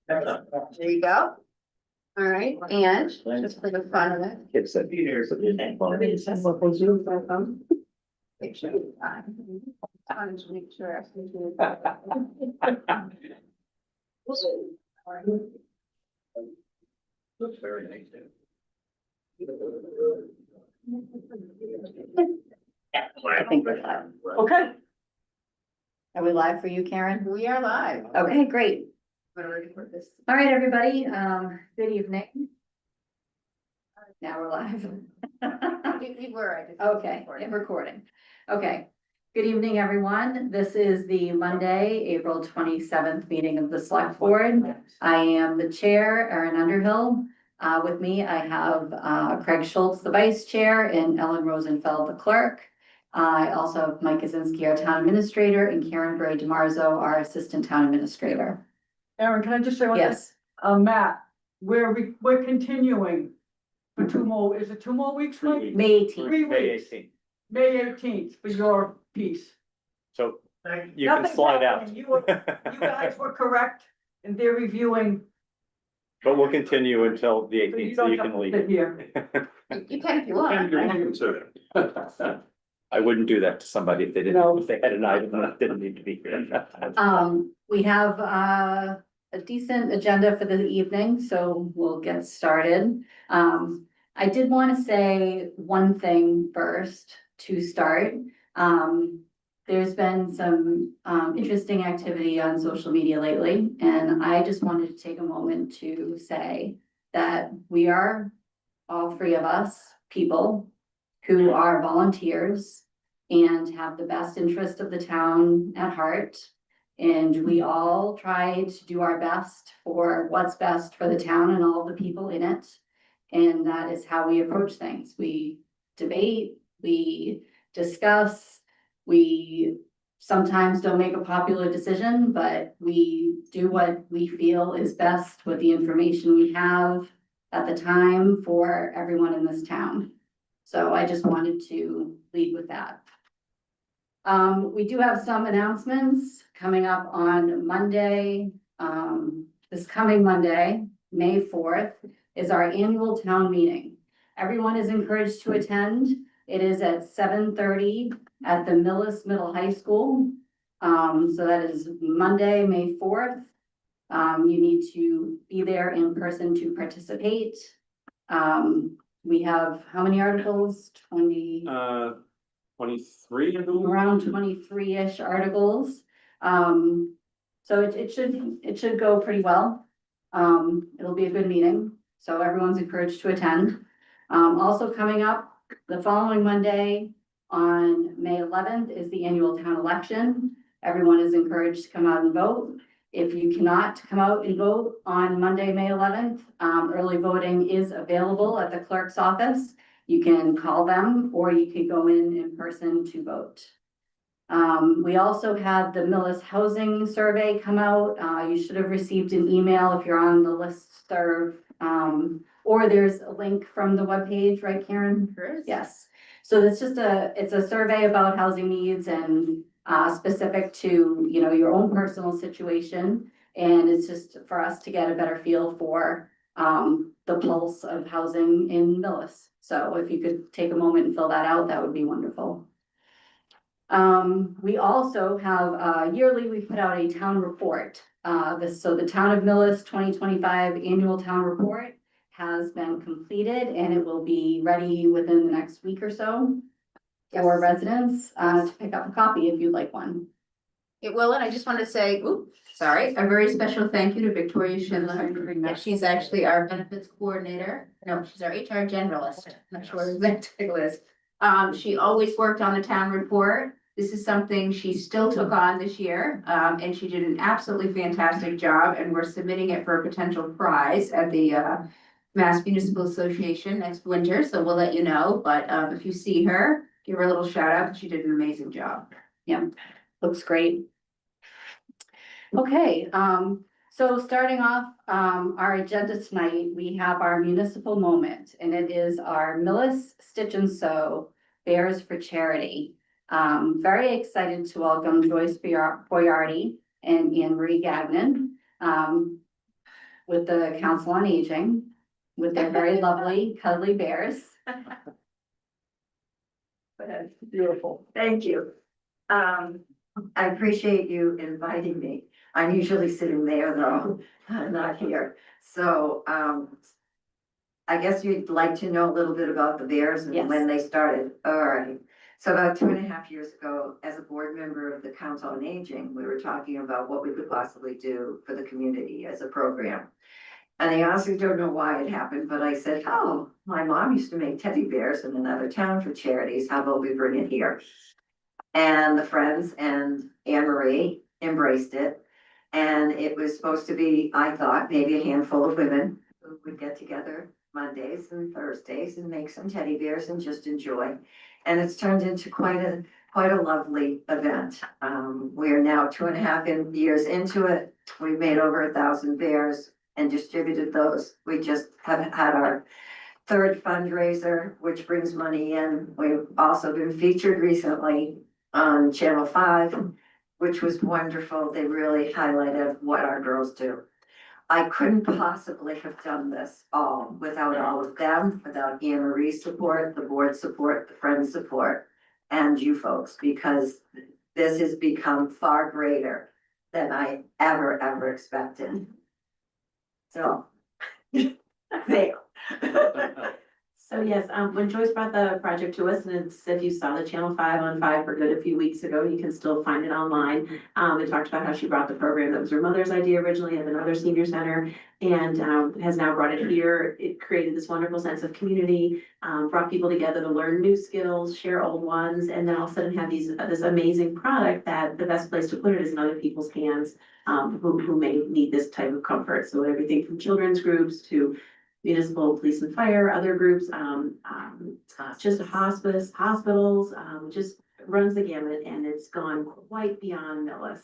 There you go. All right, and just for the fun of it. Kids said. Make sure. I wanted to make sure. Looks very nice. I think we're live. Okay, Are we live for you, Karen? We are live. Okay, great. I'm gonna record this. All right, everybody, good evening. Now we're live. We were, I just. Okay, and recording. Okay, good evening, everyone. This is the Monday, April 27th meeting of the Select Board. I am the chair, Erin Underhill. With me, I have Craig Schultz, the vice chair, and Ellen Rosenfeld, the clerk. I also have Mike Kaczynski, our town administrator, and Karen Gray DeMarzo, our assistant town administrator. Erin, can I just say one thing? Yes, Matt, we're continuing for 2 more, is it 2 more weeks, Mike? May 18th. 3 May weeks, 18th, May 18th for your piece. so you can Nothing's slide out. happening. You guys were correct and they're reviewing. But we'll continue until the So 18th, so you don't can have to leave. sit here. You can if you want. I wouldn't do that to somebody if they No. didn't, if they had an item that didn't need to be here. We have a decent agenda for the evening, so we'll get started. I did want to say one thing first to start. There's been some interesting activity on social media lately, and I just wanted to take a moment to say that we are, all 3 of us, people who are volunteers and have the best interest of the town at heart. And we all try to do our best for what's best for the town and all the people in it. And that is how we approach things. We debate, we discuss, we sometimes don't make a popular decision, but we do what we feel is best with the information we have at the time for everyone in this town. So I just wanted to lead with that. We do have some announcements coming up on Monday. This coming Monday, May 4th, is our annual town meeting. Everyone is encouraged to attend. It is at 7:30 at the Millis Middle High School. So that is Monday, May 4th. You need to be there in person to participate. We have how many articles? 20. 23, I believe. Around 23-ish articles. So it should go pretty well. It'll be a good meeting, so everyone's encouraged to attend. Also coming up the following Monday on May 11th is the annual town election. Everyone is encouraged to come out and vote. If you cannot come out and vote on Monday, May 11th, early voting is available at the clerk's office. You can call them or you can go in person to vote. We also had the Millis Housing Survey come out. You should have received an email if you're on the listserv. Or there's a link from the webpage, right, Karen? Yes. So it's just it's a survey about housing needs and specific to, you know, your own personal situation. And it's just for us to get a better feel for the pulse of housing in Millis. So if you could take a moment and fill that out, that would be wonderful. We also have yearly, we put out a town report. So the Town of Millis 2025 annual town report has been completed and it will be ready within the next week or so for residents to pick up a copy if you'd like one. It will, and I just want to say, a very special thank you to Victoria Schindler. Yeah, she's actually our benefits coordinator. No, she's our HR generalist. I'm not sure what her exact title is. She always worked on the town report. This is something she still took on this year, and she did an absolutely fantastic job, and we're submitting it for a potential prize at the Mass Municipal Association next winter, so we'll let you know. But if you see her, give her a little shout out. She did an amazing job. Yeah, looks great. Okay, so starting off our agenda tonight, we have our municipal moment, and it is our Millis Stitch and Sew Bears for Charity. Very excited to welcome Joyce Boyardi and Anne Marie Gagnon. with the Council on Aging, with their very lovely cuddly bears. Beautiful. Thank you. I appreciate you inviting me. I'm usually sitting there though, not here. So, I guess you'd like to know a little bit about the Bears and when they started. All right. So about 2.5 years ago, as a board member of the Council on Aging, we were talking about what we could possibly do for the community as a program. And I honestly don't know why it happened, but I said, oh, my mom used to make teddy bears in another town for charities. How about we bring it here? And the friends and Anne Marie embraced it. And it was supposed to be, I thought, maybe a handful of women who would get together Mondays and Thursdays and make some teddy bears and just enjoy. And it's turned into quite a lovely event. We are now 2.5 years into it. We've made over 1,000 bears and distributed those. We just have had our third fundraiser, which brings money in. We've also been featured recently on Channel 5, which was wonderful. They really highlighted what our girls do. I couldn't possibly have done this all without all of them, without Anne Marie's support, the board support, the friends support, and you folks, because this has become far greater than I ever expected. So, there. So yes, when Joyce brought the project to us, and it's, if you saw the Channel 5 on 5 for Good a few weeks ago, you can still find it online. It talked about how she brought the program that was her mother's idea originally at another senior center, and has now brought it here. It created this wonderful sense of community, brought people together to learn new skills, share old ones, and then all of a sudden have this amazing product that the best place to put it is in other people's hands, who may need this type of comfort. So everything from children's groups to municipal police and fire, other groups, just hospice, hospitals, just runs the gamut, and it's gone quite beyond Millis.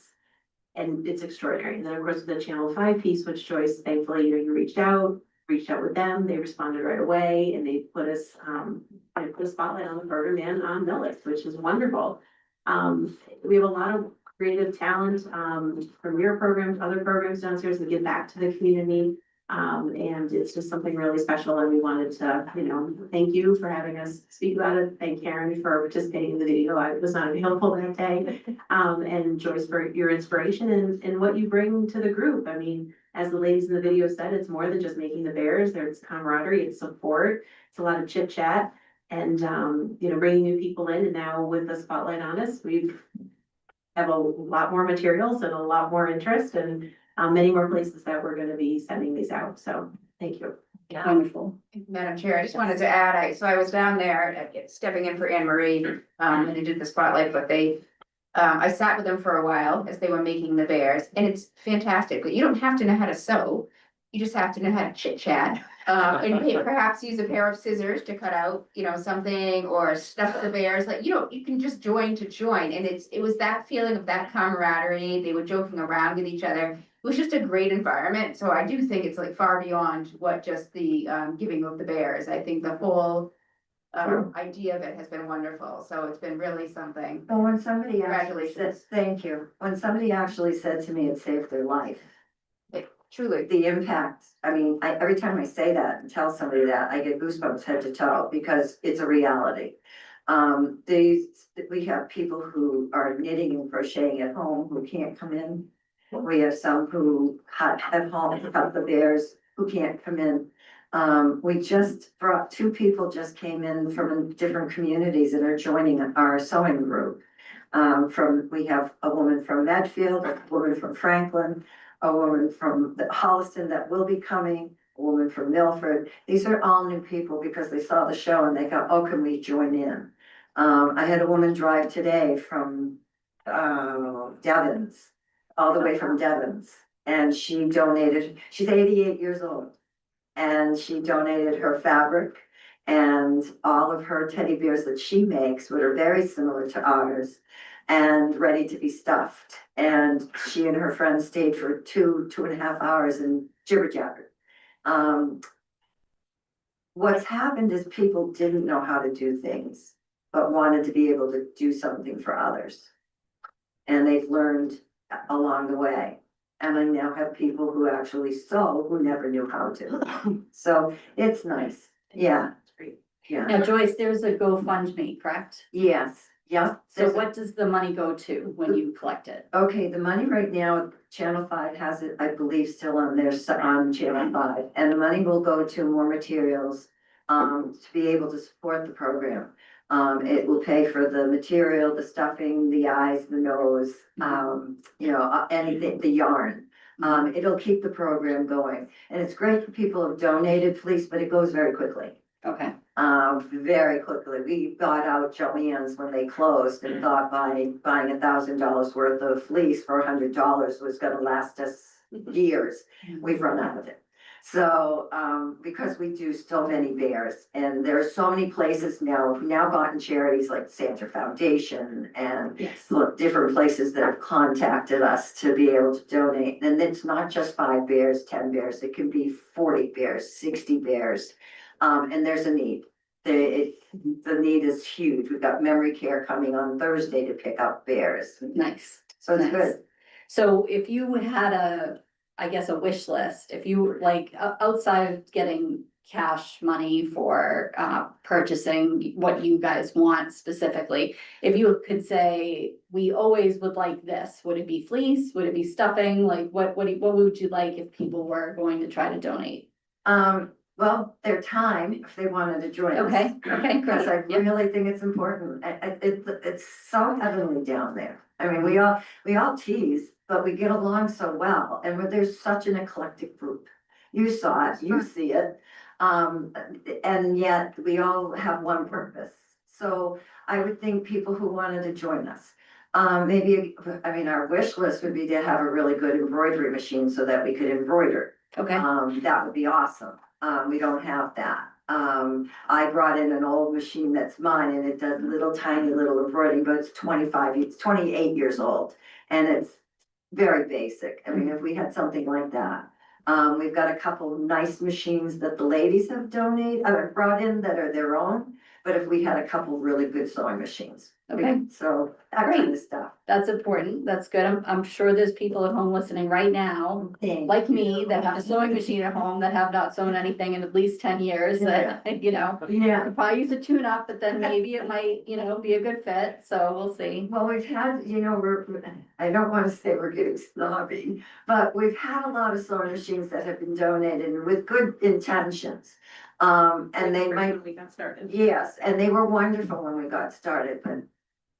And it's extraordinary. And then of course, the Channel 5 piece, which Joyce, thankfully, you reached out with them, they responded right away, and they put us, and put a spotlight on the program and on Millis, which is wonderful. We have a lot of creative talent, from your programs, other programs downstairs that give back to the community. And it's just something really special, and we wanted to, thank you for having us speak about it. Thank Karen for participating in the video. I was not available that day. And Joyce for your inspiration and what you bring to the group. I mean, as the ladies in the video said, it's more than just making the bears. There's camaraderie, it's support, it's a lot of chit chat, and, bringing new people in. And now with the spotlight on us, we have a lot more materials and a lot more interest, and many more places that we're gonna be sending these out, so thank you. Wonderful. Madam Chair, I just wanted to add, I was down there stepping in for Anne Marie, when they did the spotlight, but I sat with them for a while as they were making the bears, and it's fantastic, but you don't have to know how to sew. You just have to know how to chit chat, and perhaps use a pair of scissors to cut out, something, or stuff the bears, you can just join to join, and it was that feeling of that camaraderie. They were joking around with each other. It was just a great environment, so I do think it's like far beyond what just the giving of the bears. I think the whole idea of it has been wonderful, so it's been really something. Well, when somebody actually said, Congratulations. thank you, when somebody actually said to me it saved their life, Truly, the impact, I mean, every time I say that and tell somebody that, I get goosebumps head to toe, because it's a reality. We have people who are knitting and crocheting at home who can't come in. We have some who at home cut the bears who can't come in. We just brought 2 people just came in from different communities and are joining our sewing group. We have a woman from Medfield, a woman from Franklin, a woman from Holliston that will be coming, a woman from Milford. These are all new people because they saw the show and they thought, oh, can we join in? I had a woman drive today from Devon's, all the way from Devon's, and she donated, she's 88 years old, and she donated her fabric and all of her teddy bears that she makes, which are very similar to ours, and ready to be stuffed. And she and her friends stayed for 2.5 hours and jibber jabber. What's happened is people didn't know how to do things, but wanted to be able to do something for others. And they've learned along the way. And I now have people who actually sew who never knew how to. So it's nice. Yeah, That's great. yeah. Now Joyce, there's a GoFundMe, correct? Yes, yeah. So what does the money go to when you collect it? Okay, the money right now, Channel Five has it, I believe, still on their, on Channel Five, and the money will go to more materials. To be able to support the program. It will pay for the material, the stuffing, the eyes, the nose, anything, the yarn. It'll keep the program going, and it's great for people who've donated fleece, but it goes very quickly. Okay, Very quickly. We got out Joann's when they closed and thought buying $1,000 worth of fleece for $100 was gonna last us years. We've run out of it. So, because we do so many bears and there are so many places now, we've now gotten charities like Santa Foundation and yes. look, different places that have contacted us to be able to donate. And it's not just 5 bears, 10 bears, it can be 40 bears, 60 bears. And there's a need. The need is huge. We've got memory care coming on Thursday to pick up bears. Nice. So it's Nice. good. So if you had I guess, a wish list, if you like, outside of getting cash money for purchasing what you guys want specifically, if you could say, we always would like this, would it be fleece? Would it be stuffing? Like, what would you like if people were going to try to donate? Well, their time, if they wanted to join us. Okay, okay, Because I great. Yep. really think it's important. It's so heavenly down there. I mean, we all tease, but we get along so well, and there's such an eclectic group. You saw it, you see it, and yet we all have one purpose. So I would think people who wanted to join us. Maybe, I mean, our wish list would be to have a really good embroidery machine so that we could embroider. Okay, That would be awesome. We don't have that. I brought in an old machine that's mine and it does tiny little embroidery, but it's 28 years old. And it's very basic. I mean, if we had something like that. We've got a couple of nice machines that the ladies have brought in that are their own. But if we had a couple really good sewing machines. Okay. So that kind of stuff. that's important. That's good. I'm sure there's people at home listening right now, like me, that have a sewing machine at home that have not sewn anything in at least 10 years, that, Yeah. could probably use a tune up, but then maybe it might, be a good fit, so we'll see. Well, we've had, I don't want to say we're getting snobby, but we've had a lot of sewing machines that have been donated with good intentions. And they might, When we got started. yes, and they were wonderful when we got started, but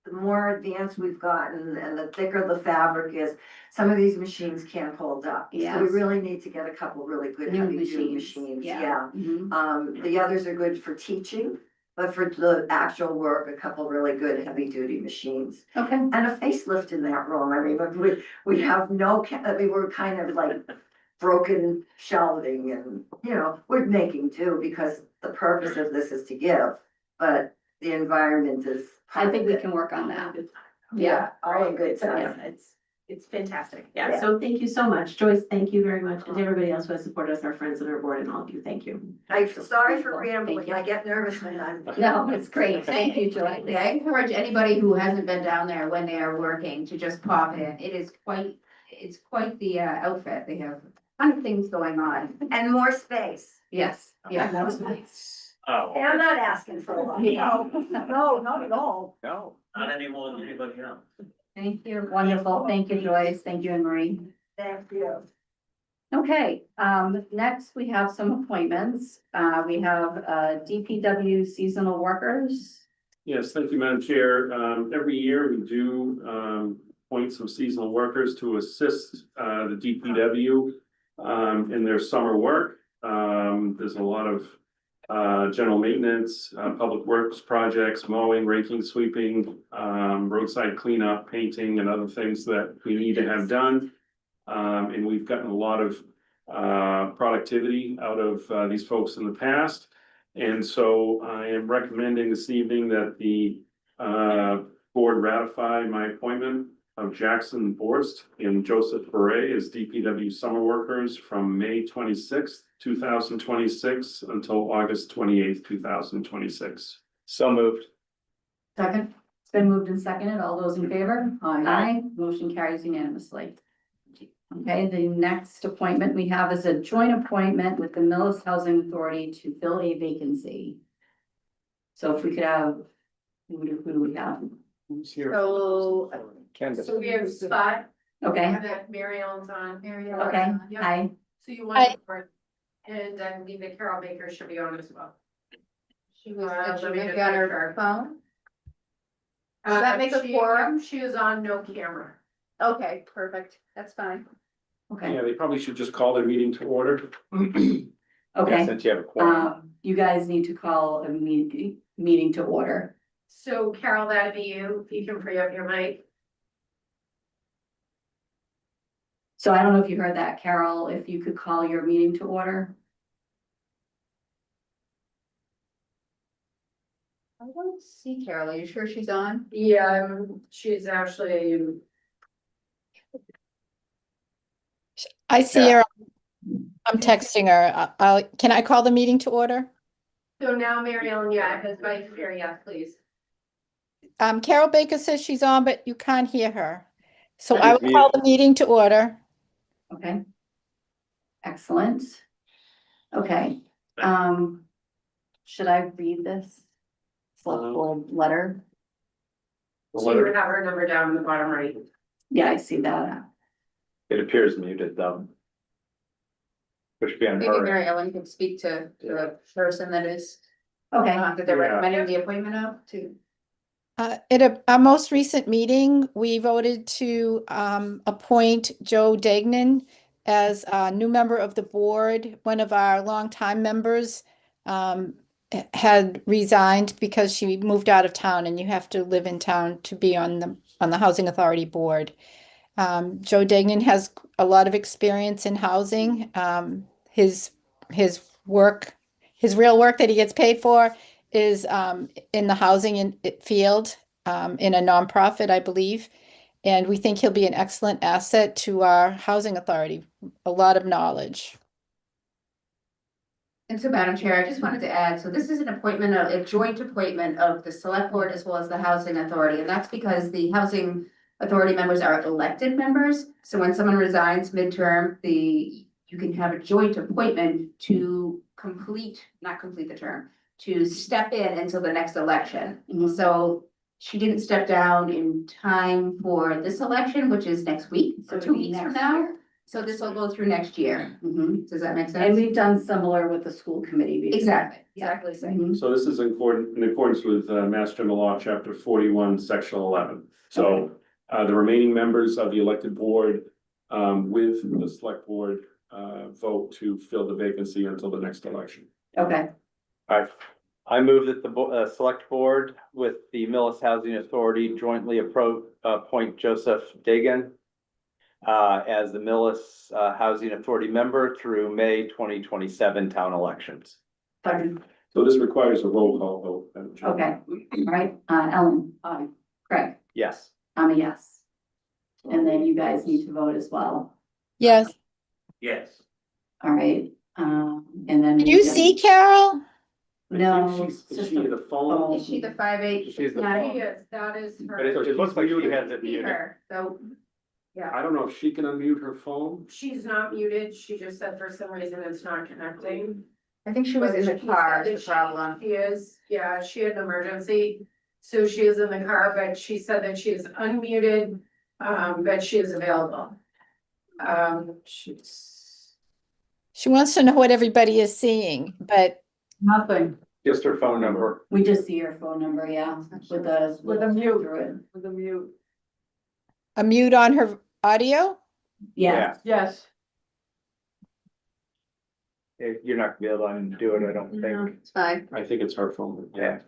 the more advanced we've gotten and the thicker the fabric is, some of these machines can't hold up. So we Yes. really need to get a couple really good New heavy duty machines, machines, yeah. yeah. Mhm. The others are good for teaching, but for the actual work, a couple really good heavy duty machines. Okay, And a facelift in that room. I mean, we have we're kind of like broken shelving and, we're making do because the purpose of this is to give, but the environment is. I think we part of can work on that. it. Yeah, all a good Yeah, time. it's fantastic. Yeah, Yeah. so thank you so much. Joyce, thank you very much. And to everybody else who has supported us, our friends and our board and all of you, thank you. I'm sorry for Thank rambling. you. I get nervous when I'm. No, it's great. Thank you, Joy. Yeah, I encourage anybody who hasn't been down there when they are working to just pop in. It's quite the outfit. They have a ton of things going on. And more space. Yes, yeah, that was nice. Oh, And I'm not asking for a lot. No, not at all. no. Not any more than anybody else. Thank you. Wonderful. Thank you, Joyce. Thank you, Anne Marie. Thank you. Okay, next we have some appointments. We have, DPW seasonal workers. Yes, thank you, Madam Chair. Every year we do appoint some seasonal workers to assist the DPW in their summer work. There's a lot of general maintenance, public works projects, mowing, raking, sweeping, roadside cleanup, painting, and other things that we need to have done. And we've gotten a lot of productivity out of these folks in the past. And so I am recommending this evening that the board ratify my appointment of Jackson Borst and Joseph Beret as DPW summer workers from May 26th, 2026 until August 28th, 2026. So moved. Second? It's been moved and seconded. All those in favor? Aye. Aye. Motion carries unanimously. Okay, the next appointment we have is a joint appointment with the Millis Housing Authority to fill a vacancy. So if we could have, who do we have? Who's here? So, Candace. So we have Spot, Okay, that Mary Ellen's on. okay, Yep. hi, So you want, and I believe that Carol Baker should be on as well. she was, Let me maybe just on make her sure. phone? Does that make a quorum? She was on no camera. Okay, perfect, that's fine. okay, Yeah, they probably should just call their meeting to order. Yeah, okay. since you have a quorum. You guys need to call a meeting to order. So Carol, that'd be you. You can free up your mic. So I don't know if you heard that, Carol, if you could call your meeting to order. I don't see Carol, are you sure she's on? Yeah, she's actually. I see Yeah. her. I'm texting her. Can I call the meeting to order? So now Mary Ellen, yeah, as vice chair, yes, please. Carol Baker says she's on, but you can't hear her. So She's I will call muted. the meeting to order. Okay. Excellent. Okay, should I read this? Select board letter? The So you would letter, have her number down in the bottom right. Yeah, I see that. It appears muted though. Which should be on Maybe her. Mary Ellen could speak to the person that is, Okay, that they're Yeah. recommending the appointment of, to. At our most recent meeting, we voted to appoint Joe Degnan as a new member of the board. One of our longtime members had resigned because she moved out of town, and you have to live in town to be on the Housing Authority board. Joe Degnan has a lot of experience in housing. His work, his real work that he gets paid for is in the housing field in a nonprofit, I believe. And we think he'll be an excellent asset to our housing authority. A lot of knowledge. And so, Madam Chair, I just wanted to add, so this is an appointment of, a joint appointment of the select board as well as the housing authority, and that's because the housing authority members are elected members. So when someone resigns midterm, you can have a joint appointment to not complete the term, to step in until the next election. Mhm. So she didn't step down in time for this election, which is next week, So so 2 it'd be weeks from next now. year. So this will go through next year. Mhm. Does that make And sense? we've done similar with the school committee. before. Exactly the same. Mhm. so this is in accordance with Mass General Law, Chapter 41, Section 11. So the remaining members of the elected board with the select board vote to fill the vacancy until the next election. Okay, I move that the select board with the Millis Housing Authority jointly appoint Joseph Dagan as the Millis Housing Authority member through May 2027 town elections. pardon. So this requires a roll call vote. Madam Chair. Okay, all right, Ellen, aye. Craig, Yes. I'm a yes. And then you guys need to vote as well. Yes. Yes. All right, and then. Can you see Carol? I No, think it's Is just she a the phone? Is she the 5'8"? She's the Yeah, phone. Yes, that is But it her. looks like she muted. has it see muted. her, so. I don't know if she can unmute her phone. She's not muted. She just said for some reason it's not connecting. I think she was in the But she car, said is the that problem. She is, yeah, she had an emergency. So she is in the car, but she said that she is unmuted, but she is available. She's. She wants to know what everybody is seeing, but Nothing, Just her phone number. We just see your phone number, yeah, with a mute. through it. with a mute, a mute on her audio? Yeah, yes. You're not gonna be able to undo it, I don't No, think. it's fine. I think it's her phone. Yeah.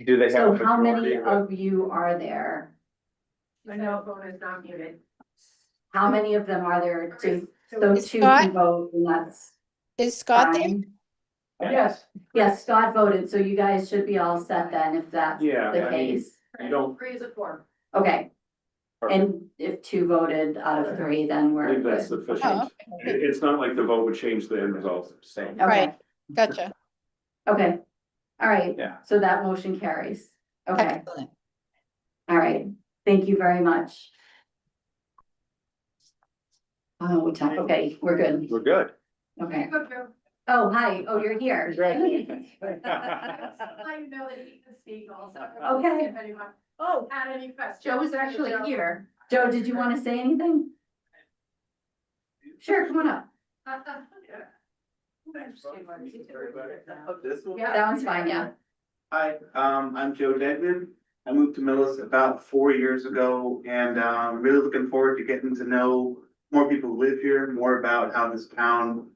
Do they so have? a how many majority of you are there? My cell phone is not muted. How many of them are there? So Is two Scott- can vote and that's Is Scott there? fine. Yes, Yes, Scott voted, so you guys should be all set then if that's Yeah, the I mean, case. You don't, Three is a four. Okay, Perfect. and if two voted out of three, then I we're think that's good. sufficient. Oh, It's not like the vote would change the end result. Same. Okay, Right. Gotcha. okay. All right, Yeah. so that motion carries. Okay, Excellent. all right. Thank you very much. Oh, what time? Okay, we're good. We're good. Okay. Oh, hi. Oh, you're here. Congratulations. I know that you can speak also. Okay. If anyone, oh, had any questions. Joe was actually here. Joe, did you want to say anything? Sure, come on up. That one's fine, yeah. Hi, I'm Joe Degnan. I moved to Millis about 4 years ago and really looking forward to getting to know more people who live here, more about how this town,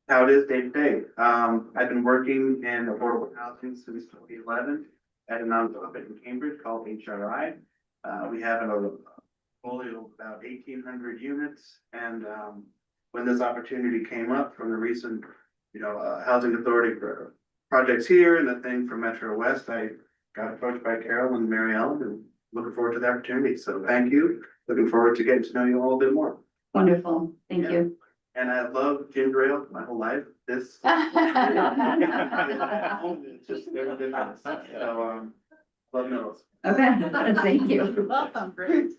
how it is day to day. I've been working in affordable housing since 2011 at a nonprofit in Cambridge called HRI. We have a portfolio of about 1,800 units, and when this opportunity came up from the recent, housing authority for projects here and the thing from Metro West, I got approached by Carol and Mary Ellen and looking forward to the opportunity. So thank you. Looking forward to getting to know you all a bit more. Wonderful. Thank you. And I love ginger ale my whole life. This. It's just, there's difference. So, love Millis. Okay, thank you. Welcome, great.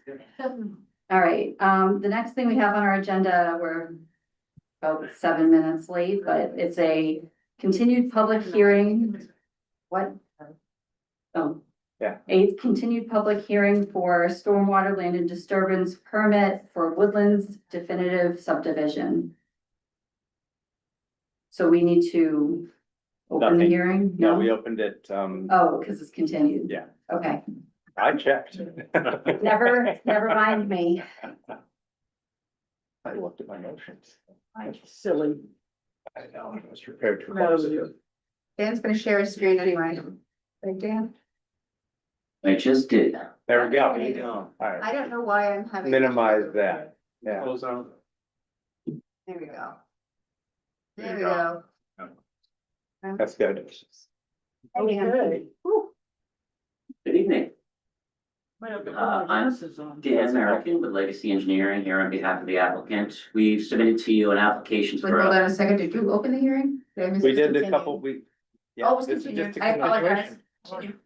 All right, the next thing we have on our agenda, we're about 7 minutes late, but it's a continued public hearing. What? Oh. Yeah. A continued public hearing for stormwater land and disturbance permit for Woodlands definitive subdivision. So we need to open the Nothing. hearing? No, we opened it, Oh, because it's continued. yeah, Okay, I checked. never mind me. I looked at my motions. Silly. I know, I was prepared to. oppose it. Dan's gonna share his screen anyway. Right, Dan? I just did. There we go. There you All right, I don't know why I'm having. minimize that, yeah. Close out. There we go. There we go. That's good. Okay. Good evening. I'm I'm Dan American with Legacy Engineering here on behalf of the applicant. We've submitted to you an application Wait, for hold on a second. Did you open the hearing? Did I miss We it? did a couple, we. Yeah, Oh, it was this is continued. just a I apologize. continuation.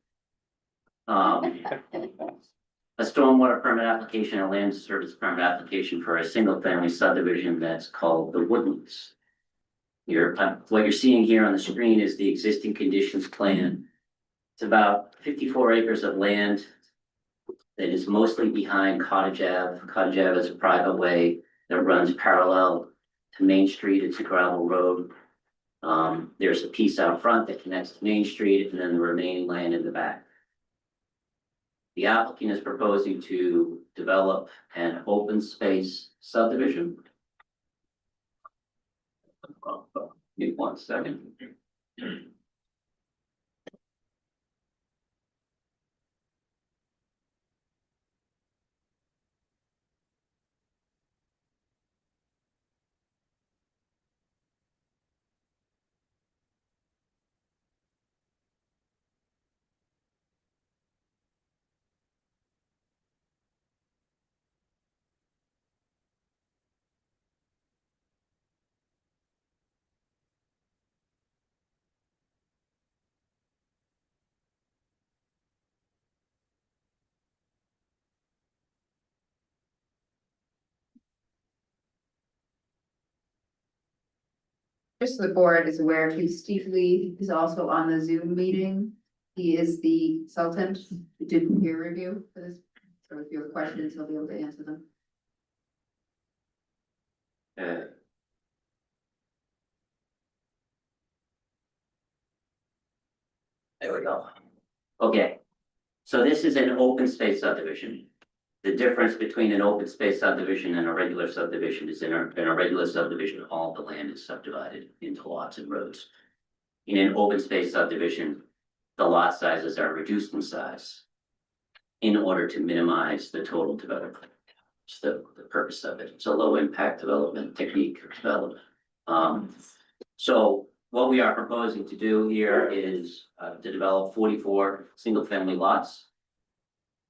A stormwater permit application, a land service permit application for a single family subdivision that's called the Woodlands. What you're seeing here on the screen is the existing conditions plan. It's about 54 acres of land that is mostly behind Cottage Ave. Cottage Ave is a private way that runs parallel to Main Street. It's a gravel road. There's a piece out front that connects to Main Street and then the remaining land in the back. The applicant is proposing to develop an open space subdivision. Give me 1 second. Just so the board is aware, Steve Lee is also on the Zoom meeting. He is the consultant who did peer review for this. So if you have questions, he'll be able to answer them. There we go. Okay, so this is an open space subdivision. The difference between an open space subdivision and a regular subdivision is in a regular subdivision, all the land is subdivided into lots and roads. In an open space subdivision, the lot sizes are reduced in size in order to minimize the total development. It's the purpose of it. It's a low impact development technique of development. So what we are proposing to do here is to develop 44 single family lots.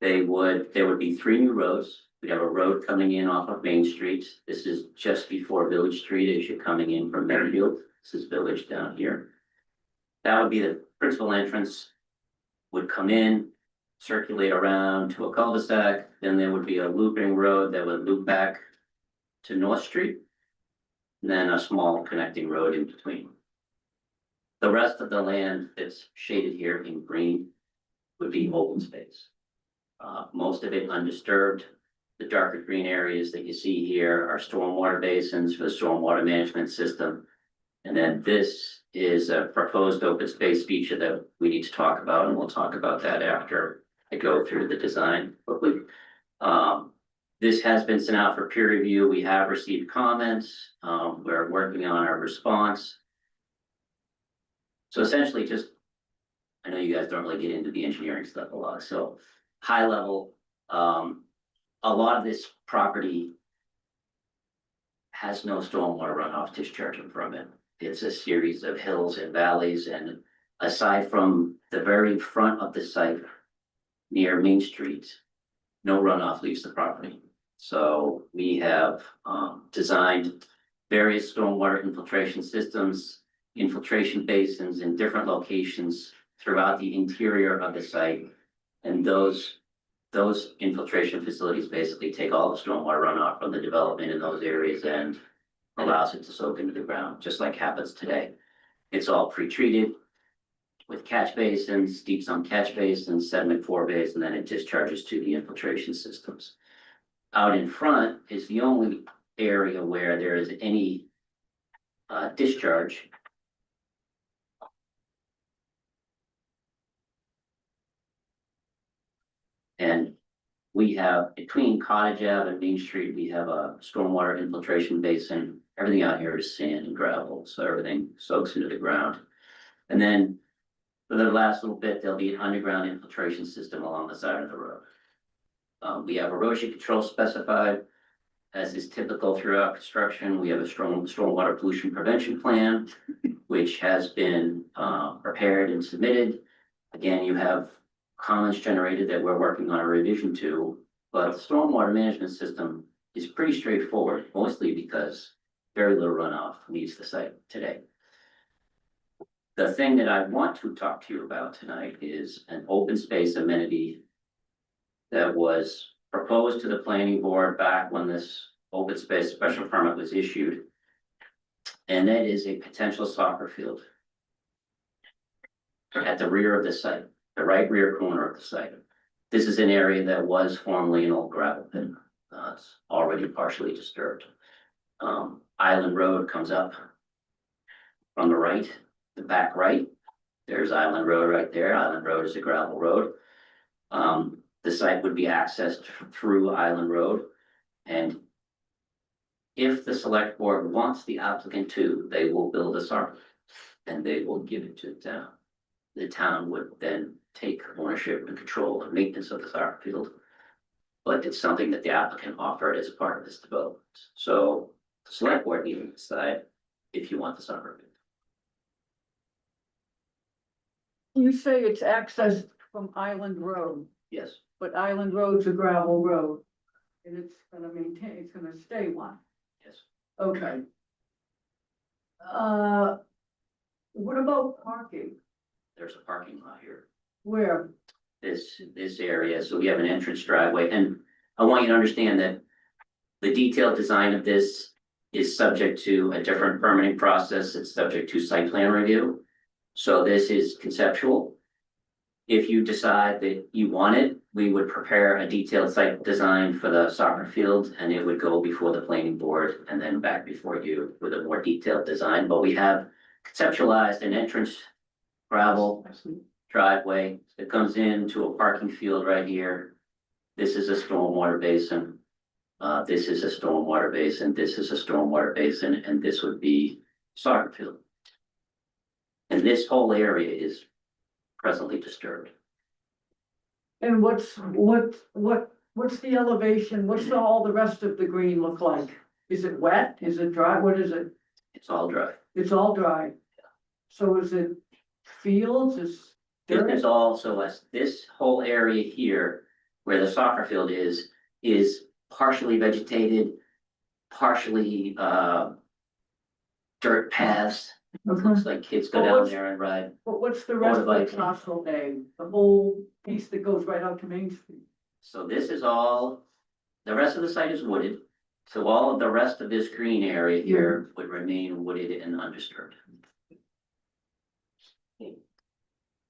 There would be 3 new roads. We have a road coming in off of Main Street. This is just before Village Street as you're coming in from Medfield. This is Village down here. That would be the principal entrance. Would come in, circulate around to a cul-de-sac, then there would be a looping road that would loop back to North Street. And then a small connecting road in between. The rest of the land that's shaded here in green would be open space. Most of it undisturbed. The darker green areas that you see here are stormwater basins for the stormwater management system. And then this is a proposed open space feature that we need to talk about, and we'll talk about that after I go through the design quickly. This has been sent out for peer review. We have received comments. We're working on our response. So essentially just, I know you guys don't really get into the engineering stuff a lot, so high level, a lot of this property has no stormwater runoff discharging from it. It's a series of hills and valleys, and aside from the very front of the site near Main Street, no runoff leaves the property. So we have designed various stormwater infiltration systems, infiltration basins in different locations throughout the interior of the site. And those infiltration facilities basically take all the stormwater runoff from the development in those areas and allows it to soak into the ground, just like happens today. It's all pre-treated with catch basins, deep sump catch basins, sediment forebays, and then it discharges to the infiltration systems. Out in front is the only area where there is any discharge. And we have, between Cottage Ave and Main Street, we have a stormwater infiltration basin. Everything out here is sand and gravel, so everything soaks into the ground. And then for the last little bit, there'll be an underground infiltration system along the side of the road. We have erosion control specified, as is typical throughout construction. We have a strong stormwater pollution prevention plan, which has been prepared and submitted. Again, you have comments generated that we're working on a revision to, but the stormwater management system is pretty straightforward, mostly because very little runoff leaves the site today. The thing that I want to talk to you about tonight is an open space amenity that was proposed to the planning board back when this open space special permit was issued. And that is a potential soccer field at the rear of the site, the right rear corner of the site. This is an area that was formerly an old gravel pit. It's already partially disturbed. Island Road comes up from the right, the back right. There's Island Road right there. Island Road is a gravel road. The site would be accessed through Island Road. And if the select board wants the applicant to, they will build a soccer and they will give it to the town. The town would then take ownership and control and maintenance of the soccer field. But it's something that the applicant offered as part of this development. So the select board needs to decide if you want the soccer field. You say it's accessed from Island Road, Yes, but Island Road's a gravel road. And it's gonna stay one. yes. Okay. What about parking? There's a parking lot here. Where? This area, so we have an entrance driveway, and I want you to understand that the detailed design of this is subject to a different permitting process. It's subject to site plan review. So this is conceptual. If you decide that you want it, we would prepare a detailed site design for the soccer field, and it would go before the planning board and then back before you with a more detailed design. But we have conceptualized an entrance gravel driveway that comes into a parking field right here. This is a stormwater basin. This is a stormwater basin. This is a stormwater basin, and this would be soccer field. And this whole area is presently disturbed. And what's the elevation? What's all the rest of the green look like? Is it wet? Is it dry? What is it? It's all dry. It's all dry. So is it fields? Is This dirt? is also this whole area here where the soccer field is partially vegetated, partially dirt paths. Looks like kids go But down what's- there and ride. But what's the rest of the Motorbike. Castle A? The whole piece that goes right out to Main Street? So this is all, the rest of the site is wooded. So all of the rest of this green area here would remain wooded and undisturbed.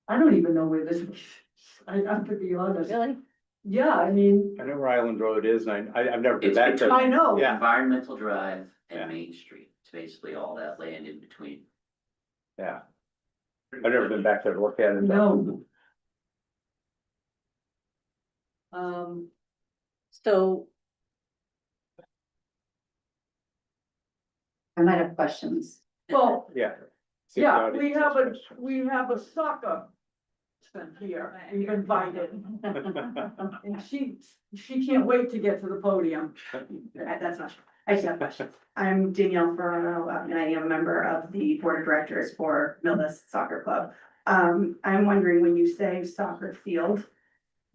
I don't even know where this is. I have to be honest. Really? Yeah, I mean, I know where Island Road is, and I've never been It's back there. I know. Yeah. Environmental Drive Yeah. and Main Street, it's basically all that land in between. Yeah. I've never been back there to look at it. though. No. So. I might have questions. Well, Yeah. See if the yeah, audience we has have a, questions. we have a soccer person here, we've invited. And she can't wait to get to the podium. That's not true. I just have questions. I'm Danielle Ferraro, and I am a member of the board of directors for Millis Soccer Club. I'm wondering, when you say soccer field,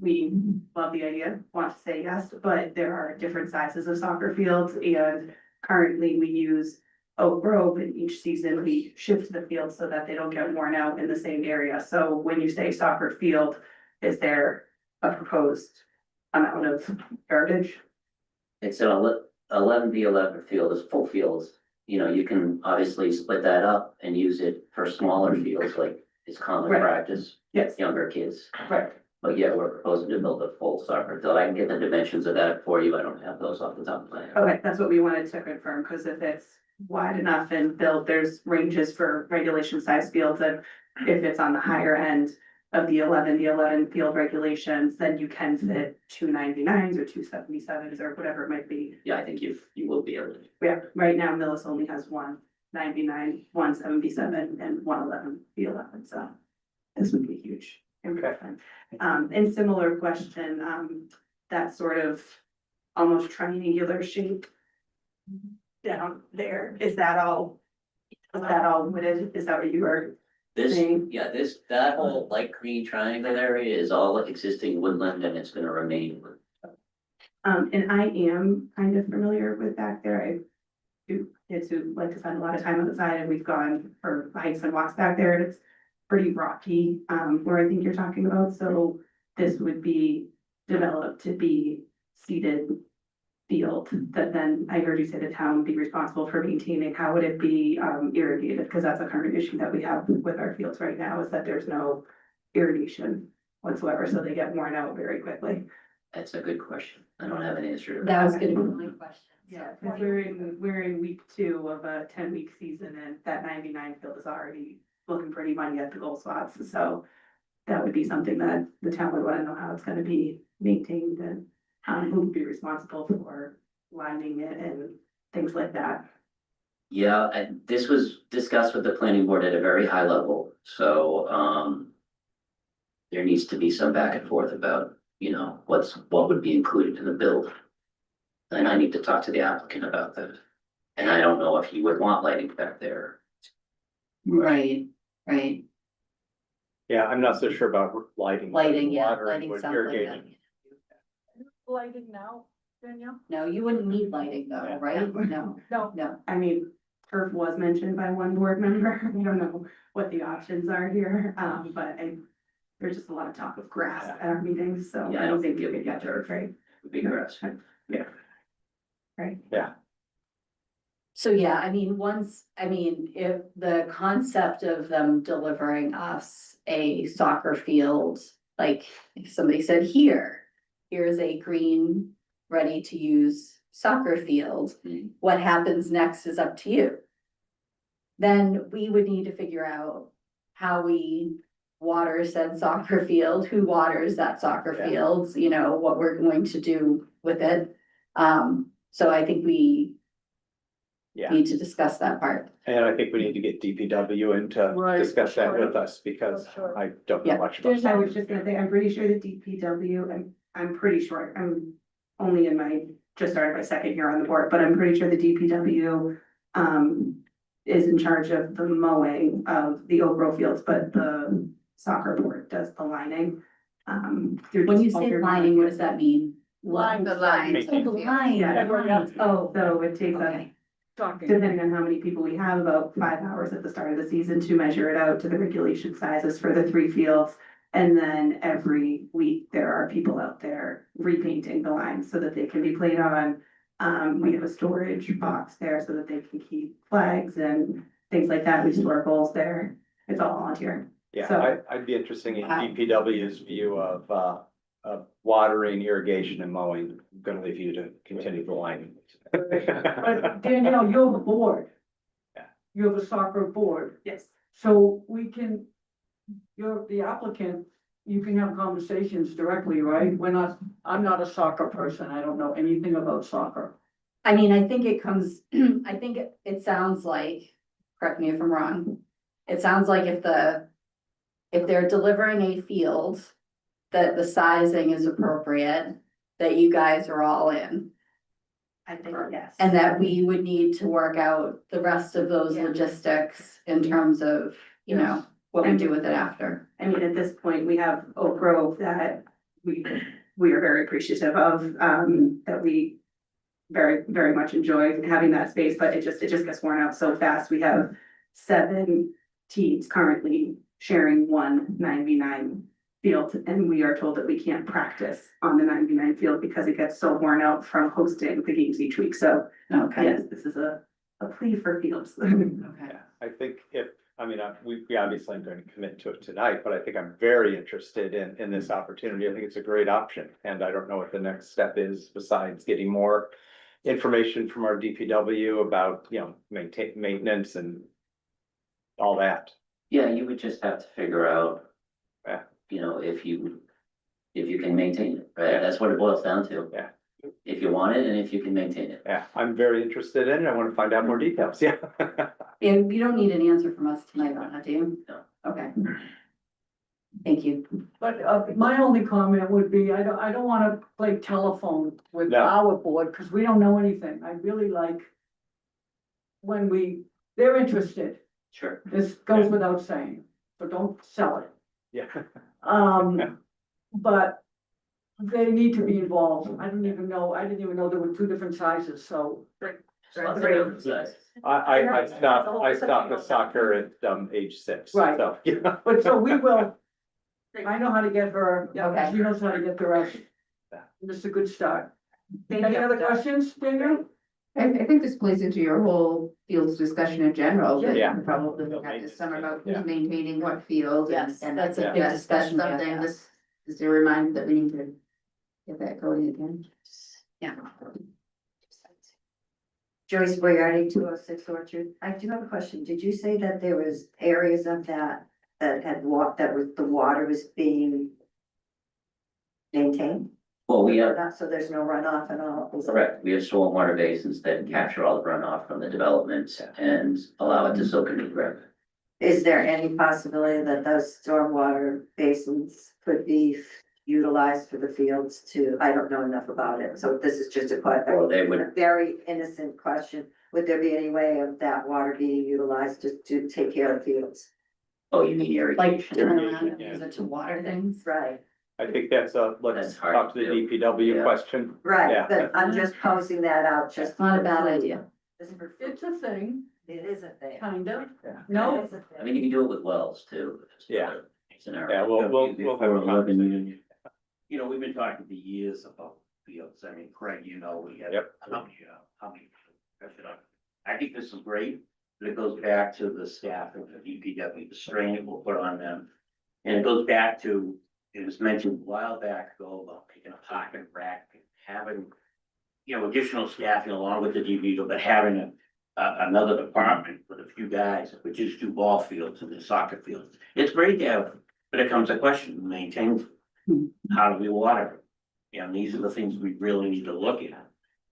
we love the idea, want to say yes, but there are different sizes of soccer fields, and currently we use Oak Grove, and each season we shift the field so that they don't get worn out in the same area. So when you say soccer field, is there a proposed amount of yardage? It's an 11v11 field, is full fields. You know, you can obviously split that up and use it for smaller fields, like it's common Right. practice, Yes, younger kids. right. But yeah, we're proposing to build a full soccer field. I can get the dimensions of that for you. I don't have those off the top of my head. Okay, that's what we wanted to confirm, because if it's wide enough and built, there's ranges for regulation size fields, and if it's on the higher end of the 11 field regulations, then you can fit 299s or 277s or whatever it might be. Yeah, I think you will be able to. Yeah, right now Millis only has 199, 177, and 111 V11, so this would be huge improvement. And similar question, that sort of almost triangular shape down there, is that all wooded? Is that what you were This, saying? yeah, that whole light green triangle area is all existing woodland and it's gonna remain. And I am kind of familiar with back there. I do kids who like to spend a lot of time on the side, and we've gone for hikes and walks back there, and it's pretty rocky, where I think you're talking about, so this would be developed to be seeded field that then I heard you say the town would be responsible for maintaining. How would it be irrigated? Because that's a current issue that we have with our fields right now, is that there's no irrigation whatsoever, so they get worn out very quickly. That's a good question. I don't have an answer to that. That was gonna be my question. Yeah, because we're in week 2 of a 10-week season, and that 99 field is already looking pretty muddy at the goal spots, so that would be something that the town would want to know how it's gonna be maintained, and who would be responsible for lining it and things like that. Yeah, and this was discussed with the planning board at a very high level, so, there needs to be some back and forth about, you know, what would be included in the build. And I need to talk to the applicant about that. And I don't know if he would want lighting back there. Right, right. Yeah, I'm not so sure about lighting. but Lighting, yeah, watering lighting with sounds like that. irrigation. Lighting now, Danielle? No, you wouldn't need lighting though, Yeah. right? No, No. no. I mean, turf was mentioned by one board member. I don't know what the options are here, but there's just a lot of talk of grass at our meetings, so Yeah, I don't think you could get turf, right? Would be grass. Yeah. Right. So yeah, I mean, if the concept of them delivering us a soccer field, like if somebody said, here's a green, ready to use soccer field, Mhm. what happens next is up to you. Then we would need to figure out how we water said soccer field, who waters that soccer Yeah. field, you know, what we're going to do with it. So I think we Yeah, need to discuss that part. and I think we need to get DPW in to Right, discuss that sure. with us, because Sure. I don't know Yeah. much about. I was just gonna say, I'm pretty sure the DPW, I'm pretty sure, I'm only just started my second year on the board, but I'm pretty sure the DPW is in charge of the mowing of the Oak Grove fields, but the soccer board does the lining. When you say lining, what does that mean? Line. The lines. Oh, the line. Yeah. Oh, So it takes us, okay. Talking. depending on how many people we have, about 5 hours at the start of the season to measure it out to the regulation sizes for the 3 fields. And then every week, there are people out there repainting the lines so that they can be played on We have a storage box there so that they can keep flags and things like that. We store bowls there. It's all volunteer. Yeah, So- I'd be interested in Wow. DPW's view of watering, irrigation and mowing. I'm gonna leave you to continue the line. But Danielle, you're the board. Yeah. You have a soccer board, Yes. so we can, you're the applicant, you can have conversations directly, right? I'm not a soccer person, I don't know anything about soccer. I mean, I think it comes, I think it sounds like, correct me if I'm wrong. It sounds like if they're delivering a field, that the sizing is appropriate, that you guys are all in. I think, yes. And that we would need to work out the rest of those Yeah. logistics in terms of, you know, what we do with it after. I mean, at this point, we have Oak Grove that we are very appreciative of, that we very much enjoy having that space, but it just gets worn out so fast. We have 7 teams currently sharing one 99 field, and we are told that we can't practice on the 99 field because it gets so worn out from hosting the games each week. So Okay. yes, this is a plea for fields. Okay. Yeah, I think we obviously aren't going to commit to it tonight, but I think I'm very interested in this opportunity. I think it's a great option. And I don't know what the next step is besides getting more information from our DPW about, maintenance and all that. Yeah, you would just have to figure out. Yeah. If you can maintain it, right? That's what it boils down to. Yeah. If you want it and if you can maintain it. Yeah, I'm very interested in it. I want to find out more details. Yeah. And you don't need an answer from us tonight on that, do you? No. Okay. Thank you. But my only comment would be, I don't wanna play telephone with No. our board, cause we don't know anything. I really like when they're interested, Sure. this goes without saying, so don't sell it. Yeah. But they need to be involved. I didn't even know there were 2 different sizes, so. Lots of different sizes. I stopped the soccer at age 6. Right. So, yeah. But so we will, I know how to get her, Okay. she knows how to get the rest. Yeah. This is a good start. Thank Any you. other questions, Daniel? I think this plays into your whole fields discussion in general, that Yeah. we probably will have this summer about Yeah. who's maintaining what field. Yes, and that's a Yeah. big That's discussion. we have to something, have. this is a reminder that we need to get that going again. Yeah. Joyce Boyardi, 206 Orchard. I do have a question. Did you say that there was areas of that the water was being maintained? Well, we have, So there's no runoff and all? Is it- correct, we have stormwater basins that capture all the runoff from the development and allow it to soak into the ground. Is there any possibility that those stormwater basins could be utilized for the fields too? I don't know enough about it, so this is just Or they a would, very innocent question. Would there be any way of that water being utilized to take care of fields? oh, you mean Like irrigation. turn around and Yeah. use it to water things. Right, I think that's let's That's hard talk to to the do. DPW Yeah. question. right, Yeah. but I'm just posing that out, just. It's not a bad idea. It's a thing, It isn't there. kind of. Yeah. No, It isn't there. I mean, you can do it with wells too. if it's Yeah. another scenario. Yeah, we'll have a conversation. We've been talking for years about fields. I mean, Craig, we have. Yep. How many? I think this is great, but it goes back to the staff of the DPW, the strain it will put on them. And it goes back to, it was mentioned a while back ago about making a pocket rack, having, additional staffing along with the DPW, but having another department with a few guys that would just do ball fields and the soccer fields. It's great to have, but it comes a question, maintain. How do we water? These are the things we really need to look at.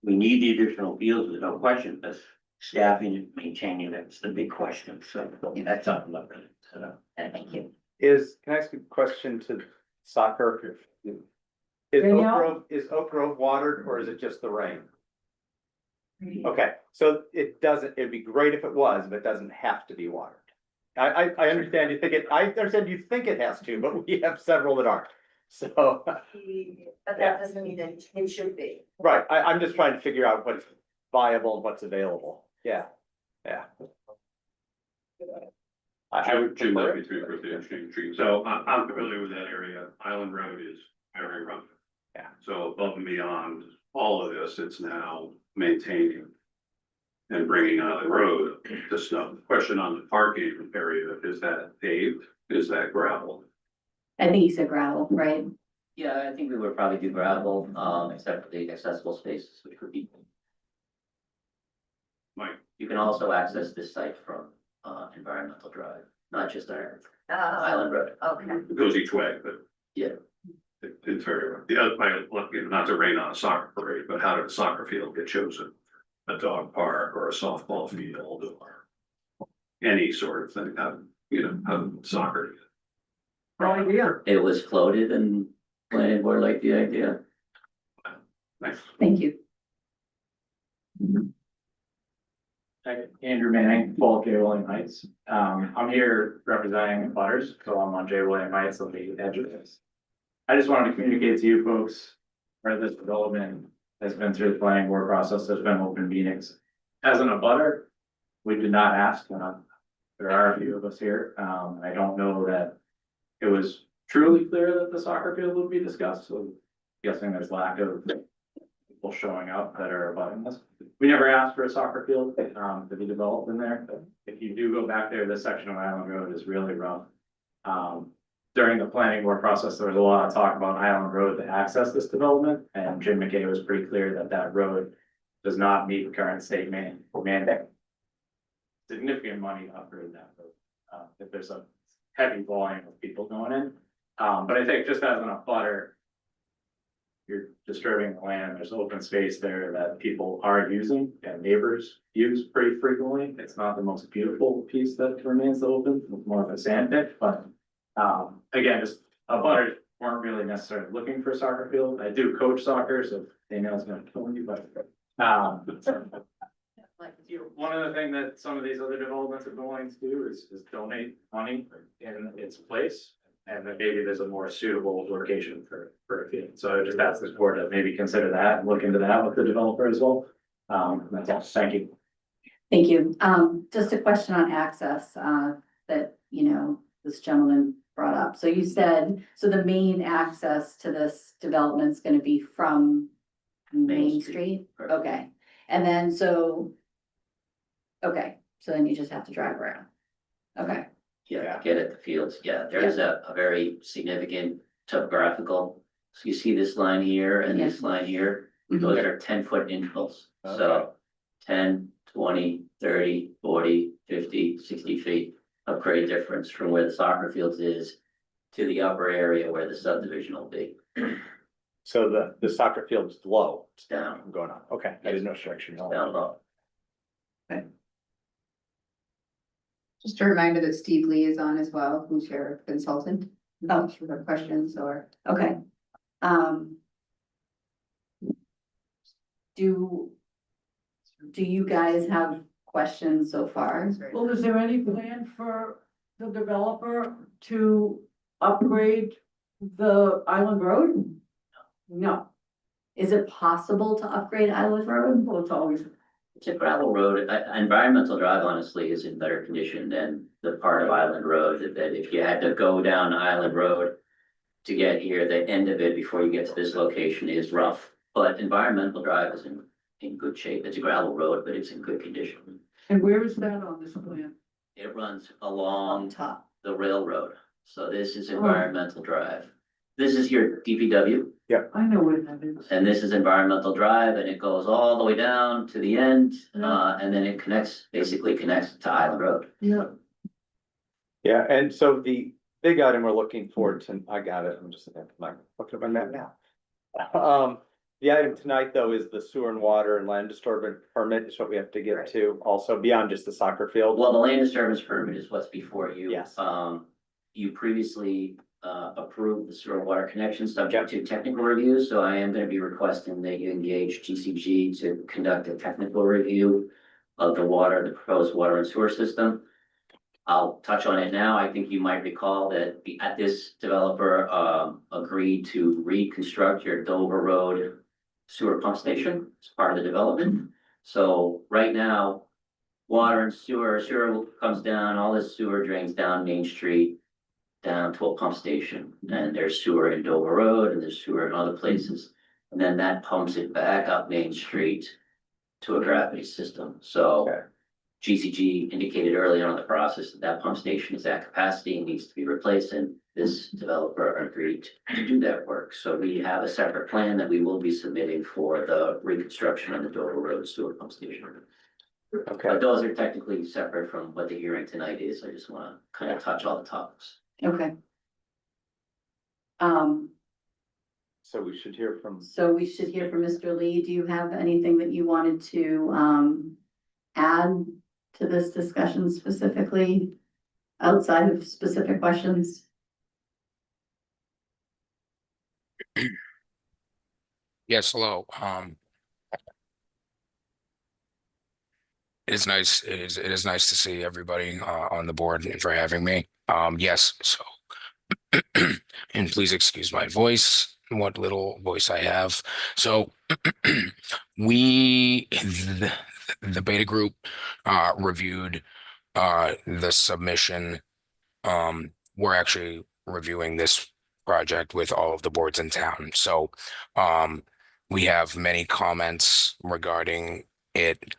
We need the additional fields, there's no question, but staffing and maintaining, that's the big question, so that's something I'm gonna consider. Thank you. Can I ask a question to soccer? Danielle? Is Oak Grove watered or is it just the rain? Okay, so it'd be great if it was, but it doesn't have to be watered. I understand you think I understand you think it has to, but we have several that aren't. So, But that doesn't mean that it should be. right, I'm just trying to figure out what's viable and what's available. Yeah, yeah. I would Jim prefer Murphy, it. 350 Exchange Street. So I'm familiar with that area. Island Road is very rough. Yeah. So above and beyond all of this, it's now maintaining and bringing on the road to stuff. Question on the parking area, is that paved? Is that gravel? I think you said gravel, right? Yeah, I think we would probably do gravel, except for the accessible spaces, which would be. Mike, You can also access this site from, Environmental Drive, not just our Oh, Island Road. okay. it goes each way, but. Yeah. It's very, the other, not to rain on a soccer parade, but how did a soccer field get chosen? A dog park or a softball field or any sort of thing, how soccer. Right here. It was floated and planning board liked the idea. Thanks. Thank you. Andrew Manning, 12 J William Heights. I'm here representing Butters, so I'm on J William Heights on the edge of this. I just wanted to communicate to you folks where this development has been through the planning board process, there's been open meetings. As an abutter, we did not ask, there are a few of us here, I don't know that it was truly clear that the soccer field would be discussed, so guessing there's lack of people showing up that are abutting this. We never asked for a soccer field, to be developed in there. If you do go back there, this section of Island Road is really rough. During the planning board process, there was a lot of talk about Island Road to access this development, and Jim McKay was pretty clear that that road does not meet current state mandate. Significant money to upgrade that road, if there's a heavy volume of people going in. But I think just as an abutter, you're disturbing the land, there's open space there that people are using and neighbors use pretty frequently. It's not the most beautiful piece that remains open, it's more of a sand pit, but again, just abutters weren't really necessarily looking for a soccer field. I do coach soccer, so Danielle's gonna kill me, but one of the things that some of these other developments are going to do is donate money in its place. And then maybe there's a more suitable location for a field. So I just ask this board to maybe consider that and look into that with the developer as well. That's all. Thank you. Thank you. Just a question on access, that, this gentleman brought up. So you said, so the main access to this development is gonna be from Main Street? Correct. Okay, and then okay, so then you just have to drive around. Okay, Yeah, to get at the fields, yeah, there's a very significant topographical. So you see this line here and this line here, those are 10-foot intervals. So 10, 20, 30, 40, 50, 60 feet of grade difference from where the soccer fields is to the upper area where the subdivision will be. So the soccer field's low. It's down, Going on, okay, I didn't know structure. down low. Just a reminder that Steve Lee is on as well, who's your consultant. If you have questions or. okay. Do you guys have questions so far? Well, is there any plan for the developer to upgrade the Island Road? No, Is it possible to upgrade Island Road? well, it's always, It's a gravel road. Environmental Drive honestly is in better condition than the part of Island Road that if you had to go down Island Road to get here, the end of it before you get to this location is rough. But Environmental Drive is in good shape. It's a gravel road, but it's in good condition. and where is that on this plan? It runs along Top. the railroad. So this is Environmental Drive. This is your DPW. I know where that is. And this is Environmental Drive, and it goes all the way down to the end, and then it basically connects to Island Road. Yeah. Yeah, and so the big item we're looking forward to, I got it, I'm just looking at my map now. The item tonight, though, is the sewer and water and land disturbance permit is what we have to get to, also beyond just the soccer field. Well, the land disturbance permit is what's before you. Yes. You previously approved the sewer and water connection subject to technical review, so I am gonna be requesting that you engage GCG to conduct a technical review of the proposed water and sewer system. I'll touch on it now. I think you might recall that this developer agreed to reconstruct your Dover Road sewer pump station as part of the development. So right now, water and sewer comes down, all this sewer drains down Main Street, down to a pump station, and there's sewer in Dover Road, and there's sewer in other places. And then that pumps it back up Main Street to a gravity system, so. Okay. GCG indicated early on in the process that that pump station is at capacity and needs to be replaced, and this developer agreed to do that work. So we have a separate plan that we will be submitting for the reconstruction of the Dover Road sewer pump station. Okay, But those are technically separate from what the hearing tonight is. I just wanna kind of touch all the topics. Okay. so we should hear from, So we should hear from Mr. Lee. Do you have anything that you wanted to, add to this discussion specifically outside of specific questions? Yes, hello. It is nice to see everybody on the board and for having me. Yes, so and please excuse my voice, what little voice I have. So the beta group reviewed the submission. We're actually reviewing this project with all of the boards in town. So we have many comments regarding it,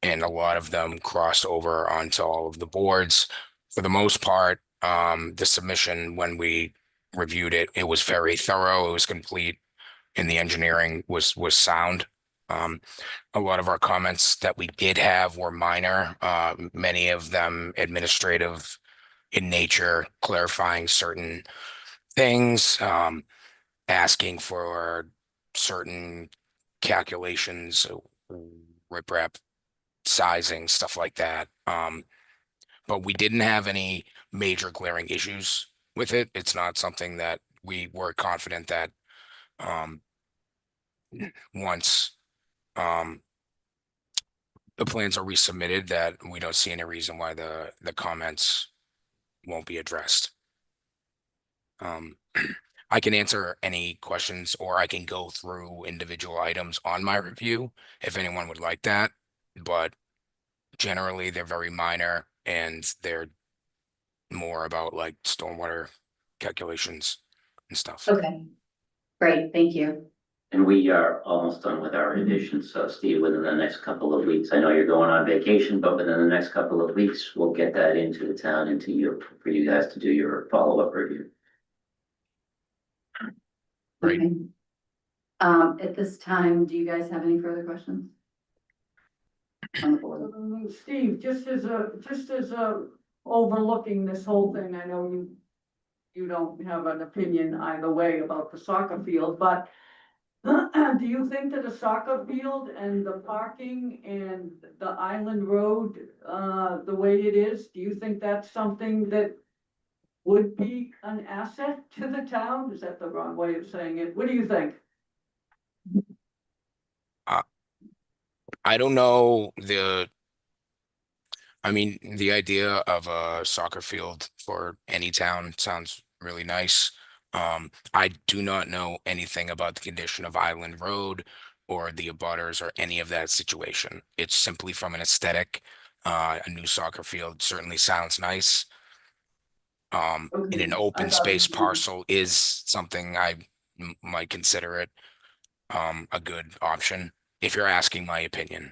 and a lot of them cross over onto all of the boards. For the most part, the submission, when we reviewed it, it was very thorough, it was complete, and the engineering was sound. A lot of our comments that we did have were minor, many of them administrative in nature, clarifying certain things, asking for certain calculations, riprap sizing, stuff like that. But we didn't have any major glaring issues with it. It's not something that we were confident that once the plans are resubmitted, that we don't see any reason why the comments won't be addressed. I can answer any questions, or I can go through individual items on my review if anyone would like that, but generally they're very minor and they're more about like stormwater calculations and stuff. Okay, great, thank you. And we are almost done with our revisions, so Steve, within the next couple of weeks, I know you're going on vacation, but within the next couple of weeks, we'll get that into the town, into you, for you guys to do your follow-up review. Right. Okay. At this time, do you guys have any further questions? On the board? Steve, just as a overlooking this whole thing, I know you don't have an opinion either way about the soccer field, but do you think that a soccer field and the parking and the island road, the way it is, do you think that's something that would be an asset to the town? Is that the wrong way of saying it? What do you think? I don't know I mean, the idea of a soccer field for any town sounds really nice. I do not know anything about the condition of Island Road or the abutters or any of that situation. It's simply from an aesthetic. A new soccer field certainly sounds nice. In an open space parcel is something I might consider it a good option, if you're asking my opinion.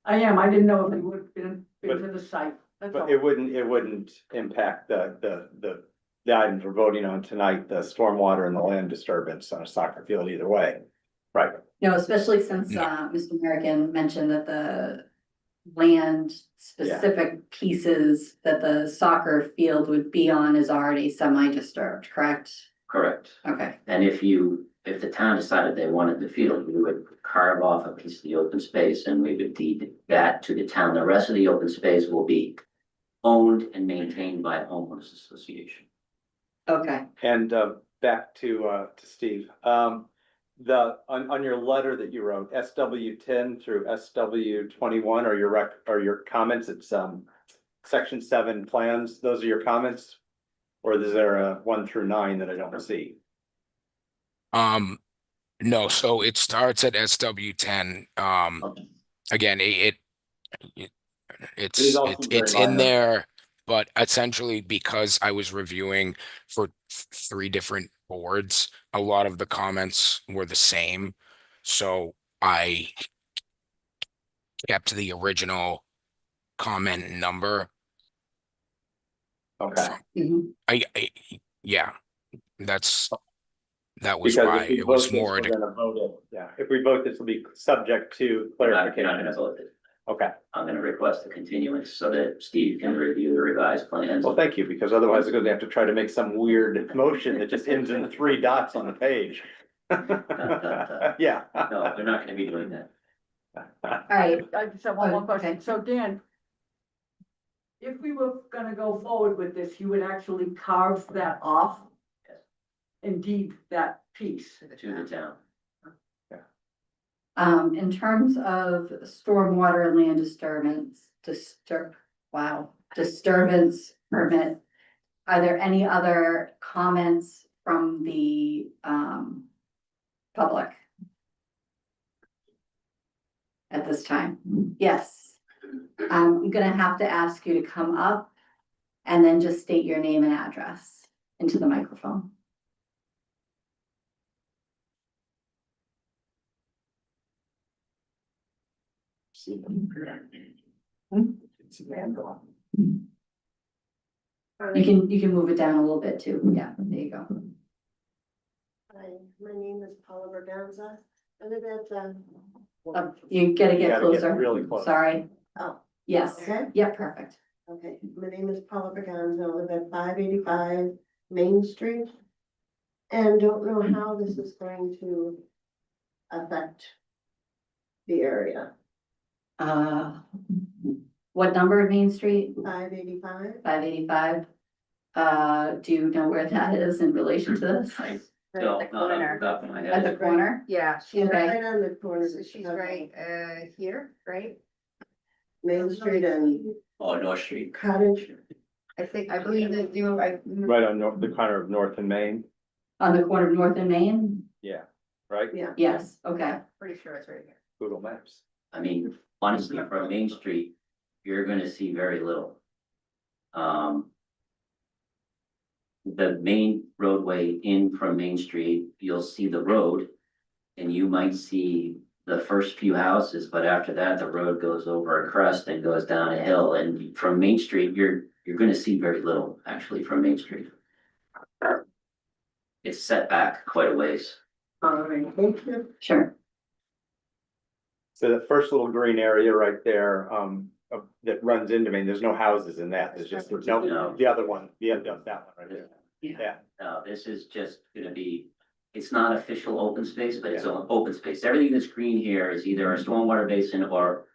I am, I didn't know if you would have been to the site, that's all. but it wouldn't impact the items we're voting on tonight, the stormwater and the land disturbance on a soccer field either way. Right, No, especially since, No. Mr. American mentioned that the land specific pieces that the soccer field would be on is already semi-disturbed, correct? Correct. Okay, And if the town decided they wanted the field, we would carve off a piece of the open space and we would deed that to the town. The rest of the open space will be owned and maintained by a homeowners association. okay. and back to Steve. On your letter that you wrote, SW10 through SW21 are your comments. It's section 7 plans. Those are your comments, or is there a 1 through 9 that I don't see? No, so it starts at SW10. Again, These all seem very it's in minor. there, but essentially because I was reviewing for 3 different boards, a lot of the comments were the same. So I kept the original comment number. Okay. Yeah, that was Because why if we it was vote this, more we're to, gonna vote it, yeah, if we vote this will be subject to You're not clarification. gonna vote it. Okay, I'm gonna request a continuance so that Steve can review the revised plans. well, thank you, because otherwise we're gonna have to try to make some weird motion that just ends in 3 dots on the page. Yeah. No, we're not gonna be doing that. All right, I just have one more Oh, question. okay. So Dan, if we were gonna go forward with this, you would actually carve that off? Yes. Indeed, that piece. To the town. in terms of stormwater and land disturbance permit, are there any other comments from the, public? At this time? Yes. I'm gonna have to ask you to come up and then just state your name and address into the microphone. You can move it down a little bit too. Yeah, there you go. Hi, my name is Paula Berganza. I live at, You gotta You get gotta get closer. really close. Sorry. oh, Yes. Okay. Yeah, perfect. okay, my name is Paula Berganza. I live at 585 Main Street. And don't know how this is going to affect the area. What number of Main Street? 585, 585. Do you know where that is in relation to this? So, the corner. off my At the head. corner? Yeah, she's Okay. right on the corner. so she's right, here, right? Main Street and Oh, North Street. Cottage. I believe that you, Right on the corner of North and Main, On the corner of North and Main? yeah, right? Yeah. Yes, okay. pretty sure it's right here. Google Maps. I mean, honestly, from Main Street, you're gonna see very little. The main roadway in from Main Street, you'll see the road. And you might see the first few houses, but after that, the road goes over a crest and goes down a hill, and from Main Street, you're gonna see very little, actually, from Main Street. It's set back quite a ways. All right, thank you. Sure. So the first little green area right there, that runs into Main, there's no houses in that, there's just, no, the other one, that one right there. Yeah, This is just gonna be, it's not official open space, but it's an open space. Everything that's green here is either a stormwater basin or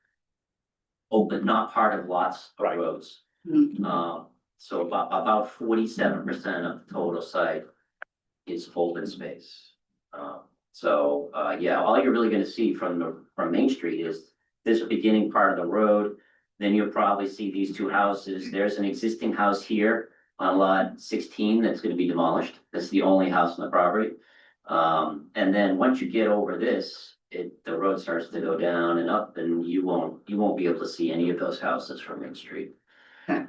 open, not part of lots of Right. roads. Mhm. So about 47% of the total site is open space. Yeah, all you're really gonna see from Main Street is this beginning part of the road. Then you'll probably see these two houses. There's an existing house here on lot 16 that's gonna be demolished. That's the only house on the property. And then once you get over this, the road starts to go down and up, and you won't be able to see any of those houses from Main Street. All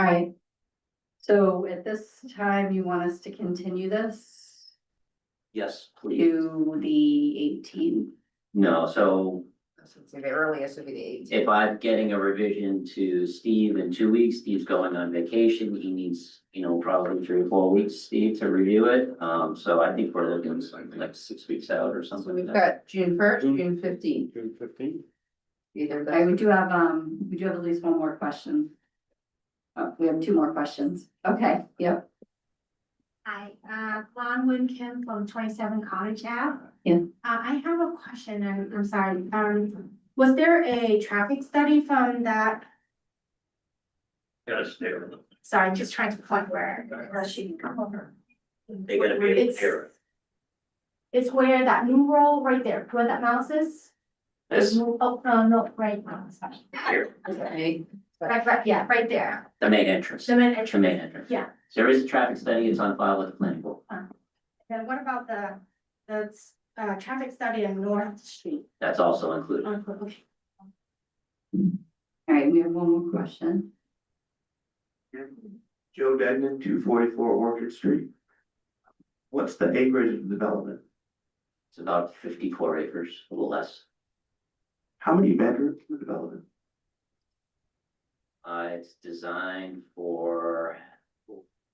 right. So at this time, you want us to continue this Yes, please. to the 18th? No, so The earliest would be the 18th. if I'm getting a revision to Steve in 2 weeks, Steve's going on vacation, he needs, probably 3 or 4 weeks, Steve, to review it. So I think we're looking something like 6 weeks out or So something we've like that. got June 1st, June 15th, June 15th. either of All right, those. we do have at least one more question. We have 2 more questions. Okay, yep. Hi, Lon Kim from 27 Cottage Ave. Yeah. I have a question, and I'm sorry, was there a traffic study from that? Gotta stay with them. Sorry, just trying to point where she can come over. They gotta be able to hear it. It's where that new roll right there, where that mouse is. This Oh, no, right, no, sorry. here, Okay. Right, yeah, right there, the main entrance, the main the entrance. main entrance. Yeah. There is a traffic study, it's on file with the planning board. Then what about the traffic study on North Street? That's also included. Okay. All right, we have one more question. Joe Dedman, 244 Orchard Street. What's the acreage of development? It's about 54 acres, a little less. How many bedrooms in the development? It's designed for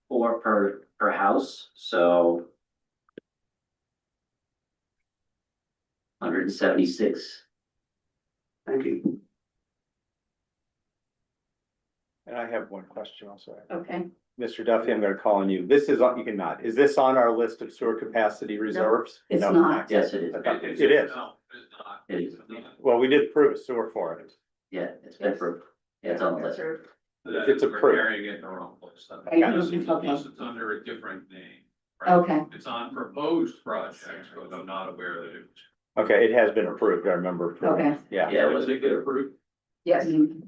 4 per house, so 176. Thank you. And I have one question also. Okay, Mr. Duffy, I'm gonna call on you. This is, you can nod. Is this on our list of sewer capacity reserves? it's No, not. Yes, it is. I thought- It is. It is. Well, we did approve a sewer for it. Yeah, it's been approved. Yeah, it's on the list. It's approved. We're carrying it in the wrong place. Right, Unless okay. it's under a different name. right? Okay, It's on proposed projects, but I'm not aware that it was. Okay, it has been approved. I remember. approving it. Okay. Yeah, Yeah, it Was was, it get approved? Yes.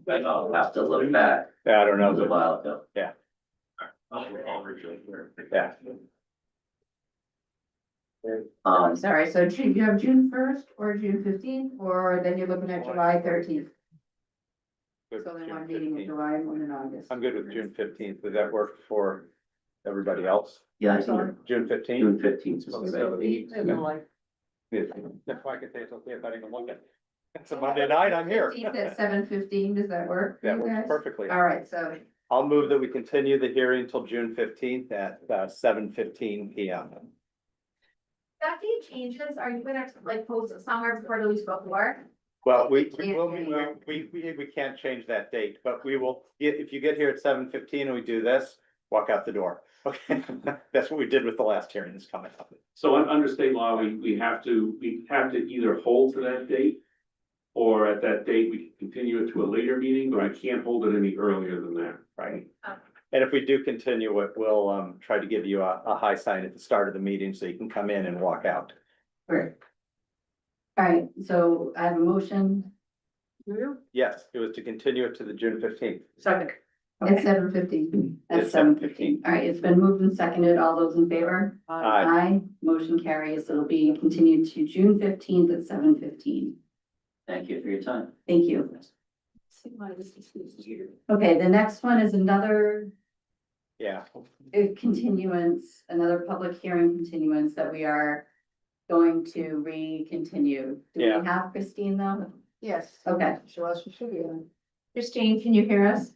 I'll have to look back. I don't It was a know. while ago. I'll reject it. Yeah. I'm sorry, so June, you have June 1st or June 15th, or then you're looking at July 13th? Good So with then June one meeting in 15th. July and one in August. I'm good with June 15th. Would that work for everybody else? Yeah, I think June 15th? June 15th. So- is so right. the- That's why I can say it's okay if I didn't look at it. It's a Monday night, I'm here. 15th at 7:15, does that work for That you works guys? perfectly. All right, so I'll move that we continue the hearing until June 15th at 7:15 PM. That date changes, are you gonna like post it somewhere before the week before? Well, we can't change that date, but we will, if you get here at 7:15 and we do this, walk out the door. Okay, that's what we did with the last hearing that's coming up. So under state law, we have to either hold to that date. Or at that date, we can continue it to a later meeting, but I can't hold it any earlier than that. Right? Okay. And if we do continue it, we'll try to give you a high sign at the start of the meeting so you can come in and walk out. great. All right, so I have a motion. Yes, it was to continue it to the June 15th. Second. at 7:15. At It's 7:15. All right, it's been moved and seconded. All those in favor? Aye. Motion carries. It'll be continued to June 15th at 7:15. Thank you for your time. Thank you. Okay, the next one is another Yeah. continuance, another public hearing continuance that we are going to re-continue. Do Yeah. we have Christine though? Yes. Okay. She should be on. Christine, can you hear us?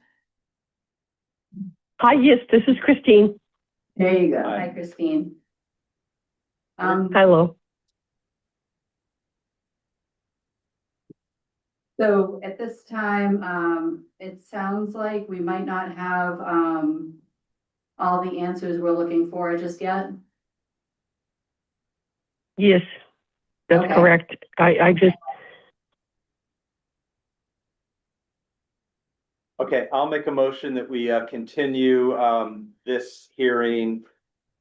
Hi, yes, this is Christine. There you go. Hi. Hi, Christine. Hello. So at this time, it sounds like we might not have, all the answers we're looking for just yet. Yes, that's Okay. correct. I just, Okay, I'll make a motion that we continue this hearing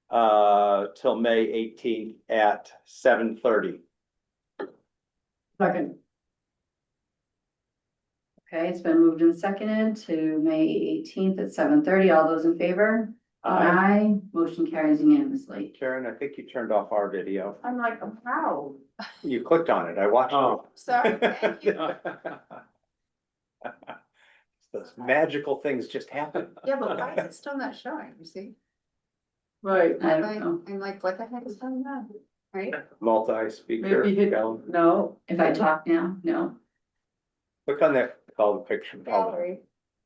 till May 18th at 7:30. Second. Okay, it's been moved and seconded to May 18th at 7:30. All those in favor? Aye. Motion carries unanimously. Karen, I think you turned off our video. I'm like, I'm proud. You clicked on it. I watched Oh. Sorry, thank you. it. Those magical things just happen. Yeah, but why is it still not showing, you see? Right, I don't know. I'm like, what the heck is going on? Right? Multi-speaker. maybe hit, Gal- no, If I talk now, no. Click on that, call the picture. Gallery.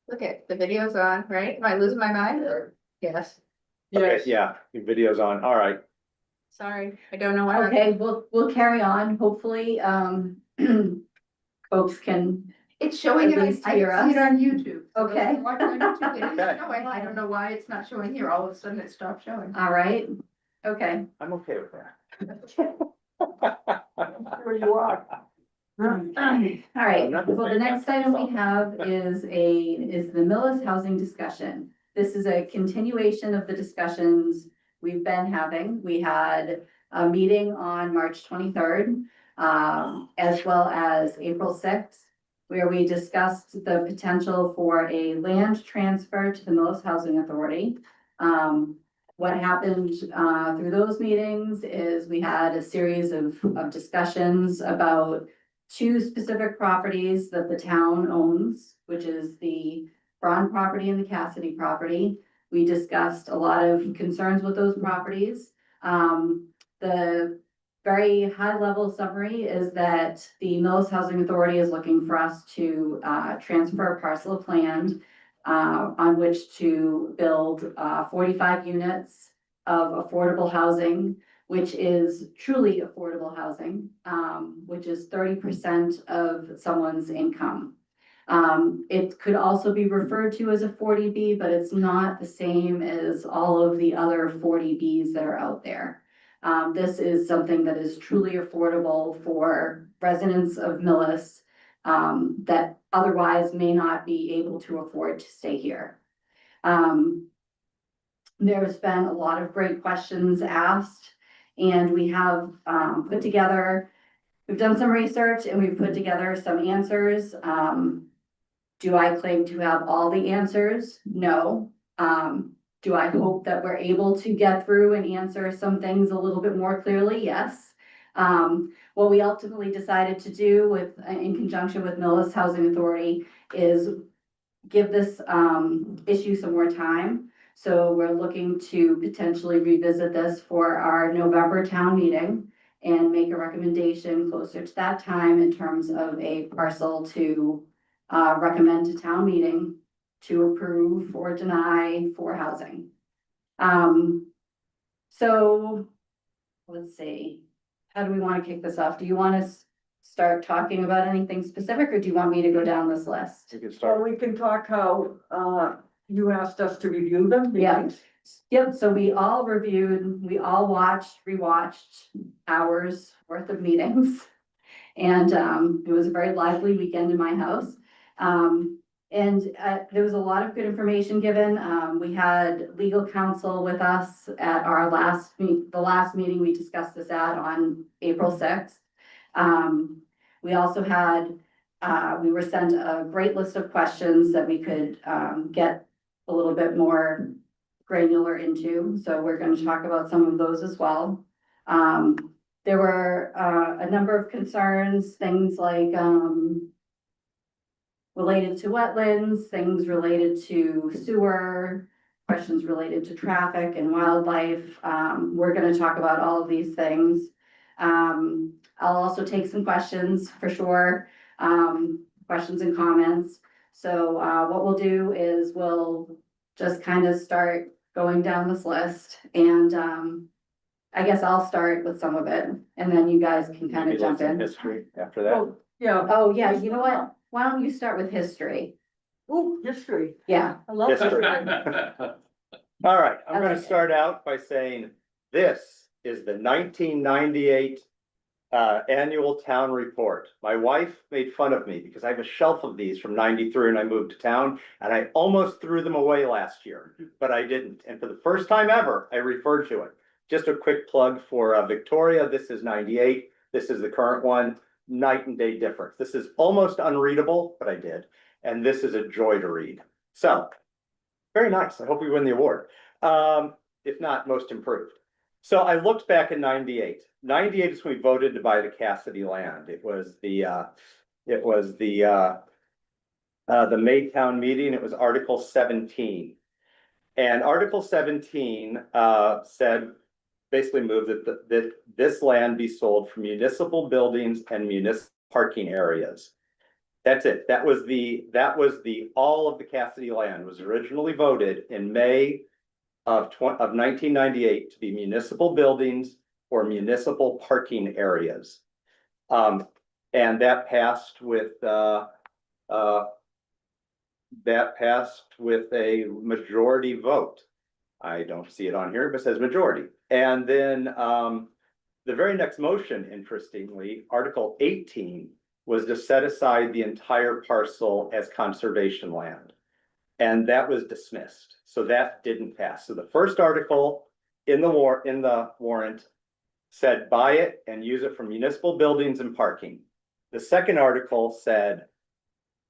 Look at, the video's on, right? Am I losing my mind or? Yes, Okay, yes. yeah, your video's on. All right. sorry, I don't know why. Okay, we'll carry on. Hopefully, folks can, It's showing it, At I least I hear can see it us. on YouTube. So those Okay. who watch on YouTube, it is Okay. showing. I don't know why it's not showing here. All of a sudden it stopped showing. all right? Okay. I'm okay with that. Where you are. All right, well, the next item we have is the Millis housing discussion. This is a continuation of the discussions we've been having. We had a meeting on March 23rd, as well as April 6th, where we discussed the potential for a land transfer to the Millis Housing Authority. What happened through those meetings is we had a series of discussions about two specific properties that the town owns, which is the Braun property and the Cassidy property. We discussed a lot of concerns with those properties. The very high level summary is that the Millis Housing Authority is looking for us to transfer a parcel of land on which to build 45 units of affordable housing, which is truly affordable housing, which is 30% of someone's income. It could also be referred to as a 40B, but it's not the same as all of the other 40Bs that are out there. This is something that is truly affordable for residents of Millis that otherwise may not be able to afford to stay here. There's been a lot of great questions asked, and we have put together, we've done some research and we've put together some answers. Do I claim to have all the answers? No. Do I hope that we're able to get through and answer some things a little bit more clearly? Yes. What we ultimately decided to do in conjunction with Millis Housing Authority is give this issue some more time. So we're looking to potentially revisit this for our November town meeting and make a recommendation closer to that time in terms of a parcel to recommend to town meeting to approve or deny for housing. So let's see, how do we want to kick this off? Do you want to start talking about anything specific, or do you want me to go down this list? You can So start. we can talk how, you asked us to review them. Yeah. Yep, so we all reviewed, we all rewatched hours worth of meetings. And it was a very lively weekend in my house. There was a lot of good information given. We had legal counsel with us at our the last meeting we discussed this at on April 6th. We also had, we were sent a great list of questions that we could get a little bit more granular into. So we're going to talk about some of those as well. There were a number of concerns, things like related to wetlands, things related to sewer, questions related to traffic and wildlife. We're going to talk about all of these things. I'll also take some questions for sure, questions and comments. So what we'll do is we'll just kind of start going down this list, and I guess I'll start with some of it, and then you guys can kind Maybe of jump some in. history after that. Oh, yeah. Oh, yeah, you know what? Why don't you start with history? Ooh, history. Yeah. I love History. history. All right, I'm I gonna like it. start out by saying this is the 1998 annual town report. My wife made fun of me because I have a shelf of these from 93 and I moved to town, and I almost threw them away last year, but I didn't. And for the first time ever, I referred to it. Just a quick plug for Victoria. This is 98. This is the current one. Night and day difference. This is almost unreadable, but I did. And this is a joy to read. So very nice. I hope we win the award. If not, most improved. So I looked back in 98. 98 is when we voted to buy the Cassidy land. It was the Maytown meeting. It was Article 17. And Article 17 said, basically moved that this land be sold for municipal buildings and municipal parking areas. That's it. That was the all of the Cassidy land was originally voted in May of 1998 to be municipal buildings or municipal parking areas. And that passed with a majority vote. I don't see it on here, but it says majority. And then the very next motion, interestingly, Article 18, was to set aside the entire parcel as conservation land. And that was dismissed. So that didn't pass. So the first article in the warrant said buy it and use it for municipal buildings and parking. The second article said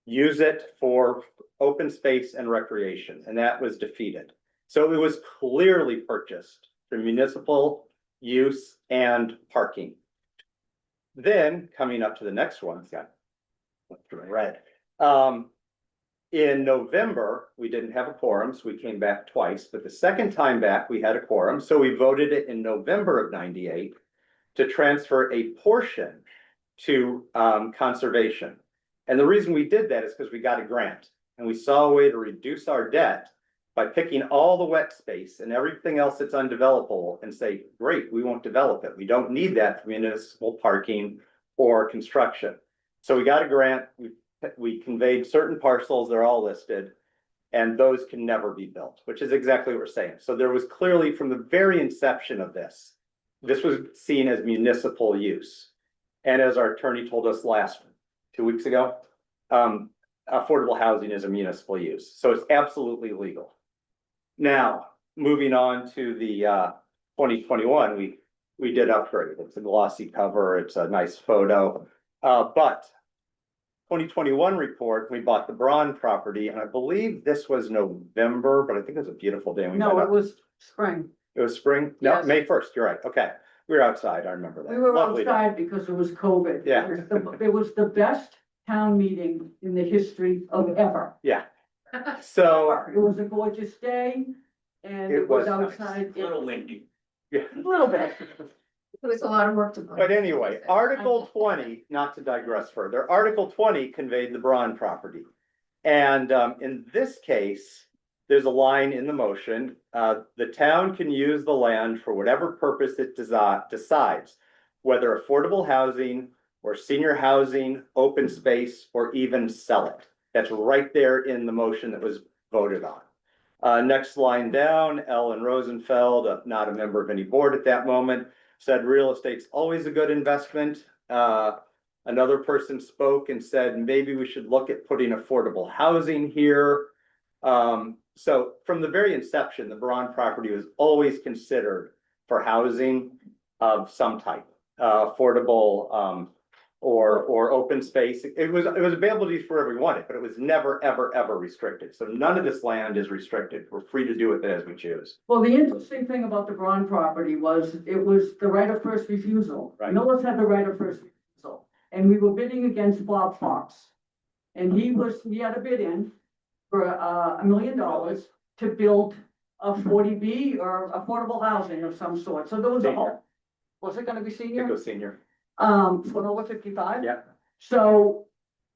use it for open space and recreation, and that was defeated. So it was clearly purchased for municipal use and parking. Then coming up to the next one, it's got red. In November, we didn't have a quorum, so we came back twice, but the second time back, we had a quorum. So we voted it in November of 98. to transfer a portion to conservation. And the reason we did that is because we got a grant and we saw a way to reduce our debt by picking all the wet space and everything else that's undevelopable and say, great, we won't develop it. We don't need that for municipal parking or construction. So we got a grant, we conveyed certain parcels, they're all listed, and those can never be built, which is exactly what we're saying. So there was clearly from the very inception of this was seen as municipal use. And as our attorney told us 2 weeks ago, affordable housing is a municipal use, so it's absolutely legal. Now, moving on to the 2021, we did upgrade. It's a glossy cover, it's a nice photo. But 2021 report, we bought the Braun property, and I believe this was November, but I think it was a beautiful day. No, it was spring. It was spring? No, Yes. May 1st, you're right. Okay. We were outside, I remember that. We were Lovely day. outside because it was COVID. Yeah. It was the best town meeting in the history of ever. Yeah. So, It was a gorgeous day and It it was was nice. outside. A little windy. yeah. A little bit. It was a lot of work to. But anyway, Article 20, not to digress further, Article 20 conveyed the Braun property. And in this case, there's a line in the motion, the town can use the land for whatever purpose it decides, whether affordable housing or senior housing, open space, or even sell it. That's right there in the motion that was voted on. Next line down, Ellen Rosenfeld, not a member of any board at that moment, said real estate's always a good investment. Another person spoke and said, maybe we should look at putting affordable housing here. So from the very inception, the Braun property was always considered for housing of some type, affordable, or open space. It was available to use for whatever we wanted, but it was never, ever restricted. So none of this land is restricted. We're free to do with it as we choose. Well, the interesting thing about the Braun property was it was the right of first refusal. Right. Millis had the right of first refusal, and we were bidding against Bob Fox. And he had a bid in for $1 million to build a 40B or affordable housing of some sort. So there was a whole, was it gonna be I senior? think it was senior. For over 55? Yeah. So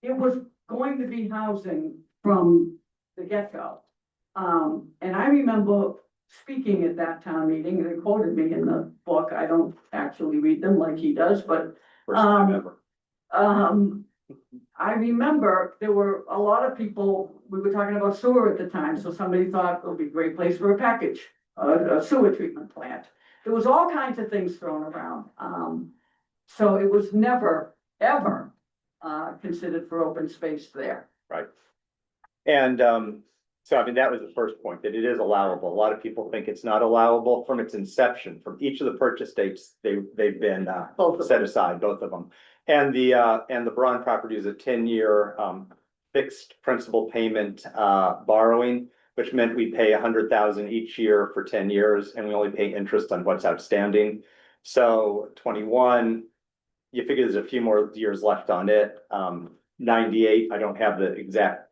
it was going to be housing from the get-go. And I remember speaking at that town meeting, and they quoted me in the book. I don't actually read them like he does, but First time ever. I remember there were a lot of people, we were talking about sewer at the time, so somebody thought it would be a great place for a package, a sewer treatment plant. There was all kinds of things thrown around. So it was never, ever, considered for open space there. Right. And so I mean, that was the first point, that it is allowable. A lot of people think it's not allowable from its inception. From each of the purchase dates, they've been set aside, both of them. And the Braun property is a 10-year fixed principal payment borrowing, which meant we pay $100,000 each year for 10 years, and we only pay interest on what's outstanding. So 21, you figure there's a few more years left on it. 98, I don't have the exact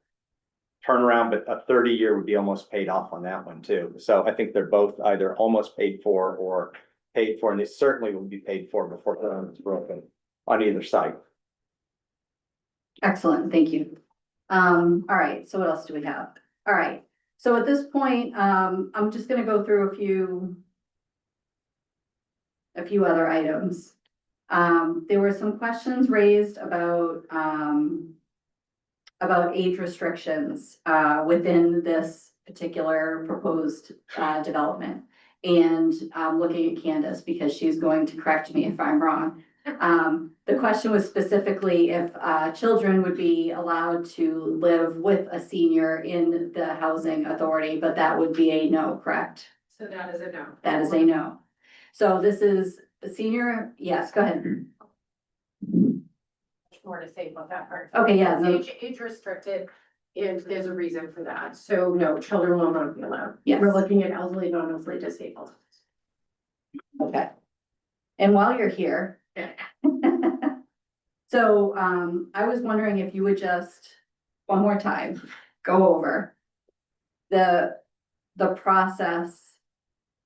turnaround, but a 30-year would be almost paid off on that one too. So I think they're both either almost paid for or paid for, and they certainly will be paid for before the loan is broken on either side. Excellent, thank you. All right, so what else do we have? All right, so at this point, I'm just gonna go through a few other items. There were some questions raised about age restrictions, within this particular proposed, development. And I'm looking at Candace because she's going to correct me if I'm wrong. The question was specifically if children would be allowed to live with a senior in the housing authority, but that would be a no, correct? So that is a no. That is a no. So this is the senior, yes, go ahead. More to say about that part. Okay, yeah, no. Age restricted, and there's a reason for that. So no, children will not be allowed. Yes. We're looking at elderly, non-elderly disabled. Okay. And while you're here. So, I was wondering if you would just, one more time, go over the process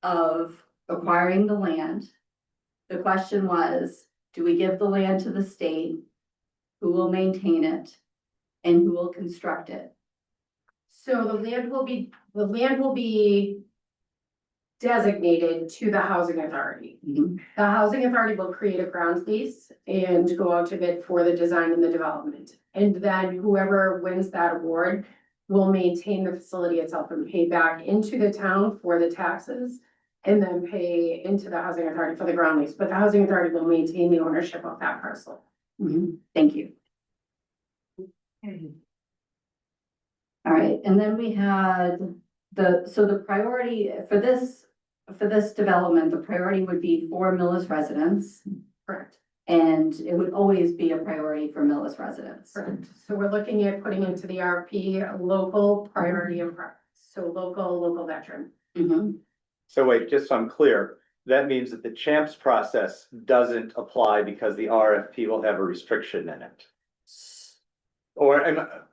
of acquiring the land The question was, do we give the land to the state? Who will maintain it? And who will construct it? So the land will be designated to the housing authority. Mhm. The housing authority will create a ground lease and go out to bid for the design and the development. And then whoever wins that award will maintain the facility itself and pay back into the town for the taxes. And then pay into the housing authority for the ground lease, but the housing authority will maintain the ownership of that parcel. Mhm. Thank you. All right, and then we had the priority for this development, the priority would be for Millis residents. Correct. And it would always be a priority for Millis residents. Correct. So we're looking at putting into the RP a local priority of preference. So local veteran. Mhm. So wait, just so I'm clear, that means that the CHAMPS process doesn't apply because the RFP will have a restriction in it.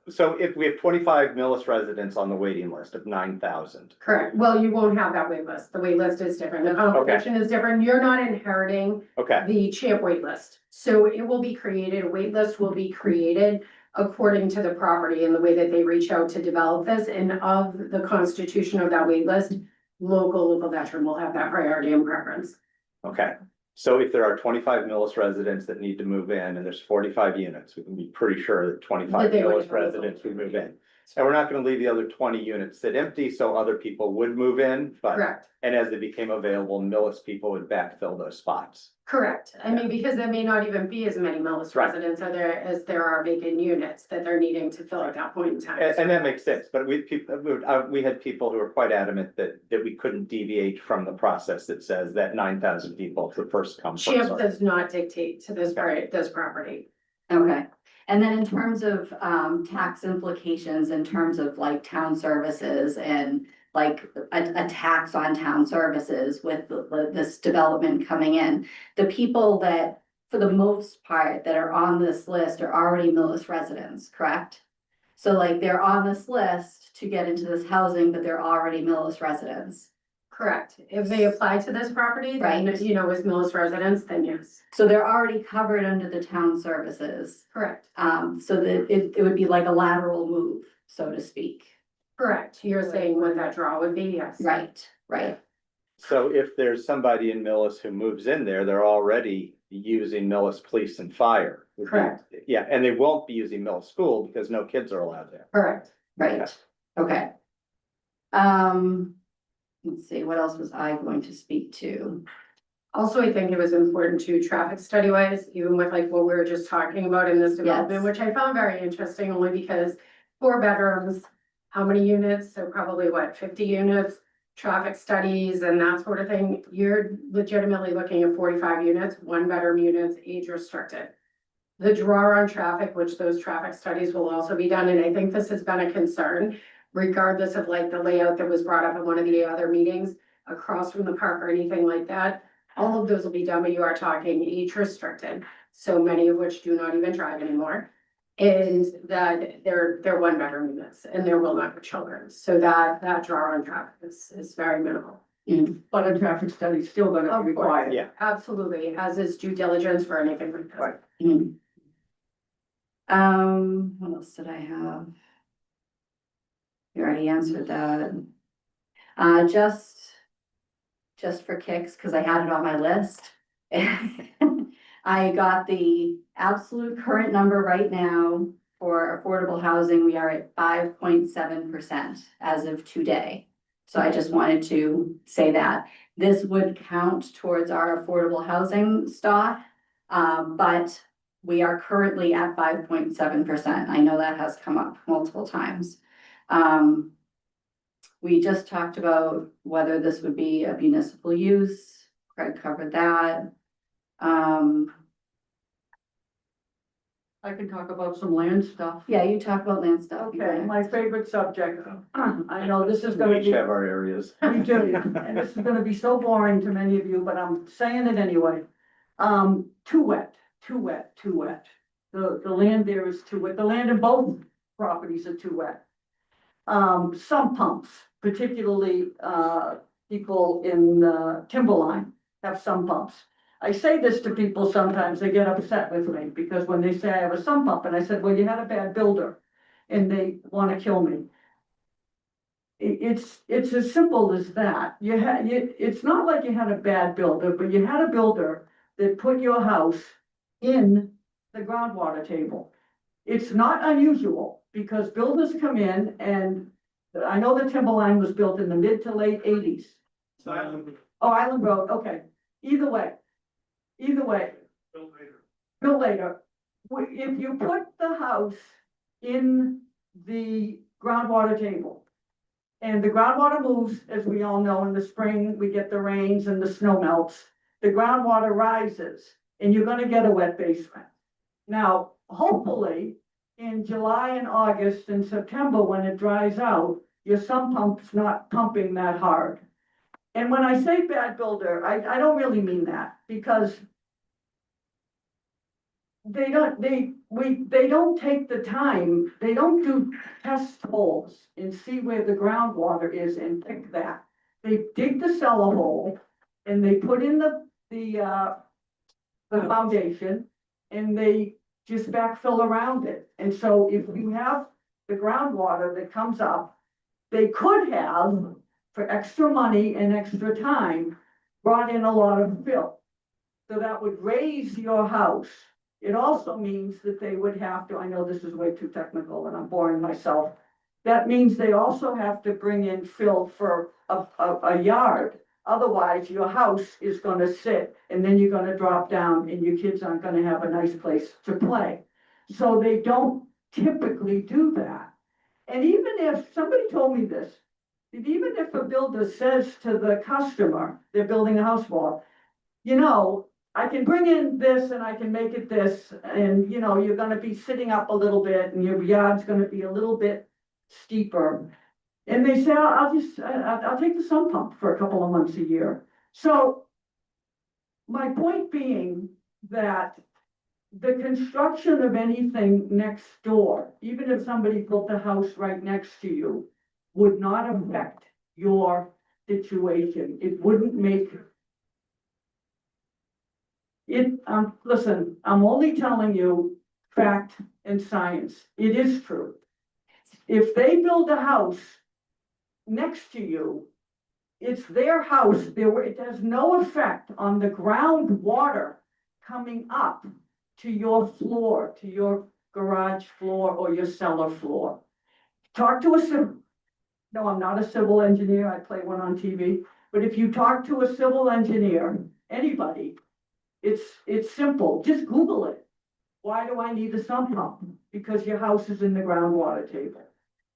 So if we have 25 Millis residents on the waiting list of 9,000. Correct. Well, you won't have that wait list. The wait list is different. The competition is different. You're not inheriting Okay, the CHAMP wait list. So it will be created, a wait list will be created according to the property and the way that they reach out to develop this. And of the constitution of that wait list, local veteran will have that priority and preference. okay. So if there are 25 Millis residents that need to move in and there's 45 units, we can be pretty sure that 25 That they would Millis have residents would move in. And we're not gonna leave the other 20 units sit empty, so other people would move in, but, Correct. and as they became available, Millis people would backfill those spots. Correct. I mean, because there may not even be as many Millis Right. residents as there are vacant units that they're needing to fill at that point in time. And that makes sense, but we had people who were quite adamant that we couldn't deviate from the process that says that 9,000 people for first come, first CHAMP served. does not dictate to this property. Okay, and then in terms of tax implications, in terms of like town services and like a tax on town services with this development coming in. The people that, for the most part, that are on this list are already Millis residents, correct? So like they're on this list to get into this housing, but they're already Millis residents. Correct. If they apply to this property, then, Right. you know, as Millis residents, then yes. So they're already covered under the town services. Correct. So that it would be like a lateral move, so to speak. Correct. You're saying what that draw would be, yes. Right. So if there's somebody in Millis who moves in there, they're already using Millis Police and Fire. Correct. Yeah, and they won't be using Millis School because no kids are allowed there. Correct. Right, okay. Let's see, what else was I going to speak to? Also, I think it was important to traffic study wise, even with like what we were just talking about in this development, which I found very interesting only because 4 bedrooms, how many units? So probably what, 50 units, traffic studies and that sort of thing. You're legitimately looking at 45 units, 1-bedroom units, age restricted. The draw on traffic, which those traffic studies will also be done, and I think this has been a concern, regardless of like the layout that was brought up in one of the other meetings, across from the park or anything like that. All of those will be done, but you are talking age restricted, so many of which do not even drive anymore. And that they're 1-bedroom units and there will not be children, so that draw on traffic is very minimal. But a traffic study is still gonna Of be course. required. Yeah. Absolutely, as is due diligence for anything like this. Right. What else did I have? You already answered that. Just for kicks, because I had it on my list. I got the absolute current number right now for affordable housing. We are at 5.7% as of today. So I just wanted to say that this would count towards our affordable housing stock. But we are currently at 5.7%. I know that has come up multiple times. We just talked about whether this would be a municipal use. Craig covered that. I can talk about some land stuff. Yeah, you talk about land stuff. Okay, my favorite subject. I know this is gonna We each be. have our areas. We do, and this is gonna be so boring to many of you, but I'm saying it anyway. Too wet. The land there is too wet. The land in both properties are too wet. Some pumps, particularly, people in, Timberline have some pumps. I say this to people sometimes, they get upset with me, because when they say I have a sump pump, and I said, well, you had a bad builder, and they wanna kill me. It's as simple as that. It's not like you had a bad builder, but you had a builder that put your house in the groundwater table. It's not unusual, because builders come in and, I know the Timberline was built in the mid to late eighties. Oh, Island Road, okay, either way. Bill later, if you put the house in the groundwater table, and the groundwater moves, as we all know, in the spring, we get the rains and the snow melts, the groundwater rises, and you're gonna get a wet basement. Now, hopefully, in July and August and September, when it dries out, your sump pump's not pumping that hard. And when I say bad builder, I don't really mean that, because they don't take the time, they don't do test holes and see where the groundwater is and pick that. They dig the cellar hole and they put in the foundation, and they just backfill around it. And so if you have the groundwater that comes up, they could have, for extra money and extra time, brought in a lot of fill. So that would raise your house. It also means that they would have to, I know this is way too technical and I'm boring myself. That means they also have to bring in fill for a yard. Otherwise, your house is gonna sit, and then you're gonna drop down and your kids aren't gonna have a nice place to play. So they don't typically do that. And even if, somebody told me this, that even if a builder says to the customer, they're building a house for, you know, I can bring in this and I can make it this, and you know, you're gonna be sitting up a little bit and your yard's gonna be a little bit steeper. And they say, I'll take the sump pump for a couple of months a year. So my point being that the construction of anything next door, even if somebody built a house right next to you, would not affect your situation. It wouldn't make it, listen, I'm only telling you fact and science. It is true. If they build a house next to you, it's their house. It has no effect on the groundwater coming up to your floor, to your garage floor or your cellar floor. Talk to no, I'm not a civil engineer. I play one on TV. But if you talk to a civil engineer, anybody, it's simple. Just Google it. Why do I need a sump pump? Because your house is in the groundwater table.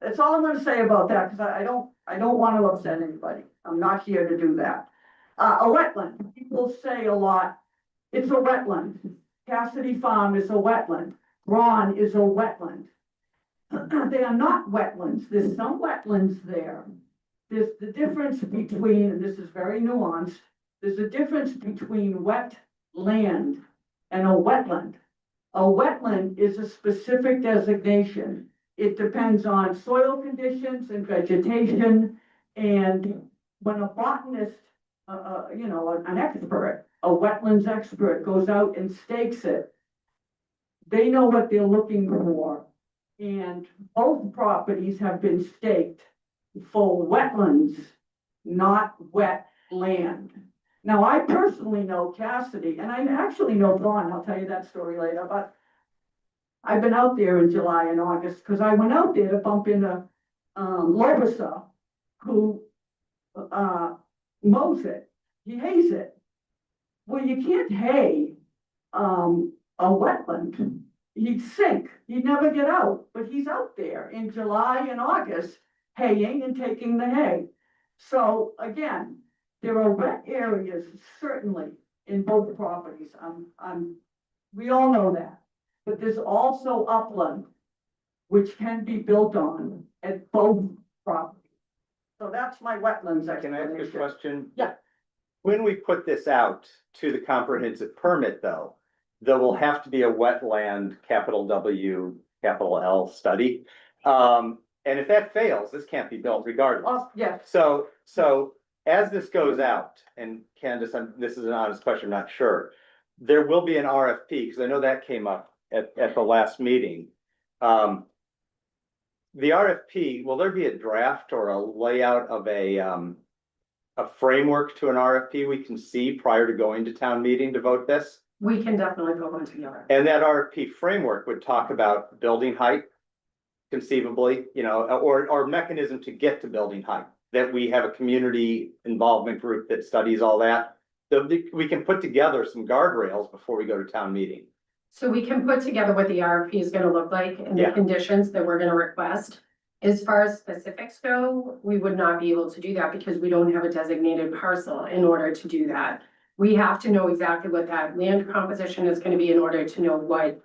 That's all I'm gonna say about that, because I don't want to upset anybody. I'm not here to do that. A wetland, people say a lot, it's a wetland. Cassidy Farm is a wetland. Ron is a wetland. They are not wetlands. There's some wetlands there. There's the difference between, and this is very nuanced, there's a difference between wet land and a wetland. A wetland is a specific designation. It depends on soil conditions and vegetation. And when a botanist, you know, an expert, a wetlands expert goes out and stakes it, they know what they're looking for. And both properties have been staked for wetlands, not wet land. Now, I personally know Cassidy, and I actually know Dawn, I'll tell you that story later, but I've been out there in July and August, because I went out there to bump into Lobasa, who mows it, he hays it. Well, you can't hay a wetland. He'd sink, he'd never get out, but he's out there in July and August haying and taking the hay. So again, there are wet areas certainly in both properties. We all know that, but there's also upland, which can be built on at both properties. So that's my wetlands Can I ask explanation. a question? Yeah. When we put this out to the comprehensive permit, though, there will have to be a wetland, capital W, capital L study. And if that fails, this can't be built regardless. Oh, yes. So as this goes out, and Candace, this is an honest question, I'm not sure. There will be an RFP, because I know that came up at the last meeting. The RFP, will there be a draft or a layout of a framework to an RFP we can see prior to going to town meeting to vote this? We can definitely go on together. And that RFP framework would talk about building height conceivably, or mechanism to get to building height. That we have a community involvement group that studies all that. So we can put together some guardrails before we go to town meeting. So we can put together what the RFP is gonna look like and the Yeah. conditions that we're gonna request. As far as specifics go, we would not be able to do that because we don't have a designated parcel in order to do that. We have to know exactly what that land composition is gonna be in order to know what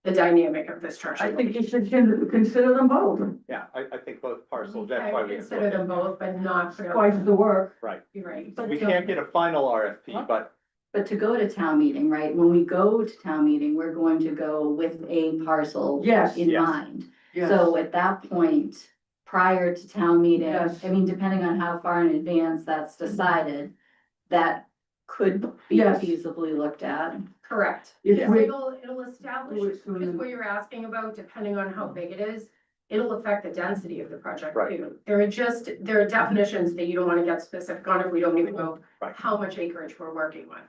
the dynamic of the structure. I think you should consider them both. Yeah, I think both parcels, I that's why would we. consider them both, but not. Twice the work. Right, You're right. we can't get a final RFP, but But to go to town meeting, right, when we go to town meeting, we're going to go with a parcel Yes. in Yes. mind. Yes. So at that point, prior to town meeting, Yes. I mean, depending on how far in advance that's decided, that could be Yes. feasibly looked at. Correct. If Yes, we- it'll establish, Do it sooner just than- what you're asking about, depending on how big it is, it'll affect the density of the project Right. too. There are definitions that you don't wanna get specific on if we don't even know Right. how much acreage we're working with.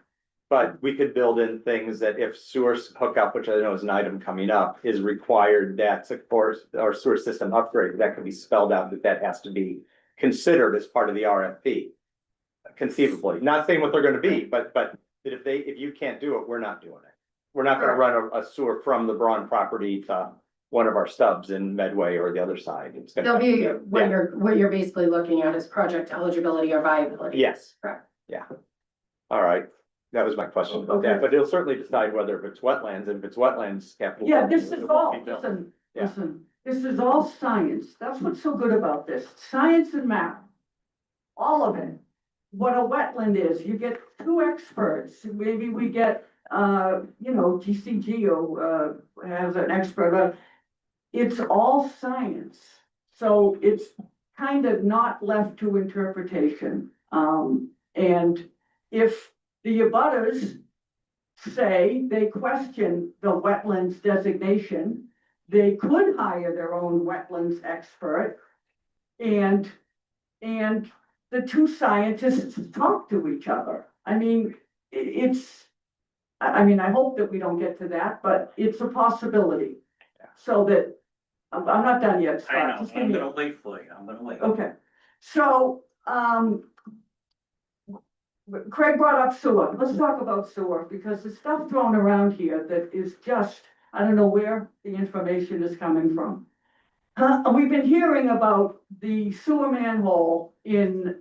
But we could build in things that if sewer hookup, which I know is an item coming up, is required, that's of course, or sewer system upgrade, that could be spelled out that has to be considered as part of the RFP. Conceivably, not saying what they're gonna be, but that if you can't do it, we're not doing it. We're not gonna run a sewer from the Braun property to one of our stubs in Medway or the other side. It's There'll gonna, be, what you're basically looking at is project eligibility or viability. yes. Correct. Yeah. All right, that was my question about that, Okay. but it'll certainly decide whether if it's wetlands, and if it's wetlands, capital. Yeah, this it is won't all, be built. listen, Yeah. listen, this is all science. That's what's so good about this. Science and math. All of it. What a wetland is, you get two experts. Maybe we get, GCGO, has an expert, but it's all science. So it's kind of not left to interpretation. And if the abutters say they question the wetlands designation, they could hire their own wetlands expert. And the two scientists talk to each other. I mean, I hope that we don't get to that, but it's a possibility. So that, I'm not done yet, I Scott. know, Just give I'm me- gonna wait for you, I'm gonna wait. Okay, so, Craig brought up sewer. Let's talk about sewer, because the stuff thrown around here that is just, I don't know where the information is coming from. We've been hearing about the sewer manhole in,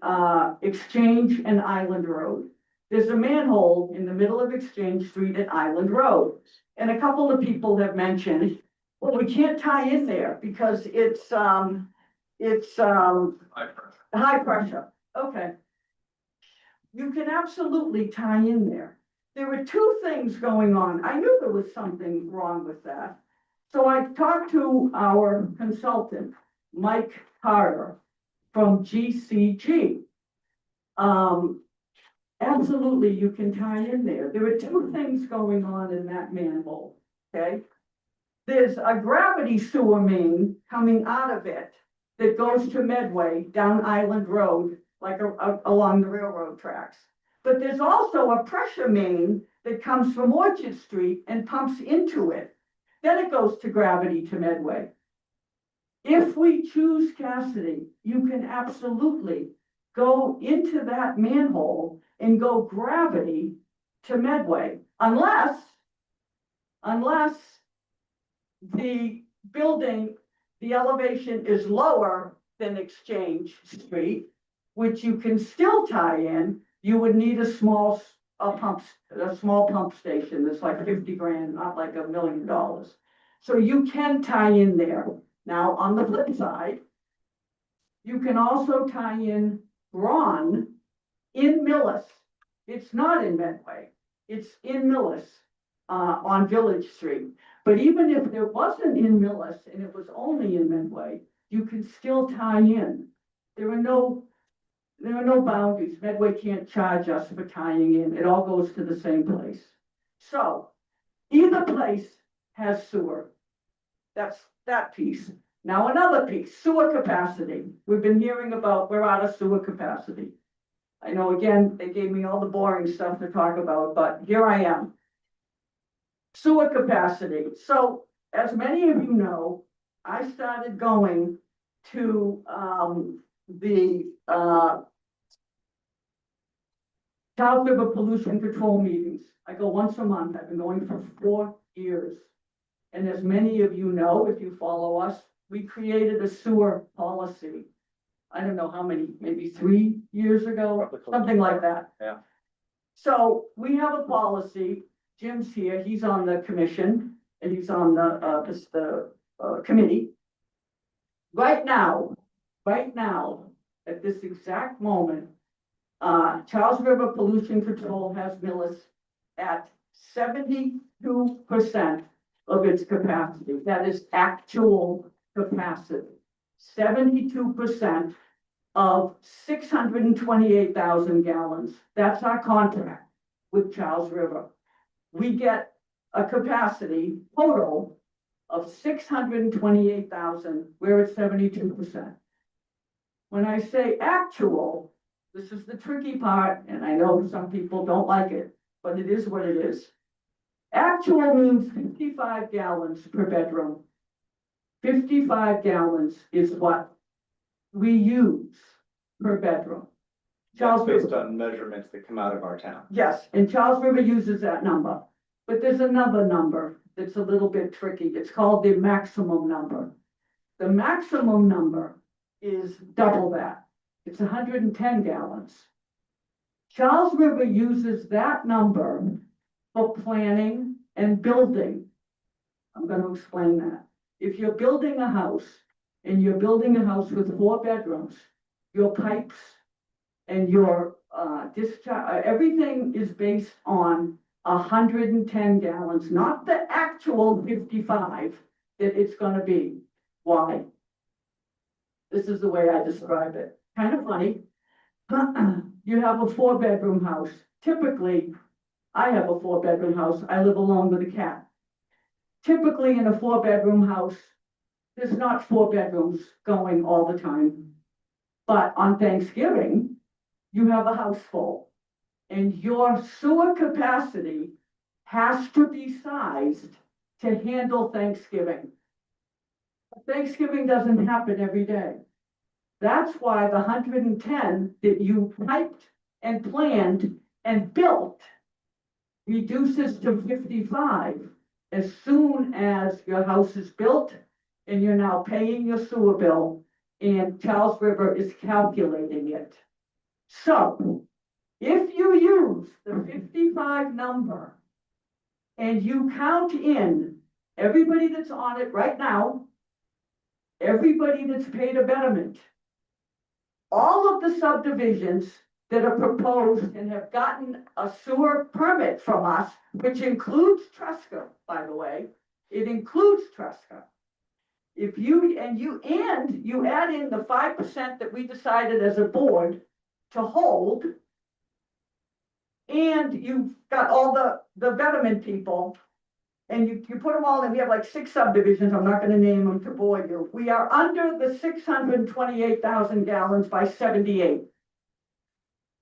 Exchange and Island Road. There's a manhole in the middle of Exchange Street and Island Road. And a couple of people have mentioned, well, we can't tie in there because it's high pressure. Okay. You can absolutely tie in there. There were two things going on. I knew there was something wrong with that. So I talked to our consultant, Mike Carter from GCG. Absolutely, you can tie in there. There are two things going on in that manhole, okay? There's a gravity sewer main coming out of it that goes to Medway down Island Road, like along the railroad tracks. But there's also a pressure main that comes from Orchard Street and pumps into it. Then it goes to gravity to Medway. If we choose Cassidy, you can absolutely go into that manhole and go gravity to Medway, unless the building, the elevation is lower than Exchange Street, which you can still tie in. You would need a small pump station that's like 50 grand, not like $1 million. So you can tie in there. Now, on the flip side, you can also tie in Braun in Millis. It's not in Medway, it's in Millis, on Village Street. But even if it wasn't in Millis and it was only in Medway, you can still tie in. There are no There are no boundaries. Medway can't charge us for tying in. It all goes to the same place. So either place has sewer. That's that piece. Now another piece, sewer capacity. We've been hearing about we're out of sewer capacity. I know, again, they gave me all the boring stuff to talk about, but here I am. Sewer capacity. So as many of you know, I started going to the Charles River Pollution Control meetings. I go once a month. I've been going for 4 years. And as many of you know, if you follow us, we created a sewer policy. I don't know how many, maybe 3 years ago, something like that. Yeah. So we have a policy. Jim's here. He's on the commission and he's on the committee. Right now, at this exact moment, Charles River Pollution Control has Millis at 72% of its capacity. That is actual capacity. 72% of 628,000 gallons. That's our contract with Charles River. We get a capacity total of 628,000. We're at 72%. When I say actual, this is the tricky part, and I know some people don't like it, but it is what it is. Actual means 55 gallons per bedroom. 55 gallons is what we use per bedroom. That's based on measurements that come out of our town. Yes, and Charles River uses that number, but there's another number that's a little bit tricky. It's called the maximum number. The maximum number is double that. It's 110 gallons. Charles River uses that number for planning and building. I'm going to explain that. If you're building a house and you're building a house with 4 bedrooms, your pipes and your discharge, everything is based on 110 gallons, not the actual 55 that it's going to be. Why? This is the way I describe it. Kind of funny. You have a 4-bedroom house. Typically, I have a 4-bedroom house. I live alone with a cat. Typically in a 4-bedroom house, there's not 4 bedrooms going all the time. But on Thanksgiving, you have a house full and your sewer capacity has to be sized to handle Thanksgiving. Thanksgiving doesn't happen every day. That's why the 110 that you piped and planned and built reduces to 55 as soon as your house is built and you're now paying your sewer bill and Charles River is calculating it. So if you use the 55 number and you count in everybody that's on it right now, everybody that's paid a betterment, all of the subdivisions that are proposed and have gotten a sewer permit from us, which includes Tresca, by the way, it includes Tresca. If you add in the 5% that we decided as a board to hold, and you've got all the betterment people, and you put them all in, we have like 6 subdivisions, I'm not gonna name them to bore you. We are under the 628,000 gallons by 78.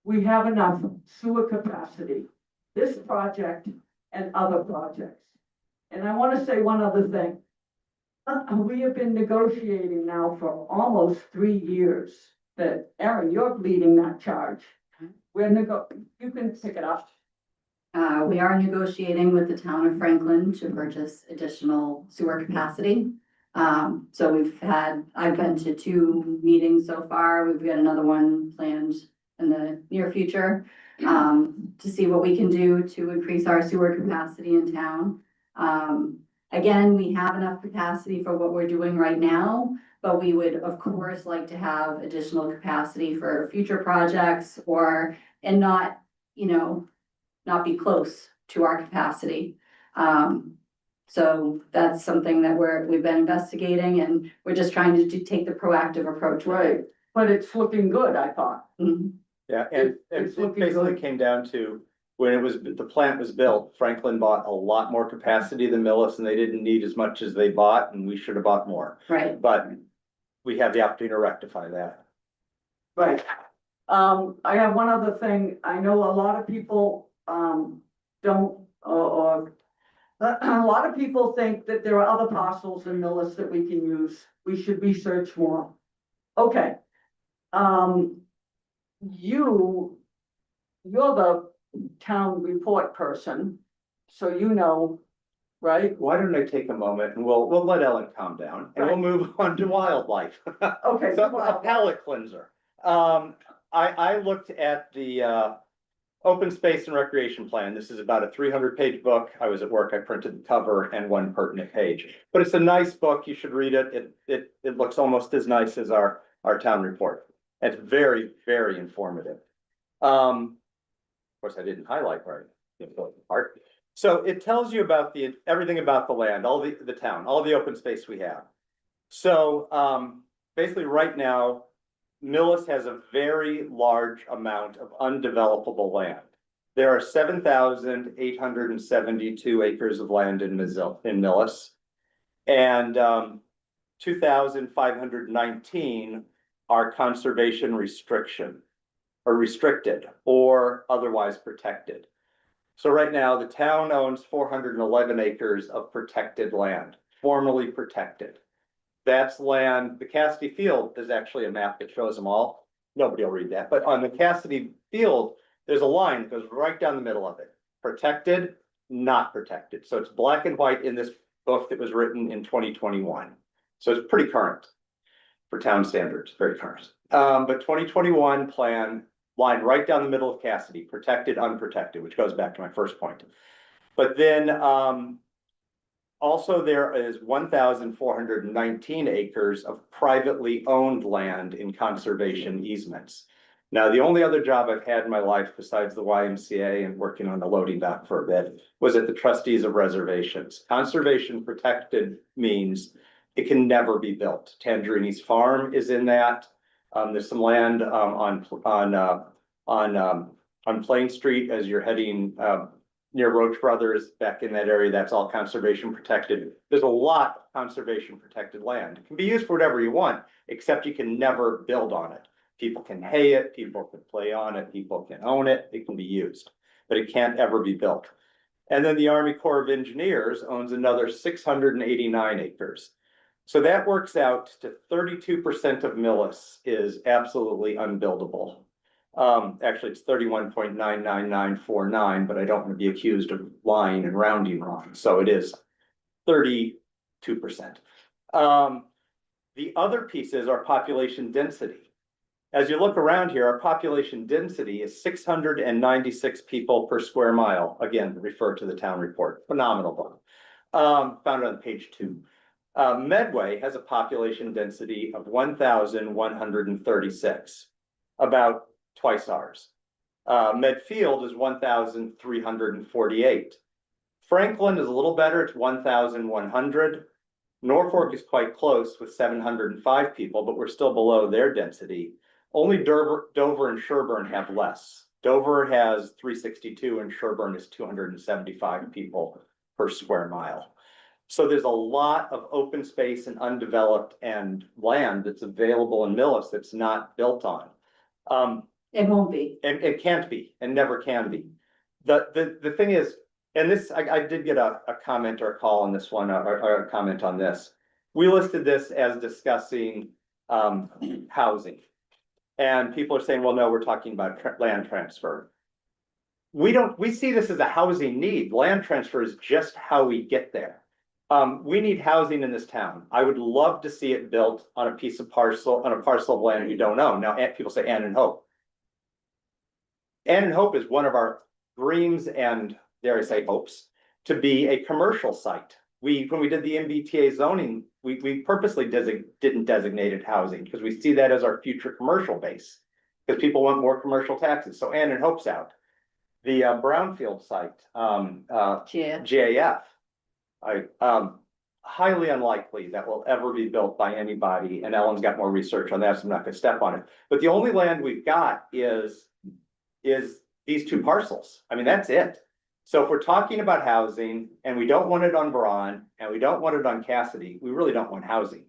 We have enough sewer capacity, this project and other projects. And I wanna say one other thing. We have been negotiating now for almost 3 years that, Erin, you're leading that charge. You can pick it up. We are negotiating with the town of Franklin to purchase additional sewer capacity. So I've been to 2 meetings so far. We've got another one planned in the near future, to see what we can do to increase our sewer capacity in town. Again, we have enough capacity for what we're doing right now, but we would, of course, like to have additional capacity for future projects and not be close to our capacity. So that's something that we've been investigating, and we're just trying to take the proactive approach. Right. but it's looking good, I thought. Yeah, and It's it looking basically good. came down to, when the plant was built, Franklin bought a lot more capacity than Millis, and they didn't need as much as they bought, and we should have bought more. Right. But we have the opportunity to rectify that. Right. I have one other thing. I know a lot of people, don't, or a lot of people think that there are other parcels in Millis that we can use. We should research more. Okay. You're the town report person, so you know, right? Why don't I take a moment and we'll let Ellen calm down and we'll Right. move on to wildlife. Okay. So a palate cleanser. I looked at the open space and recreation plan. This is about a 300-page book. I was at work, I printed the cover and one pertinent page. But it's a nice book, you should read it. It looks almost as nice as our town report. It's very, very informative. Of course, I didn't highlight the important part. So it tells you about everything about the land, all the town, all the open space we have. So basically right now, Millis has a very large amount of undevelopable land. There are 7,872 acres of land in Millis. And 2,519 are conservation restricted or otherwise protected. So right now, the town owns 411 acres of protected land, formerly protected. That's land, the Cassidy Field is actually a map that shows them all. Nobody will read that, but on the Cassidy Field, there's a line that goes right down the middle of it. Protected, not protected. So it's black and white in this book that was written in 2021. So it's pretty current for town standards, very current. But 2021 plan line right down the middle of Cassidy, protected, unprotected, which goes back to my first point. But then also there is 1,419 acres of privately owned land in conservation easements. Now, the only other job I've had in my life besides the YMCA and working on the loading dock for a bit was at the trustees of reservations. Conservation protected means it can never be built. Tangerini's Farm is in that. There's some land on Plain Street as you're heading near Roach Brothers, back in that area. That's all conservation protected. There's a lot of conservation protected land. It can be used for whatever you want, except you can never build on it. People can hay it, people can play on it, people can own it, it can be used, but it can't ever be built. And then the Army Corps of Engineers owns another 689 acres. So that works out to 32% of Millis is absolutely unbuildable. Actually, it's 31.99949, but I don't want to be accused of lying and rounding wrong. So it is 32%. The other pieces are population density. As you look around here, our population density is 696 people per square mile. Again, refer to the town report. Phenomenal book. Found on page 2. Medway has a population density of 1,136, about twice ours. Medfield is 1,348. Franklin is a little better, it's 1,100. Norfolk is quite close with 705 people, but we're still below their density. Only Dover and Sherburne have less. Dover has 362 and Sherburne is 275 people per square mile. So there's a lot of open space and undeveloped and land that's available in Millis that's not built on. It won't be. And it can't be, and never can be. The thing is, and this, I did get a comment or a call on this one, or a comment on this. We listed this as discussing housing. And people are saying, well, no, we're talking about land transfer. We see this as a housing need. Land transfer is just how we get there. We need housing in this town. I would love to see it built on a parcel of land we don't own. Now, people say Ann and Hope. Ann and Hope is one of our dreams and, dare I say, hopes to be a commercial site. When we did the MBTA zoning, we purposely didn't designate it housing because we see that as our future commercial base because people want more commercial taxes. So Ann and Hope's out. The Brownfield site, GAF. highly unlikely that will ever be built by anybody, and Ellen's got more research on that, so I'm not gonna step on it. But the only land we've got is these two parcels. I mean, that's it. So if we're talking about housing, and we don't want it on Braun, and we don't want it on Cassidy, we really don't want housing.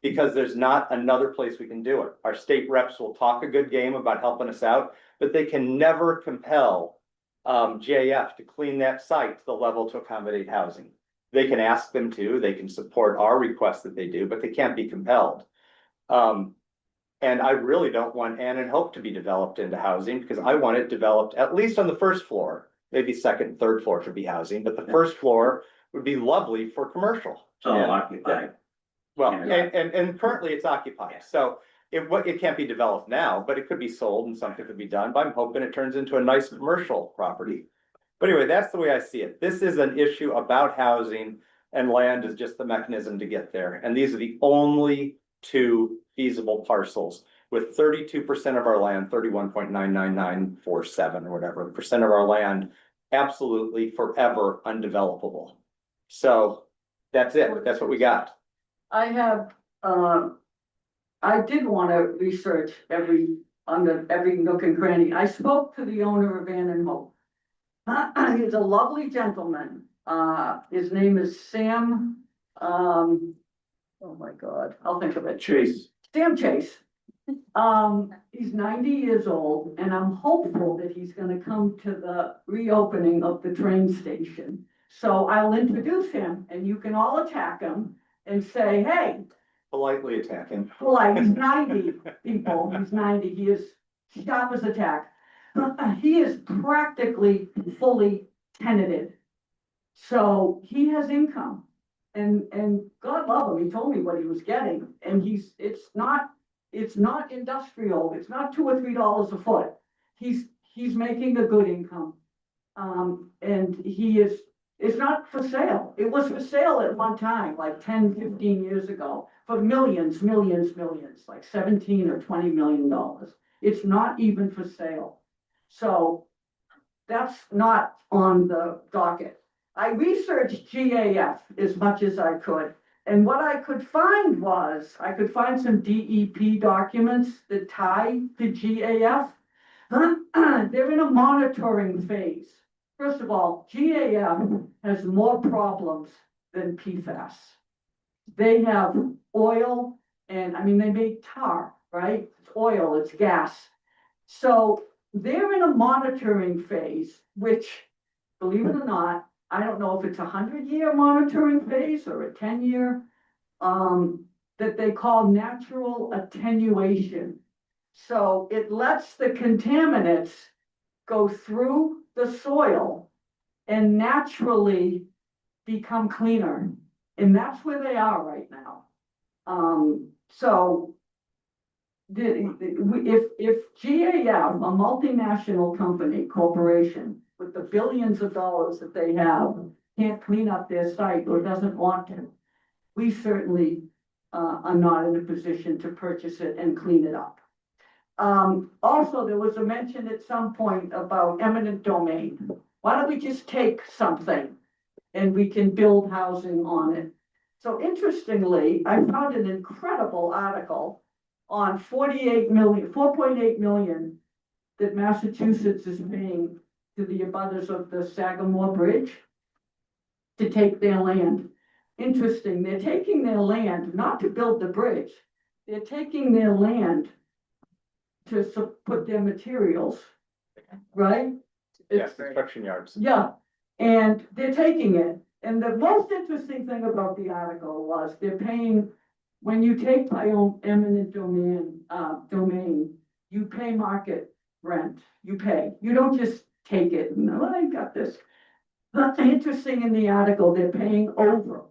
Because there's not another place we can do it. Our state reps will talk a good game about helping us out, but they can never compel GAF to clean that site to the level to accommodate housing. They can ask them to, they can support our request that they do, but they can't be compelled. And I really don't want Ann and Hope to be developed into housing, because I want it developed at least on the first floor. Maybe second and third floor could be housing, but the first floor would be lovely for commercial. So And- occupied. Well, Yeah. and currently it's occupied, so it can't be developed now, but it could be sold and something could be done, but I'm hoping it turns into a nice commercial property. But anyway, that's the way I see it. This is an issue about housing, and land is just the mechanism to get there. And these are the only two feasible parcels, with 32% of our land, 31.99947 or whatever percent of our land absolutely forever undevelopable. So that's it. That's what we got. I have, I did wanna research under every nook and cranny. I spoke to the owner of Ann and Hope. He's a lovely gentleman. His name is Sam, oh my God, I'll think of it. Chase. Sam Chase. He's 90 years old, and I'm hopeful that he's gonna come to the reopening of the train station. So I'll introduce him, and you can all attack him and say, hey, Politely attack him. like, he's 90, people, he's 90, he is sharp as a tack. He is practically fully tenanted. So he has income, and God love him, he told me what he was getting, and it's not industrial, it's not $2 or $3 a foot. He's making a good income. And it's not for sale. It was for sale at one time, like 10, 15 years ago, for millions, like 17 or $20 million. It's not even for sale. So that's not on the docket. I researched GAF as much as I could. And what I could find was, I could find some DEP documents that tie to GAF. They're in a monitoring phase. First of all, GAF has more problems than PFAS. They have oil, and I mean, they make tar, right? It's oil, it's gas. So they're in a monitoring phase, which, believe it or not, I don't know if it's 100-year monitoring phase or a 10-year, that they call natural attenuation. So it lets the contaminants go through the soil and naturally become cleaner. And that's where they are right now. So if GAF, a multinational company, corporation, with the billions of dollars that they have, can't clean up their site or doesn't want to, we certainly are not in a position to purchase it and clean it up. Also, there was a mention at some point about eminent domain. Why don't we just take something and we can build housing on it? So interestingly, I found an incredible article on 4.8 million that Massachusetts is paying to the abutters of the Sagamore Bridge to take their land. Interesting, they're taking their land not to build the bridge. They're taking their land to put their materials, right? Yeah, construction yards. Yeah, and they're taking it. And the most interesting thing about the article was they're paying, when you take by eminent domain, you pay market rent, you pay. You don't just take it, no, I got this. That's interesting in the article, they're paying over.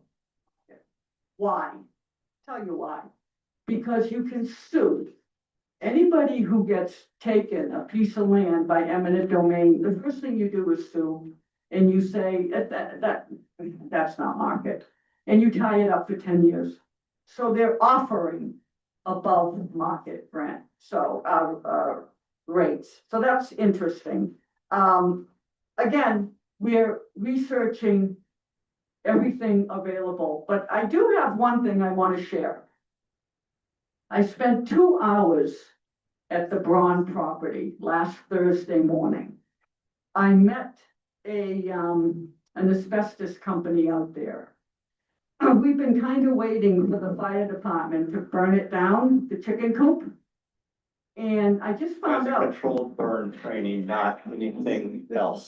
Why? Tell you why. Because you can sue. Anybody who gets taken a piece of land by eminent domain, the first thing you do is sue. And you say, that's not market. And you tie it up for 10 years. So they're offering above market rent, so rates. So that's interesting. Again, we're researching everything available, but I do have one thing I want to share. I spent 2 hours at the Braun property last Thursday morning. I met an asbestos company out there. We've been kind of waiting for the fire department to burn it down, the chicken coop. And I just found out, Controlled burn training, not anything else.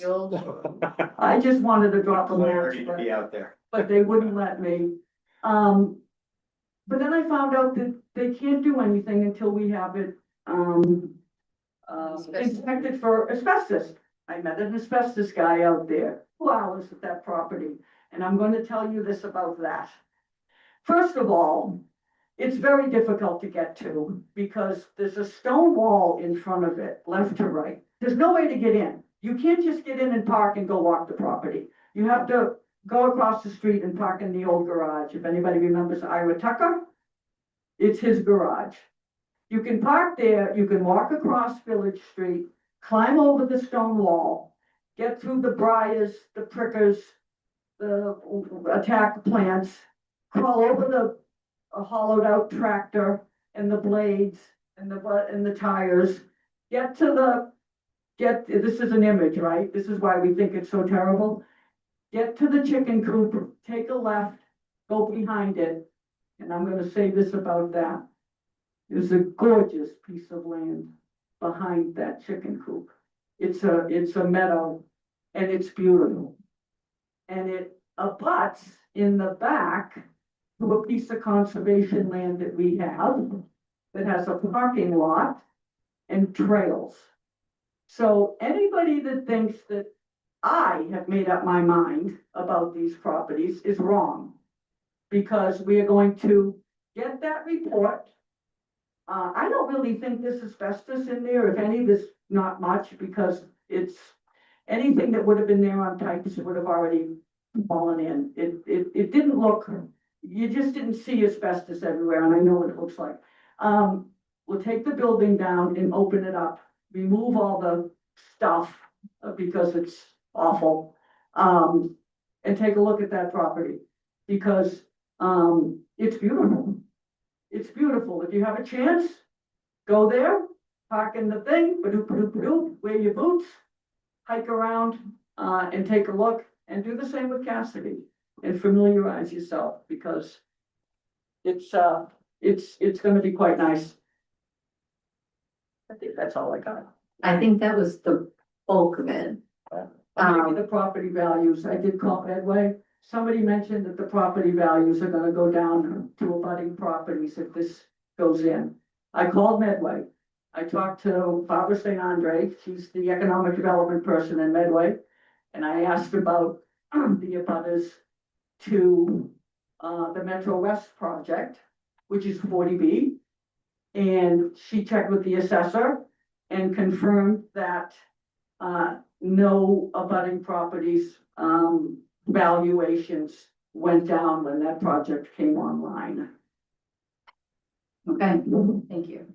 I just wanted to drop a Clarity match, to but be out there. they wouldn't let me. But then I found out that they can't do anything until we have it, inspected for asbestos. I met an asbestos guy out there, 2 hours at that property, and I'm going to tell you this about that. First of all, it's very difficult to get to because there's a stone wall in front of it, left to right. There's no way to get in. You can't just get in and park and go walk the property. You have to go across the street and park in the old garage. If anybody remembers Ira Tucker, it's his garage. You can park there, you can walk across Village Street, climb over the stone wall, get through the briars, the prickers, the attack plants, crawl over the hollowed out tractor and the blades and the tires, this is an image, right? This is why we think it's so terrible. Get to the chicken coop, take a left, go behind it, and I'm gonna say this about that. There's a gorgeous piece of land behind that chicken coop. It's a meadow and it's beautiful. And it abuts in the back to a piece of conservation land that we have that has a parking lot and trails. So anybody that thinks that I have made up my mind about these properties is wrong. Because we are going to get that report. I don't really think there's asbestos in there, if any, there's not much, because it's anything that would have been there on pipes would have already fallen in. It didn't look, you just didn't see asbestos everywhere, and I know what it looks like. We'll take the building down and open it up, remove all the stuff, because it's awful. And take a look at that property, because it's beautiful. It's beautiful. If you have a chance, go there, park in the thing, wear your boots, hike around, and take a look, and do the same with Cassidy, and familiarize yourself, because it's gonna be quite nice. I think that's all I got. I think that was the bulk of it. Maybe the property values, I did call Medway. Somebody mentioned that the property values are gonna go down to abutting properties if this goes in. I called Medway. I talked to Barbara St. Andre, she's the economic development person in Medway. And I asked about the abutters to the Metro West project, which is 40B. And she checked with the assessor and confirmed that no abutting properties valuations went down when that project came online. Okay, thank you.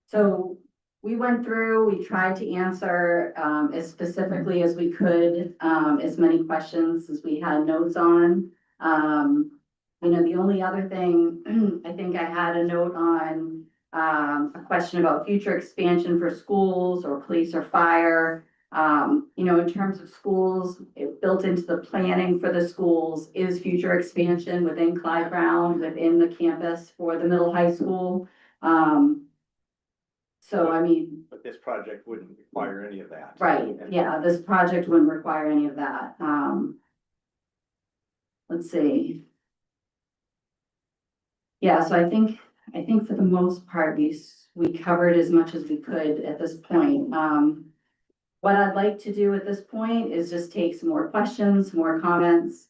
So we went through, we tried to answer as specifically as we could, as many questions as we had notes on. You know, the only other thing, I think I had a note on a question about future expansion for schools or police or fire. You know, in terms of schools, it built into the planning for the schools is future expansion within Clyde Brown, within the campus for the middle high school. So I mean. But this project wouldn't require any of that. Right, yeah, this project wouldn't require any of that. Let's see. Yeah, so I think for the most part, we covered as much as we could at this point. What I'd like to do at this point is just take some more questions, more comments.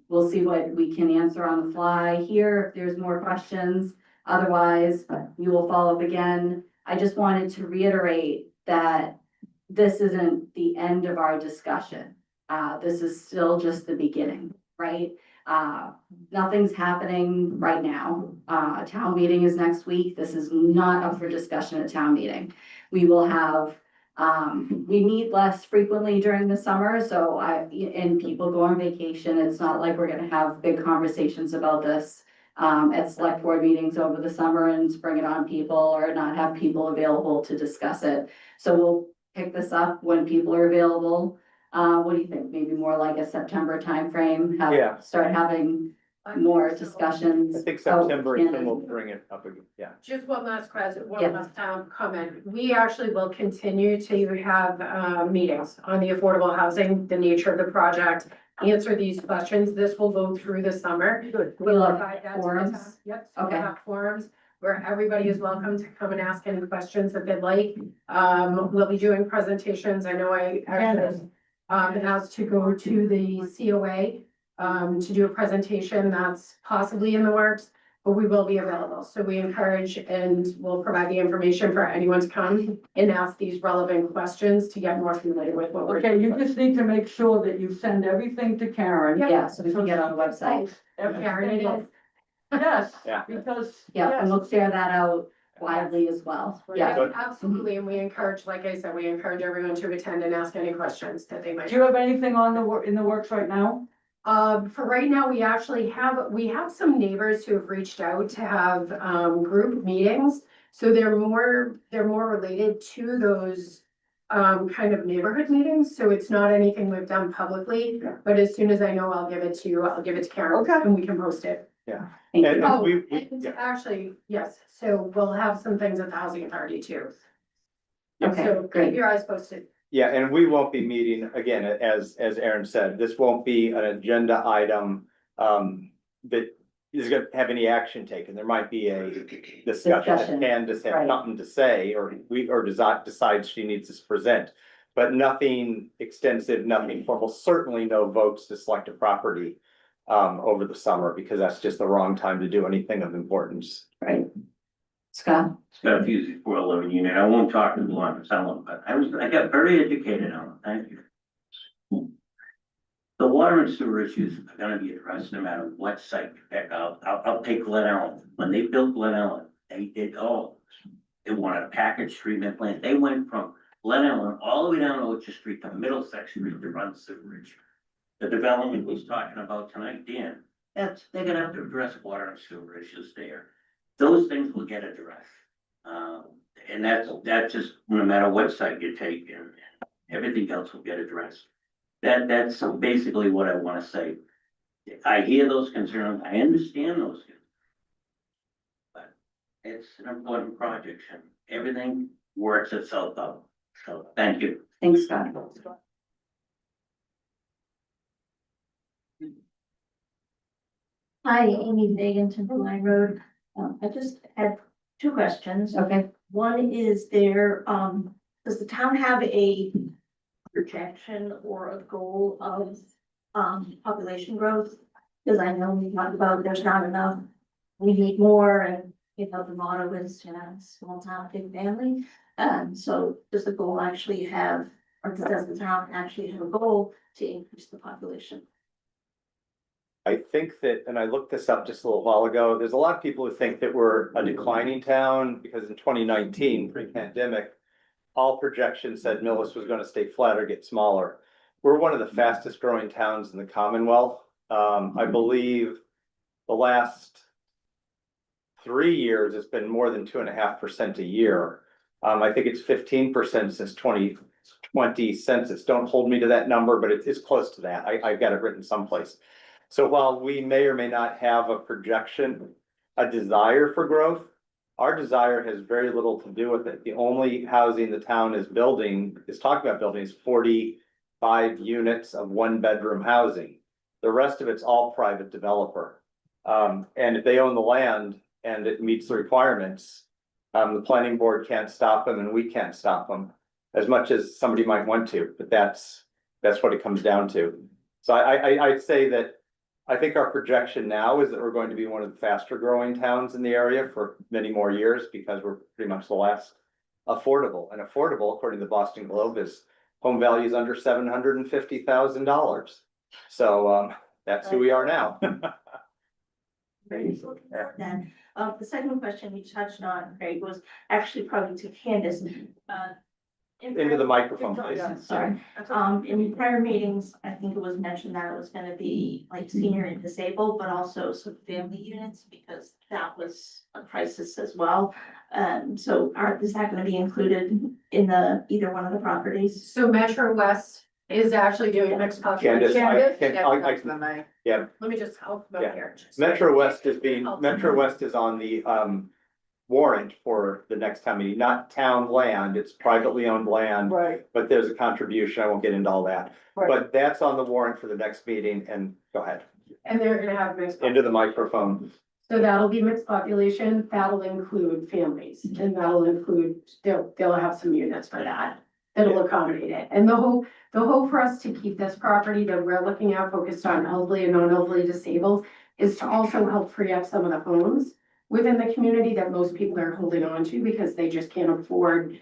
We'll see what we can answer on the fly here, if there's more questions. Otherwise, we will follow up again. I just wanted to reiterate that this isn't the end of our discussion. This is still just the beginning, right? Nothing's happening right now. Town meeting is next week. This is not up for discussion at town meeting. We will have We meet less frequently during the summer, so and people go on vacation. It's not like we're gonna have big conversations about this at select board meetings over the summer and spring it on people or not have people available to discuss it. So we'll pick this up when people are available. What do you think? Maybe more like a September timeframe? Yeah. Start having more discussions. I think out September, in- then we'll bring it up again, yeah. Just one last question, one Yeah. last comment. We actually will continue to have meetings on the affordable housing, the nature of the project, answer these questions. This will go through the summer. We'll have provide that to the forums? town. Yep, so we'll Okay. have forums where everybody is welcome to come and ask any questions that they'd like. We'll be doing presentations. I know I actually been asked to go to the COA to do a presentation that's possibly in the works, but we will be available. So we encourage and we'll provide the information for anyone to come and ask these relevant questions to get more familiar with what we're. Okay, you just need to make sure that you send everything to Karen. Yeah, so we can get on the website. Karen, it is. Yes, Yeah. because. Yeah, and yes. we'll share that out widely as well. Yeah. Good. Absolutely, and we encourage, like I said, we encourage everyone to attend and ask any questions that they might. Do you have anything on in the works right now? For right now, we actually have some neighbors who have reached out to have, group meetings. So they're more related to those, kind of neighborhood meetings. So it's not anything we've done publicly, but as soon as I know, I'll give it to you. I'll give it to Karen. Okay. And we can post it. Yeah. Thank And- you. and Oh, we- and yeah. actually, yes, so we'll have some things at the housing authority too. Okay, So keep great. your eyes posted. Yeah, and we won't be meeting, again, as Aaron said, this won't be an agenda item that is gonna have any action taken. There might be a discussion that Candace has right. something to say, or decides she needs to present. But nothing extensive, nothing formal, certainly no votes to select a property over the summer, because that's just the wrong time to do anything of importance. Right. Scott? Scott Fusey, 411 unit. I won't talk to the one selling, but I got very educated on it. Thank you. The water and sewer issues are gonna be addressed no matter what site you pick out. I'll take Glen Ellen. When they built Glen Ellen, they wanted a package treatment plant. They went from Glen Ellen all the way down Orchard Street to Middlesex Street to run sewerage. The development was talking about tonight, Dan, they're gonna have to address water and sewer issues there. Those things will get addressed. And that's just no matter what site you take, and everything else will get addressed. That's basically what I wanna say. I hear those concerns, I understand those concerns. But it's an important project, and everything works itself out. So, thank you. Thanks, Scott. Hi, Amy Fagan, Temple Line Road. I just had two questions. Okay. One is does the town have a projection or a goal of, population growth? Because I know we talked about there's not enough, we need more, and, the motto is, small town, big family. And so does the goal actually have, or does the town actually have a goal to increase the population? I think that, and I looked this up just a little while ago, there's a lot of people who think that we're a declining town, because in 2019, pre-pandemic, all projections said Millis was gonna stay flat or get smaller. We're one of the fastest growing towns in the Commonwealth. I believe the last 3 years, it's been more than 2.5% a year. I think it's 15% since 2020 census. Don't hold me to that number, but it's close to that. I've got it written someplace. So while we may or may not have a projection, a desire for growth, our desire has very little to do with it. The only housing the town is talking about building is 45 units of 1-bedroom housing. The rest of it's all private developer. And if they own the land and it meets the requirements, the planning board can't stop them and we can't stop them as much as somebody might want to, but that's what it comes down to. So I'd say that I think our projection now is that we're going to be one of the faster growing towns in the area for many more years, because we're pretty much the last affordable. And affordable, according to the Boston Globe, is home values under $750,000. So that's who we are now. Then, the second question we touched on, Craig, was actually probably to Candace. Into the microphone, please. Sorry, in prior meetings, I think it was mentioned that it was gonna be like senior and disabled, but also some family units, because that was a crisis as well. So is that gonna be included in either one of the properties? So Metro West is actually doing a mixed Candace, population. yeah, Let me just help them Yeah. here. Metro West is on the warrant for the next town meeting, not town land, it's privately owned land. Right, But there's a contribution, I won't get into all that, right. but that's on the warrant for the next meeting, and go ahead, And they're gonna have mixed. into the microphone. So that'll be mixed population, that'll include families, and that'll include, they'll have some units for that. That'll accommodate it, and the hope for us to keep this property that we're looking at focused on elderly and non-elderly disabled is to also help free up some of the homes within the community that most people are holding on to because they just can't afford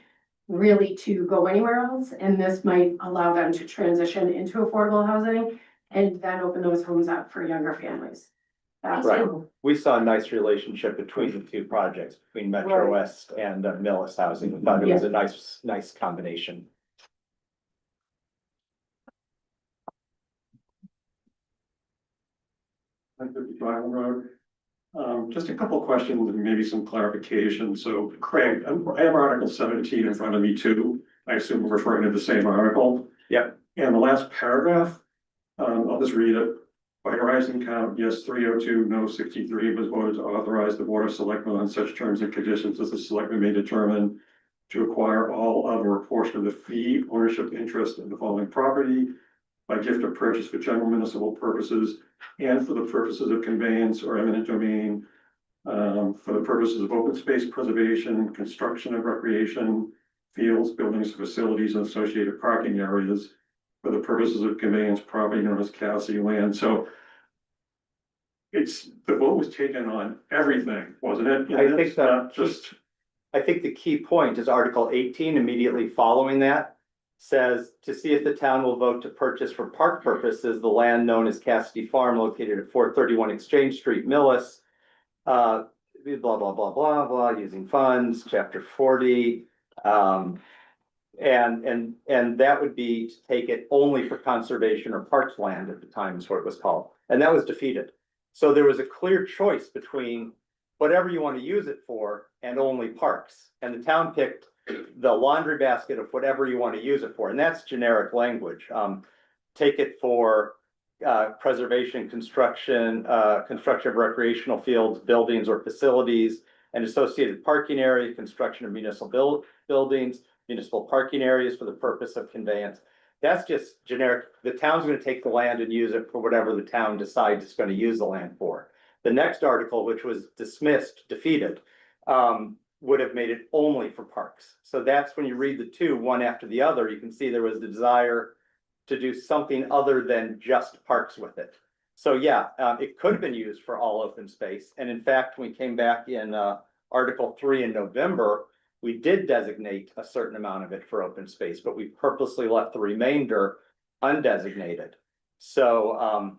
really to go anywhere else, and this might allow them to transition into affordable housing and then open those homes up for younger families. That's Right, we saw a nice relationship between the two projects, between Metro Right. West and Millis Housing, we thought it was a nice combination. Road. Just a couple questions and maybe some clarification. So Craig, I have Article 17 in front of me too. I assume we're referring to the same article. Yep. And the last paragraph, I'll just read it. By rising count, yes, 302, no, 63 was voted to authorize the Board of Selectmen on such terms and conditions as the selectmen may determine to acquire all of or a portion of the fee ownership interest in the following property by gift or purchase for general municipal purposes and for the purposes of conveyance or eminent domain, for the purposes of open space preservation, construction of recreation, fields, buildings, facilities, and associated parking areas, for the purposes of conveyance property known as Cassie land. So the vote was taken on everything, wasn't it? I think It's not just. I think the key point is Article 18, immediately following that, says to see if the town will vote to purchase for park purposes the land known as Cassidy Farm located at 431 Exchange Street, Millis. Blah, blah, blah, blah, blah, using funds, chapter 40. And that would be to take it only for conservation or parks land at the time is what it was called. And that was defeated. So there was a clear choice between whatever you want to use it for and only parks. And the town picked the laundry basket of whatever you want to use it for. And that's generic language. Take it for preservation, construction of recreational fields, buildings or facilities, and associated parking area, construction of municipal buildings, municipal parking areas for the purpose of conveyance. That's just generic. The town's going to take the land and use it for whatever the town decides it's going to use the land for. The next article, which was defeated, would have made it only for parks. So that's when you read the two, one after the other, you can see there was the desire to do something other than just parks with it. So yeah, it could have been used for all open space. And in fact, when we came back in Article 3 in November, we did designate a certain amount of it for open space, but we purposely left the remainder undesignated. So,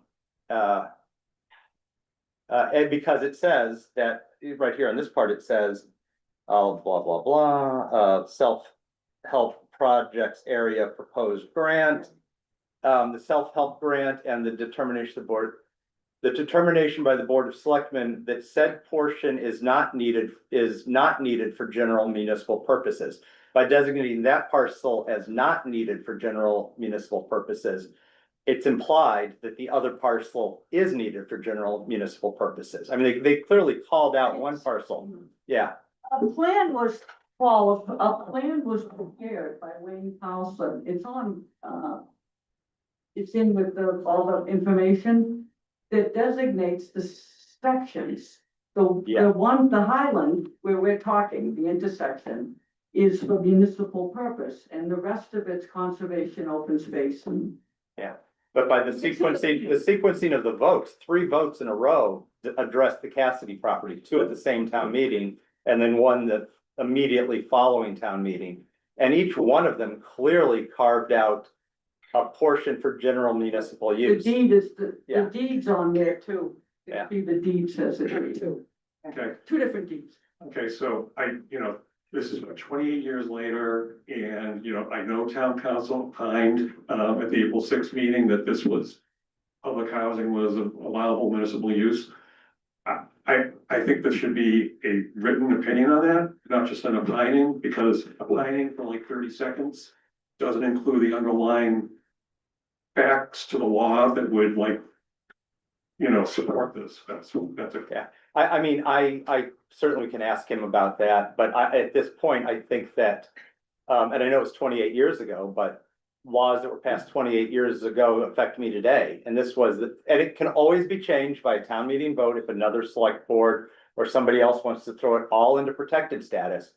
and because it says that right here on this part, it says, blah, blah, blah, self-help projects area proposed grant. The self-help grant and the determination by the Board of Selectmen that said portion is not needed for general municipal purposes. By designating that parcel as not needed for general municipal purposes, it's implied that the other parcel is needed for general municipal purposes. I mean, they clearly called out one parcel. Yeah. A plan was prepared by Wayne Carlson. It's on, it's in with all the information that designates the sections. The Highland, where we're talking, the intersection, is for municipal purpose, and the rest of it's conservation, open space, and. Yeah, but by the sequencing of the votes, 3 votes in a row addressed the Cassidy property, 2 at the same town meeting, and then 1 that immediately following town meeting. And each one of them clearly carved out a portion for general municipal The use. deed is, the deed's on there too. Yeah. The deed says it too. Okay. 2 different deeds. Okay, so I this is about 28 years later, and, you know, I know town council opined, at the April 6th meeting that this was, public housing was a allowable municipal use. I think there should be a written opinion on that, not just an opining, because opining for like 30 seconds doesn't include the underlying facts to the law that would like, you know, support this. That's okay. I mean, I certainly can ask him about that, but at this point, I think that, and I know it's 28 years ago, but laws that were passed 28 years ago affect me today. And this was, and it can always be changed by a town meeting vote if another select board or somebody else wants to throw it all into protected status.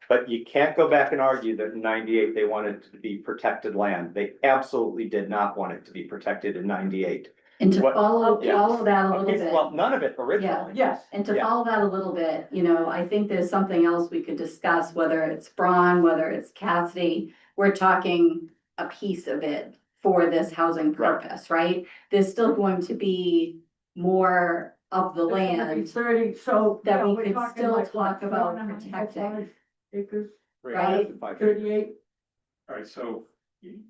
But you can't go back and argue that in 98, they wanted it to be protected land. They absolutely did not want it to be protected in 98. And to What- follow yeah. that a little Okay, bit. well, none of it originally. Yes. And to Yeah. follow that a little bit, you know, I think there's something else we could discuss, whether it's Braun, whether it's Cassidy. We're talking a piece of it for this housing purpose, right? There's still going to be more of the land 30, so. that yeah, we we're could talking still like what, talk about 4.5, protecting. 5 acres, Right. 38. All right, so, you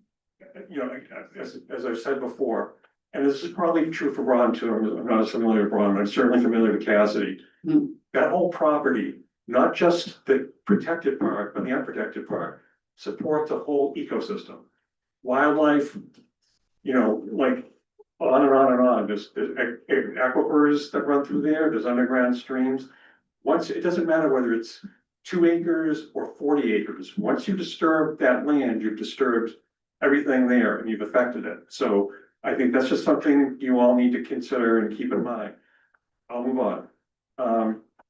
know, as I've said before, and this is probably true for Ron too, I'm not as familiar with Ron, but I'm certainly familiar with Cassidy. Hmm. That whole property, not just the protected part, but the unprotected part, supports a whole ecosystem. Wildlife, you know, like on and on and on, there's aquifers that run through there, there's underground streams. Once, it doesn't matter whether it's 2 acres or 40 acres, once you disturb that land, you've disturbed everything there and you've affected it. So I think that's just something you all need to consider and keep in mind. I'll move on.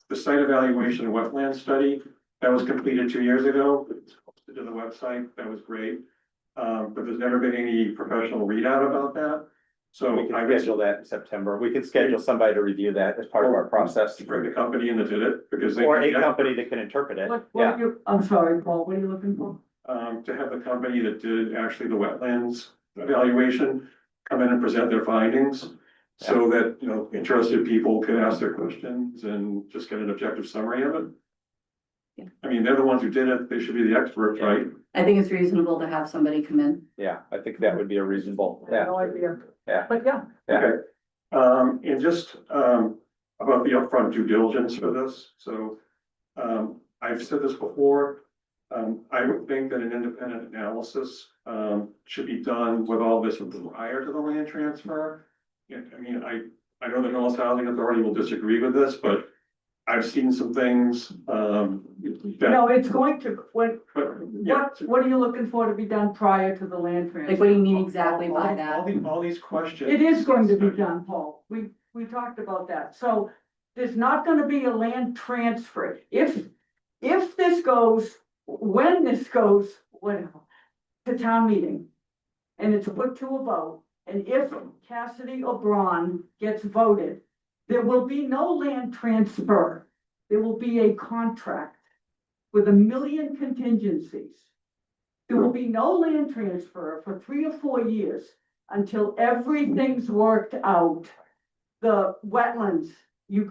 The site evaluation and wetland study, that was completed 2 years ago. It's posted to the website, that was great. But there's never been any professional readout about that. So We can I schedule that in September. We can schedule somebody to review that as part of our process. bring the company in that did it because they. Or a company that can interpret it. What Yeah. are you, I'm sorry, Paul, what are you looking for? To have the company that did actually the wetlands evaluation come in and present their findings. So that, you know, interested people can ask their questions and just get an objective summary of it. Yeah. I mean, they're the ones who did it, they should be the experts, right? I think it's reasonable to have somebody come in. Yeah, I think that would be a reasonable, I have yeah, no idea. Yeah. But yeah, yeah. Okay. And just, about the upfront due diligence for this, so, I've said this before. I would think that an independent analysis, should be done with all this prior to the land transfer. Yeah, I mean, I know the North Housing Authority will disagree with this, but I've seen some things, that, no, it's going to, but, yeah. what are you looking for to be done prior to the land transfer? Like, what do you mean exactly by All that? all these questions. It is going to be done, Paul. We talked about that. So there's not gonna be a land transfer. If this goes, when this goes, whatever, to town meeting, and it's put to a vote, and if Cassidy or Braun gets voted, there will be no land transfer. There will be a contract with 1 million contingencies. There will be no land transfer for 3 or 4 years until everything's worked out. The wetlands,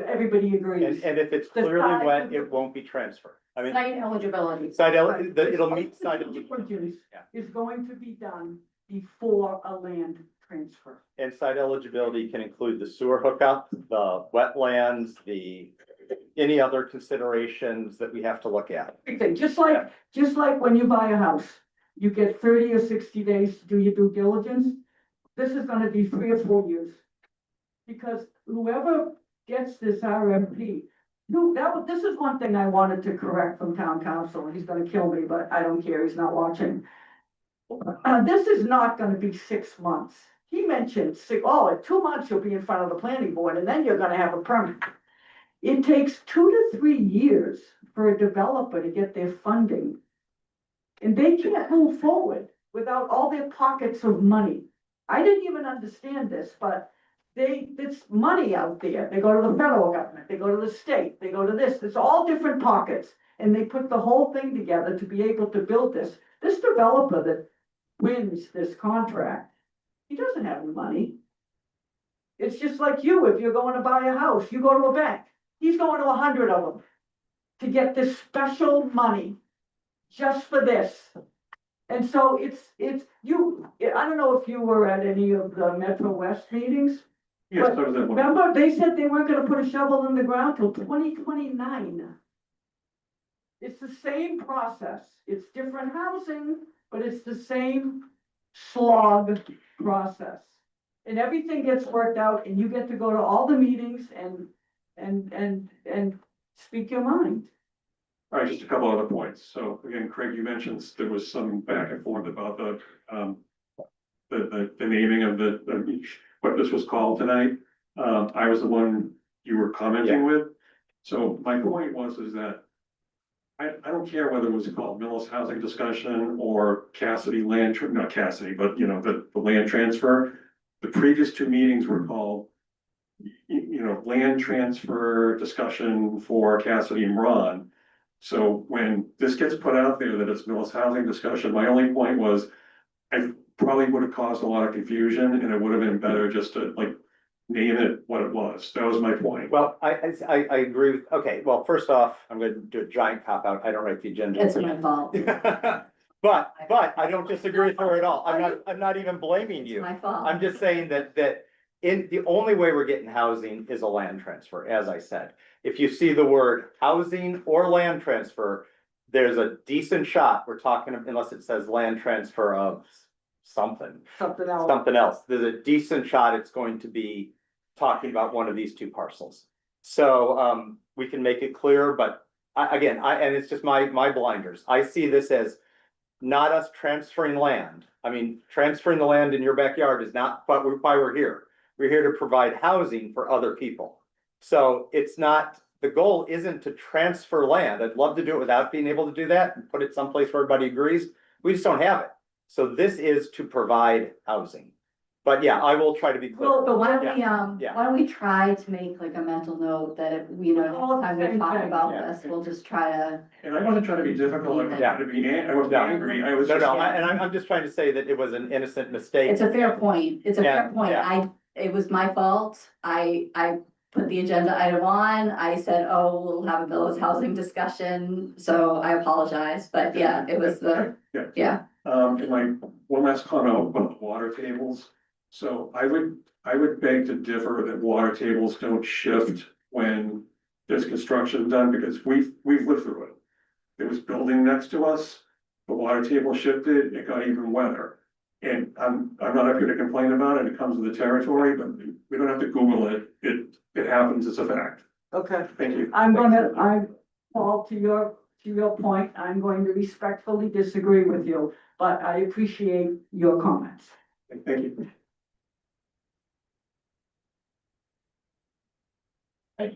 everybody agrees. And if it's The clearly size wet, of the- it won't be transferred. I mean, Site eligibility. it'll meet site. Diligence Yeah. is going to be done before a land transfer. And site eligibility can include the sewer hookup, the wetlands, any other considerations that we have to look at. Everything, just like when you buy a house, you get 30 or 60 days to do your due diligence. This is gonna be 3 or 4 years. Because whoever gets this RFP, this is one thing I wanted to correct from town council. He's gonna kill me, but I don't care, he's not watching. This is not gonna be 6 months. He mentioned in 2 months you'll be in front of the planning board and then you're gonna have a permit. It takes 2 to 3 years for a developer to get their funding. And they can't move forward without all their pockets of money. I didn't even understand this, but there's money out there. They go to the federal government, they go to the state, they go to this, it's all different pockets. And they put the whole thing together to be able to build this. This developer that wins this contract, he doesn't have any money. It's just like you, if you're going to buy a house, you go to a bank. He's going to 100 of them to get this special money just for this. And so it's, I don't know if you were at any of the Metro West meetings. Yes, But so that one. remember, they said they weren't gonna put a shovel in the ground till 2029. It's the same process. It's different housing, but it's the same slog process. And everything gets worked out and you get to go to all the meetings and speak your mind. All right, just a couple other points. So again, Craig, you mentioned there was some back and forth about the naming of what this was called tonight. I was the one you were commenting with. So my point is that I don't care whether it was called Millis Housing Discussion or Cassidy Land, not Cassidy, but you know, the land transfer. The previous two meetings were called, land transfer discussion for Cassidy and Ron. So when this gets put out there that it's Millis Housing Discussion, my only point was, I probably would have caused a lot of confusion and it would have been better just to like name it what it was. That was my point. Well, I agree with, okay, well, first off, I'm gonna do a giant cop out. I don't write the agenda. It's my fault. But I don't disagree with her at all. I'm not even blaming It's you. my fault. I'm just saying that the only way we're getting housing is a land transfer, as I said. If you see the word housing or land transfer, there's a decent shot we're talking, unless it says land transfer of something else. There's a decent shot it's going to be talking about one of these two parcels. So we can make it clear, but and it's just my blinders. I see this as not us transferring land. I mean, transferring the land in your backyard is not why we're here. We're here to provide housing for other people. So it's not, the goal isn't to transfer land. I'd love to do it without being able to do that and put it someplace where everybody agrees. We just don't have it. So this is to provide housing. But yeah, I will try to be clear. Well, but why don't we, Yeah. why don't we try to make like a mental note that, if, you know, All the next time we same talk thing. about Yeah. this, we'll just try to. And I wasn't trying to be difficult, I wasn't trying to be, I wasn't angry, I was No, just. and I'm just trying to say that it was an innocent mistake. It's a fair point. It's a fair Yeah, point. yeah. It was my fault. I put the agenda item on. I said, oh, we'll have a Millis housing discussion. So I apologize, but yeah, it was yeah. And my one last comment about the water tables. So I would beg to differ that water tables don't shift when there's construction done, because we've lived through it. There was building next to us, the water table shifted, it got even wetter. And I'm not up here to complain about it, it comes with the territory, but we don't have to Google it, it happens, it's a fact. Okay. Thank you. Paul, to your point, I'm going to respectfully disagree with you, but I appreciate your comments. Thank you.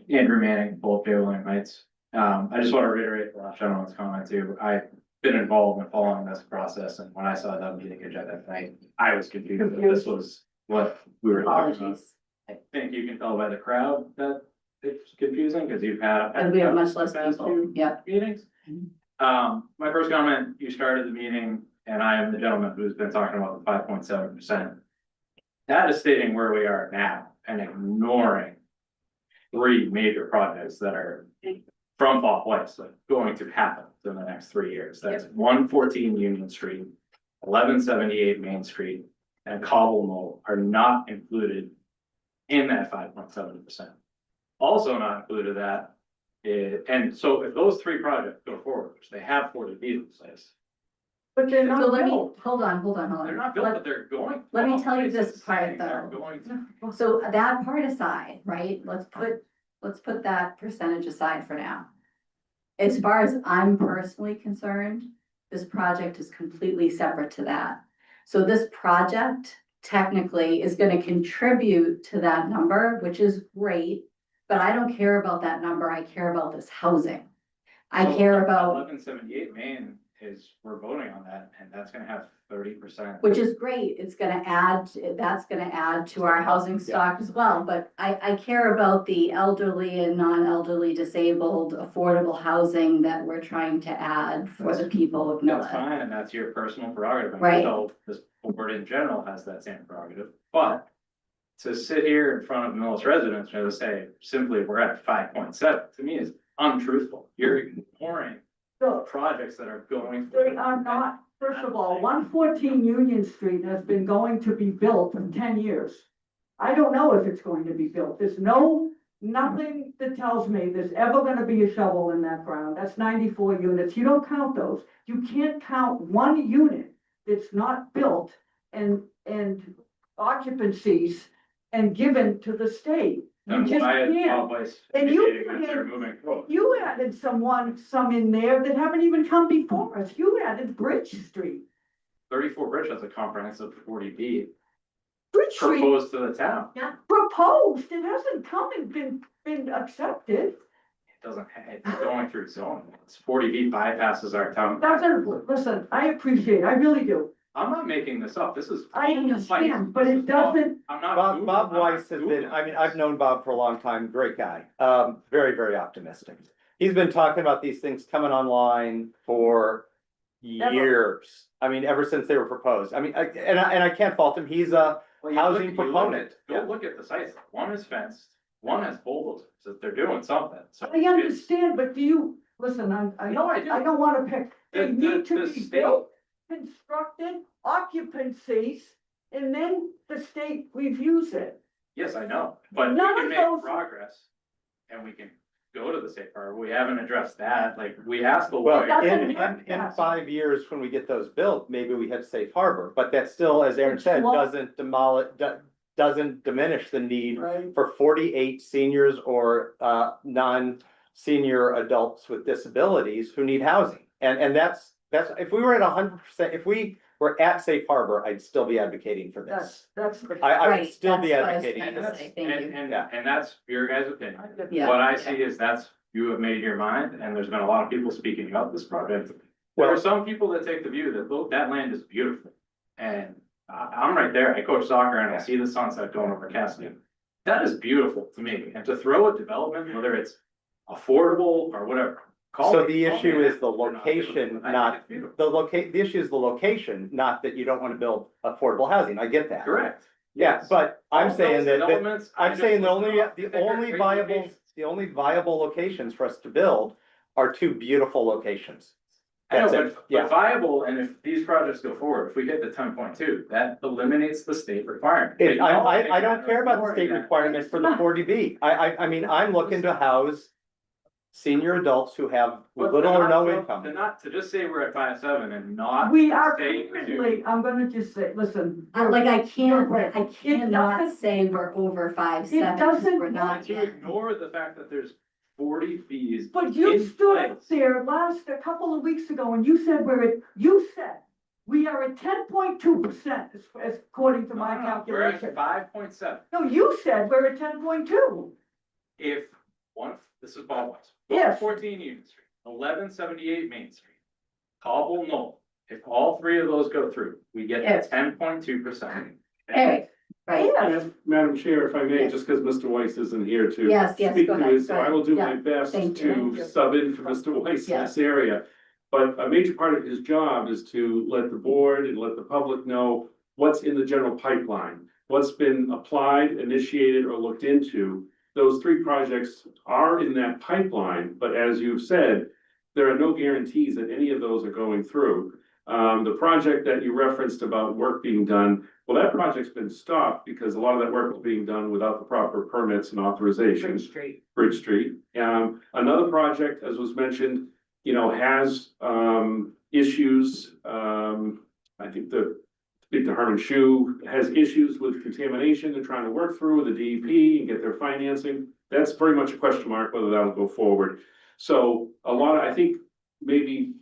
Andrew Manning, both Jay William Heights. I just want to reiterate the last gentleman's comment too. I've been involved in following this process, and when I saw that meeting agenda tonight, I was confused that this was what we were talking about. Apologies. I think you can tell by the crowd that it's confusing because you've had. And we have much less the past people. few Yep. Meetings. My first comment, you started the meeting, and I am the gentleman who's been talking about the 5.7%. That is stating where we are now and ignoring three major projects that are from Fall Place, like going to happen in the next 3 years. That's 114 Union Street, 1178 Main Street, and Cobble Knoll are not included in that 5.7%. Also not included that is, and so if those three projects go forward, which they have 40 vehicles, But they're So not let me, built. hold on. they're not built, but they're going. Let me tell you this Places part saying they're though. going to. So that part aside, right, let's put that percentage aside for now. As far as I'm personally concerned, this project is completely separate to that. So this project technically is gonna contribute to that number, which is great. But I don't care about that number, I care about this housing. I care about, 1178 Main is, we're voting on that, and that's gonna have 30%. which is great, it's gonna add, that's gonna add to our housing stock as well. But I care about the elderly and non-elderly disabled affordable housing that we're trying to add for the people of That's Millis. fine, and that's your personal prerogative. And Right. So this board in general has that same prerogative, but to sit here in front of Millis residents and to say simply we're at 5.7, to me is untruthful. You're ignoring So projects that are going. they are not, first of all, 114 Union Street has been going to be built for 10 years. I don't know if it's going to be built. There's nothing that tells me there's ever gonna be a shovel in that ground. That's 94 units. You don't count those. You can't count one unit that's not built and occupancies and given to the state. You And just why is can't. Bob Weiss And you indicating that they're put in- moving forward? You added some in there that haven't even come before us. You added Bridge Street. 34 Bridge has a comprehensive 40B Bridge Street proposed to the town. proposed, it hasn't come and been accepted. It doesn't, it's going through zoning. It's 40B bypasses our town. Doesn't, listen, I appreciate, I really do. I'm not making this up. This is. I understand, but it doesn't, I'm not. Bob I'm not Weiss has been, I mean, I've known Bob for a long time, great guy, very, very optimistic. He's been talking about these things coming online for years. I mean, ever since they were proposed. I mean, and I can't fault him. He's a Well, you look- housing you look proponent. at- Go look at the sites. One is fenced, one has bulldozers, so they're doing something. So I understand, but do you, listen, I No, I do. don't wanna pick. They The- need the to be state- built, constructed, occupancies, and then the state reviews it. Yes, I know, but we None can of make those- progress. And we can go to the safe harbor. We haven't addressed that. Like, we asked the Well, lawyer. Doesn't in hurt. 5 years, when we get those built, maybe we have safe harbor, but that still, as Aaron said, Well- doesn't doesn't diminish the need Right. for 48 seniors or non-senior adults with disabilities who need housing. And that's, if we were at 100%, if we were at safe harbor, I'd still be advocating for this. That's. I would Right, still be that's what I was advocating trying for to this. say. Thank you. And that's your guys' opinion. Yeah. What I see is that's, you have made your mind, and there's been a lot of people speaking about this project. There Well- are some people that take the view that, look, that land is beautiful. And I'm right there. I coach soccer and I see the sunset going over Cassidy. That is beautiful to me. And to throw a development, whether it's affordable or whatever. call So me- the call me issue an is the expert, not beautiful. location, I think not it's beautiful. the issue is the location, not that you don't want to build affordable housing. I get that. Correct. Yeah, Yes. but I'm All saying those that, developments, I I'm just saying the looked only, up. I think they're great locations. the only viable locations for us to build are two beautiful locations. I know, That's it. but Yeah. viable, and if these projects go forward, if we hit the 10.2, that eliminates the state requirement. I don't care about the state requirement for the 40B. I mean, I'm looking to house senior adults who have But little or no to income. not, to just say we're at 5.7 and not. We are say- currently, I'm gonna just say, listen. Like, I cannot doesn't- say we're over 5.7, It doesn't- we're not To yet. ignore the fact that there's 40 fees. But you in stood up place. there a couple of weeks ago and you said we are at 10.2% as according to my No, no, we're at calculation. 5.7. No, you said we're at 10.2. If this is Bob Weiss. Yes. 14 Union Street, 1178 Main Street, Cobble Knoll. If all three of those go through, we get Yes. 10.2%. Eric, right? Yes. Madam Chair, if I may, Yes. just because Mr. Weiss isn't here to Yes, speak go to ahead, this, so go I will do ahead. my best Thank you. to sub in for Mr. Weiss in this area. But a major part of his job is to let the board and let the public know what's in the general pipeline, what's been applied, initiated, or looked into. Those three projects are in that pipeline, but as you've said, there are no guarantees that any of those are going through. The project that you referenced about work being done, well, that project's been stopped because a lot of that work was being done without the proper permits and authorizations. Bridge Street. Another project, as was mentioned, has, issues, I think speak to Herman Shu, has issues with contamination and trying to work through with the DEP and get their financing. That's very much a question mark whether that'll go forward. So I think maybe,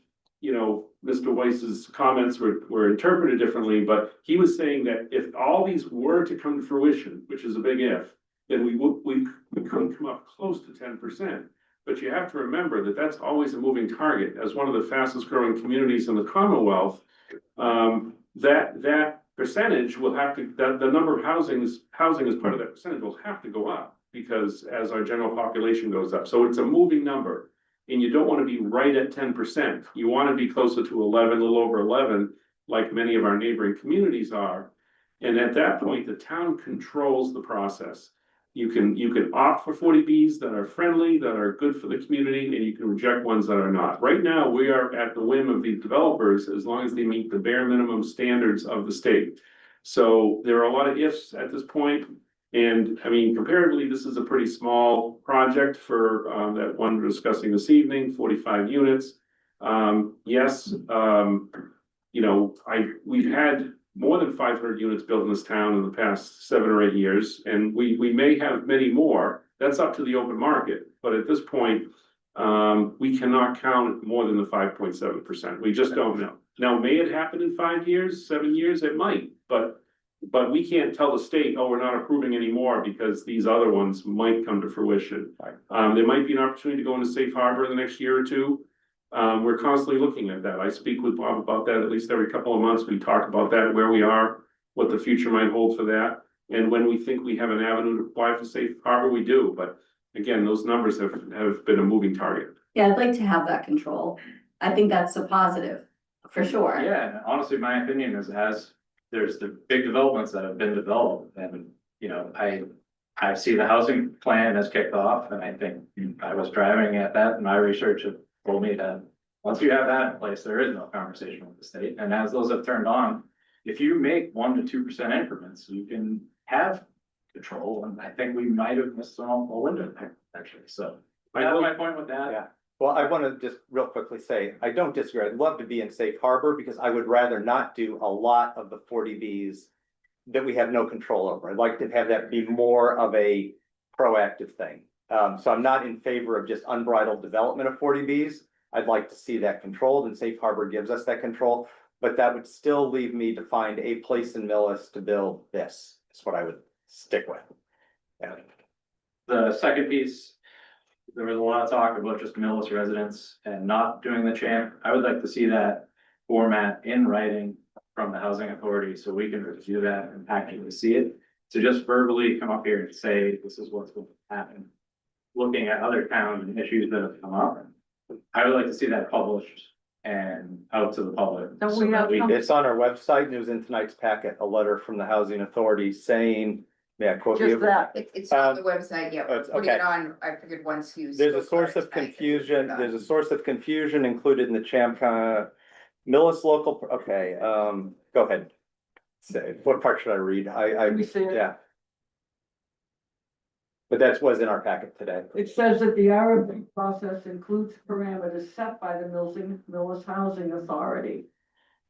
Mr. Weiss's comments were interpreted differently, but he was saying that if all these were to come to fruition, which is a big if, then we couldn't come up close to 10%. But you have to remember that that's always a moving target. As one of the fastest growing communities in the Commonwealth, that percentage will have to, the number of housing as part of that percentage will have to go up because as our general population goes up. So it's a moving number. And you don't want to be right at 10%. You want to be closer to 11, a little over 11, like many of our neighboring communities are. And at that point, the town controls the process. You can opt for 40Bs that are friendly, that are good for the community, and you can reject ones that are not. Right now, we are at the whim of these developers as long as they meet the bare minimum standards of the state. So there are a lot of ifs at this point. And I mean, comparatively, this is a pretty small project for that one we're discussing this evening, 45 units. Yes, you know, we've had more than 500 units built in this town in the past 7 or 8 years, and we may have many more. That's up to the open market, but at this point, we cannot count more than the 5.7%. We just don't know. Now, may it happen in 5 years, 7 years? It might, but we can't tell the state, oh, we're not approving anymore because these other ones might come to fruition. There might be an opportunity to go into safe harbor in the next year or two. We're constantly looking at that. I speak with Bob about that at least every couple of months. We talk about that, where we are, what the future might hold for that. And when we think we have an avenue to apply for safe harbor, we do. But again, those numbers have been a moving target. Yeah, I'd like to have that control. I think that's a positive, for sure. Yeah, and honestly, my opinion is as there's the big developments that have been developed and, you know, I see the housing plan has kicked off and I think I was driving at that and my research had told me that once you have that in place, there is no conversation with the state. And as those have turned on, if you make 1% to 2% increments, you can have control. And I think we might have missed a window there, actually. So that's my point with that. Yeah. Well, I want to just real quickly say, I don't disagree. I'd love to be in safe harbor because I would rather not do a lot of the 40Bs that we have no control over. I'd like to have that be more of a proactive thing. So I'm not in favor of just unbridled development of 40Bs. I'd like to see that controlled, and safe harbor gives us that control. But that would still leave me to find a place in Millis to build this. That's what I would stick with. Yeah. The second piece, there was a lot of talk about just Millis residents and not doing the champ. I would like to see that format in writing from the housing authority so we can review that and actually see it. To just verbally come up here and say, this is what's going to happen. Looking at other towns and issues that have come up, I would like to see that published and out to the public. Don't so we that have can- It's on our website. It was in tonight's packet, a letter from the housing authority saying, may I quote you? Just that. It's on the website, yeah, we're it's putting okay. it on, I figured once you. There's a source of confusion, included in the Champ, Millis local, okay, go ahead. Say, what part should I read? Let me see it. Yeah. But that was in our packet today. It says that the RFP process includes parameters set by the Millis Housing Authority.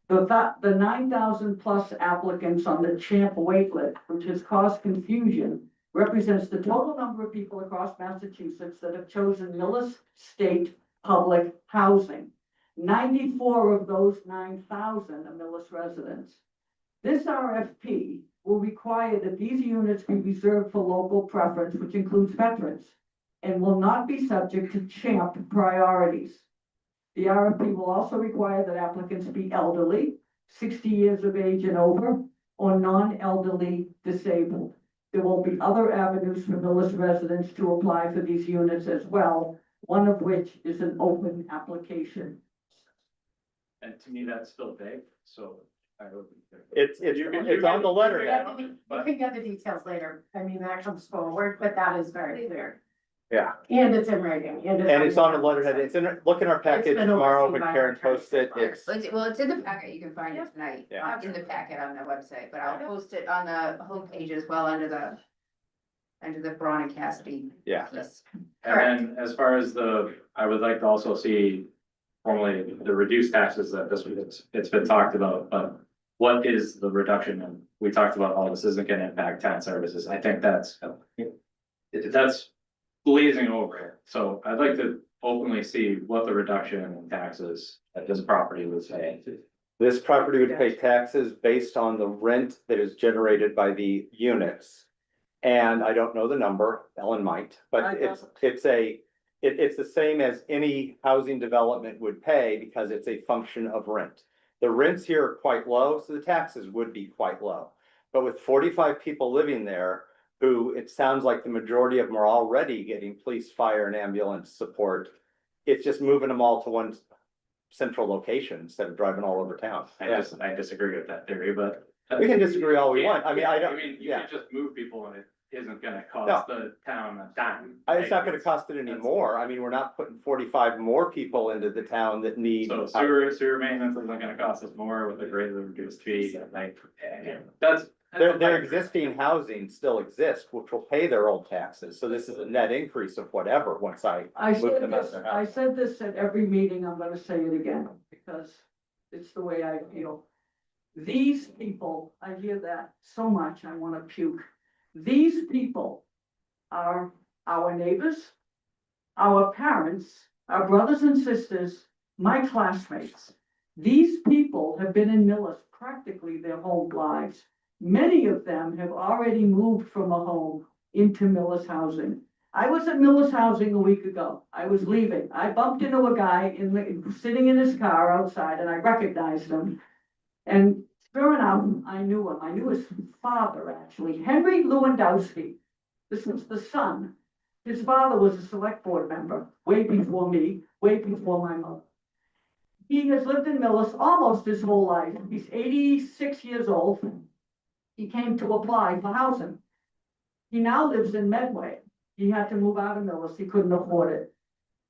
The 9,000 plus applicants on the CHAMP waitlist, which has caused confusion, represents the total number of people across Massachusetts that have chosen Millis State Public Housing. 94 of those 9,000 are Millis residents. This RFP will require that these units be reserved for local preference, which includes veterans, and will not be subject to CHAMP priorities. The RFP will also require that applicants be elderly, 60 years of age and over, or non-elderly disabled. There will be other avenues for Millis residents to apply for these units as well, one of which is an open application. And to me, that's still vague, so I would. It's on the letter. You can get the details later. I mean, that comes forward, but that is very clear. Yeah, And it's in writing. and it's on the letterhead. It's in, look in our package It's been tomorrow overseen when by Karen our posts it. attorney. It's, Well, it's in the packet, you can find it Yep. tonight, Yeah. in the packet on the website, but I'll post it on the homepage as well under the Braun and Cassidy. yeah. piece. And then as far as I would like to also see formally the reduced taxes that it's been talked about, but what is the reduction? And we talked about, oh, this isn't gonna impact town services. I think that's glazing over it. So I'd like to openly see what the reduction in taxes that this property would say. This property would pay taxes based on the rent that is generated by the units. And I don't know the number, Ellen might, but it's the same as any housing development would pay because it's a function of rent. The rents here are quite low, so the taxes would be quite low. But with 45 people living there, who it sounds like the majority of them are already getting police, fire, and ambulance support, it's just moving them all to one central location instead of driving all over town. I disagree with that theory, but. We can disagree all we want. I mean, I don't, you yeah. can just move people and isn't gonna cost the town a dime. It's not gonna cost it anymore. I mean, we're not putting 45 more people into the town that need. So sewer maintenance isn't gonna cost us more with a greatly reduced fee, like, that's. Their existing housing still exists, which will pay their old taxes, so this is a net increase of whatever, once I I move said them out this, their I house. said this at every meeting, I'm gonna say it again, because it's the way I feel. These people, I hear that so much, I wanna puke. These people are our neighbors, our parents, our brothers and sisters, my classmates. These people have been in Millis practically their whole lives. Many of them have already moved from a home into Millis housing. I was at Millis housing a week ago. I was leaving. I bumped into a guy sitting in his car outside, and I recognized him. And sure enough, I knew him. I knew his father, actually, Henry Lewandowski. This was the son. His father was a select board member, way before me, way before my mother. He has lived in Millis almost his whole life. He's 86 years old. He came to apply for housing. He now lives in Medway. He had to move out of Millis. He couldn't afford it.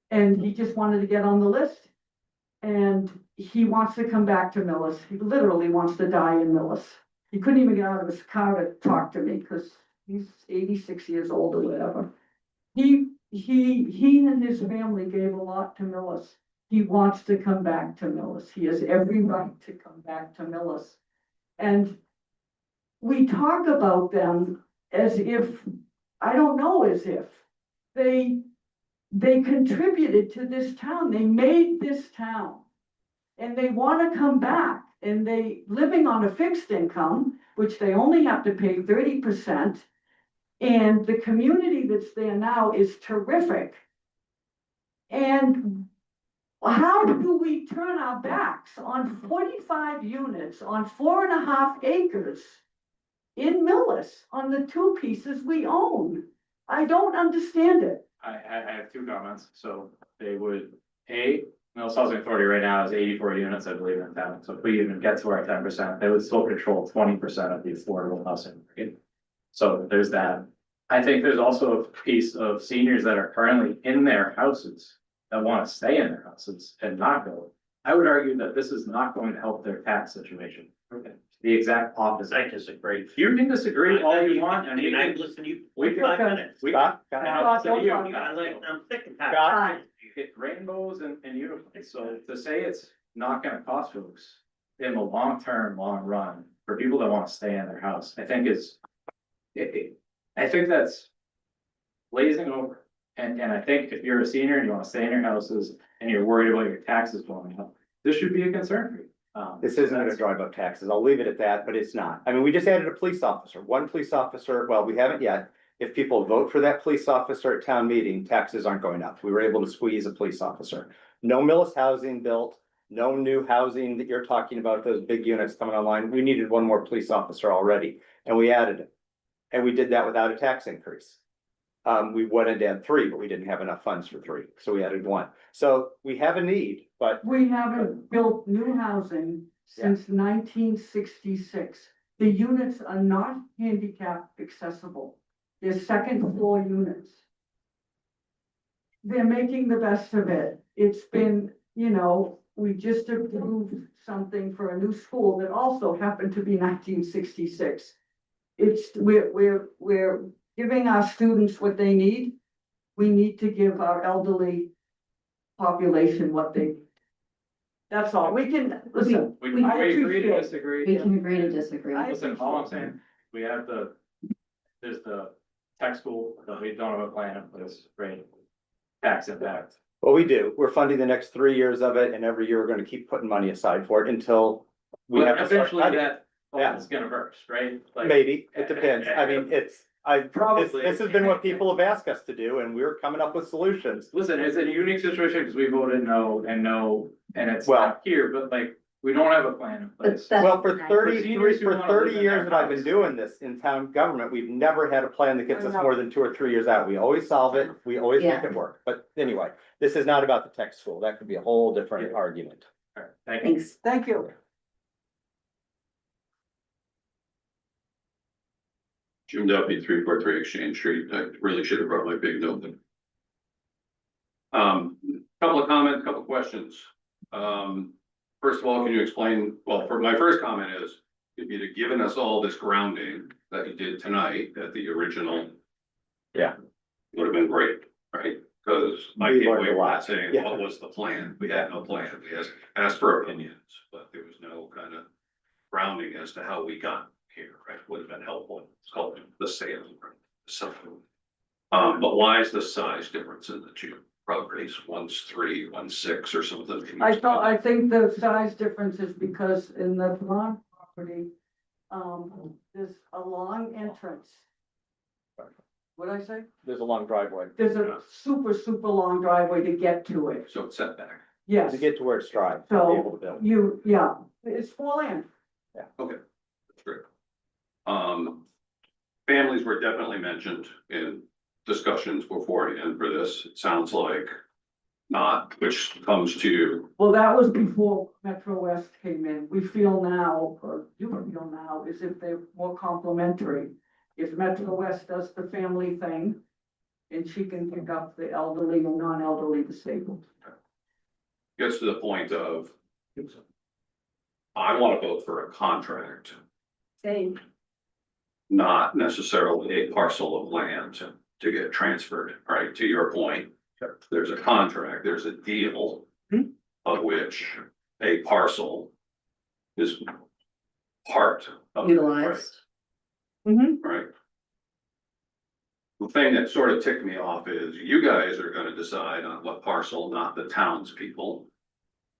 And he just wanted to get on the list. And he wants to come back to Millis. He literally wants to die in Millis. He couldn't even get out of his car to talk to me because he's 86 years old or whatever. He and his family gave a lot to Millis. He wants to come back to Millis. He has every right to come back to Millis. And we talk about them as if, I don't know, as if they contributed to this town. They made this town. And they want to come back, and they living on a fixed income, which they only have to pay 30%. And the community that's there now is terrific. And how do we turn our backs on 45 units on 4.5 acres in Millis on the 2 pieces we own? I don't understand it. I have 2 comments, so they would, Millis Housing Authority right now is 84 units, I believe, in town, so if we even get to our 10%, they would still control 20% of the affordable housing market. So there's that. I think there's also a piece of seniors that are currently in their houses that want to stay in their houses and not go. I would argue that this is not going to help their tax situation. Okay. The exact opposite. I disagree. You can disagree all you want, I mean, I've listened to you we for can- 5 minutes. Scott? Now, so you- I'm sick and tired. Scott? It rainbows and unicorns, so to say it's not gonna cost folks in the long term, long run, for people that wanna stay in their house, I think is. I think that's blazing over, and I think if you're a senior and you wanna stay in your houses and you're worried about your taxes going up, this should be a concern for you. This isn't gonna drive up taxes. I'll leave it at that, but it's not. I mean, we just added a police officer, 1 police officer. Well, we haven't yet. If people vote for that police officer at town meeting, taxes aren't going up. We were able to squeeze a police officer. No Millis housing built, no new housing that you're talking about, those big units coming online. We needed 1 more police officer already, and we added it. And we did that without a tax increase. We wanted to add 3, but we didn't have enough funds for 3, so we added 1. So we have a need, but We haven't built new housing since 1966. The units are not handicap accessible. They're 2nd floor units. They're making the best of it. It's been, we just approved something for a new school that also happened to be 1966. We're giving our students what they need. We need to give our elderly population what they need. That's all. We can, listen. We I agree to appreciate- disagree. We can agree to disagree. Listen, all I'm saying, we have there's the tech school, that we don't have a plan in place, right? Tax impact. well, we do. We're funding the next 3 years of it, and every year we're gonna keep putting money aside for it until we But have to start eventually cutting. that, is gonna burst, right? Like- Maybe, it depends. I mean, Probably. this has been what people have asked us to do, and we're coming up with solutions. Listen, it's a unique situation because we voted no, and it's Well- not here, but like, we don't have a plan in place. Well, for For 30 seniors who wanna live in years their that I've been house. doing this in town government, we've never had a plan that gets us more than 2 or 3 years out. We always solve it, we always make it work. But anyway, this is not about the tech school. That could be a whole different argument. All right, thank you. Thanks. Thank you. Jim Duffy, 343 Exchange Street. I really should have brought my big notebook. Couple of comments, couple of questions. First of all, can you explain, well, for my first comment is, if you'd have given us all this grounding that you did tonight at the original. Yeah. Would have been great, right? Because I We came learned away a from lot. that saying, Yeah. what was the plan? We had no plan. We asked for opinions, but there was no kind of grounding as to how we got here, right? Would have been helpful. It's called the sale, right? Something. But why is the size difference in the two properties? One's 3, one's 6 or something? I think the size difference is because in the lawn property, there's a long entrance. What'd I say? There's a long driveway. There's a super long driveway to get to it. So it's setback. Yes, To get to where it's dry, to be able to so build. yeah, it's full land. Okay, that's great. Families were definitely mentioned in discussions beforehand for this. It sounds like not, which comes to, Well, that was before Metro West came in. We feel now, or you feel now, is if they're more complementary. If Metro West does the family thing, and she can pick up the elderly and non-elderly disabled. gets to the point of, I want to vote for a contract, Same. not necessarily a parcel of land to get transferred, right? To your point, there's a contract, there's a deal of which a parcel is part of. Utilized. Right. The thing that sort of ticked me off is you guys are gonna decide on what parcel, not the townspeople.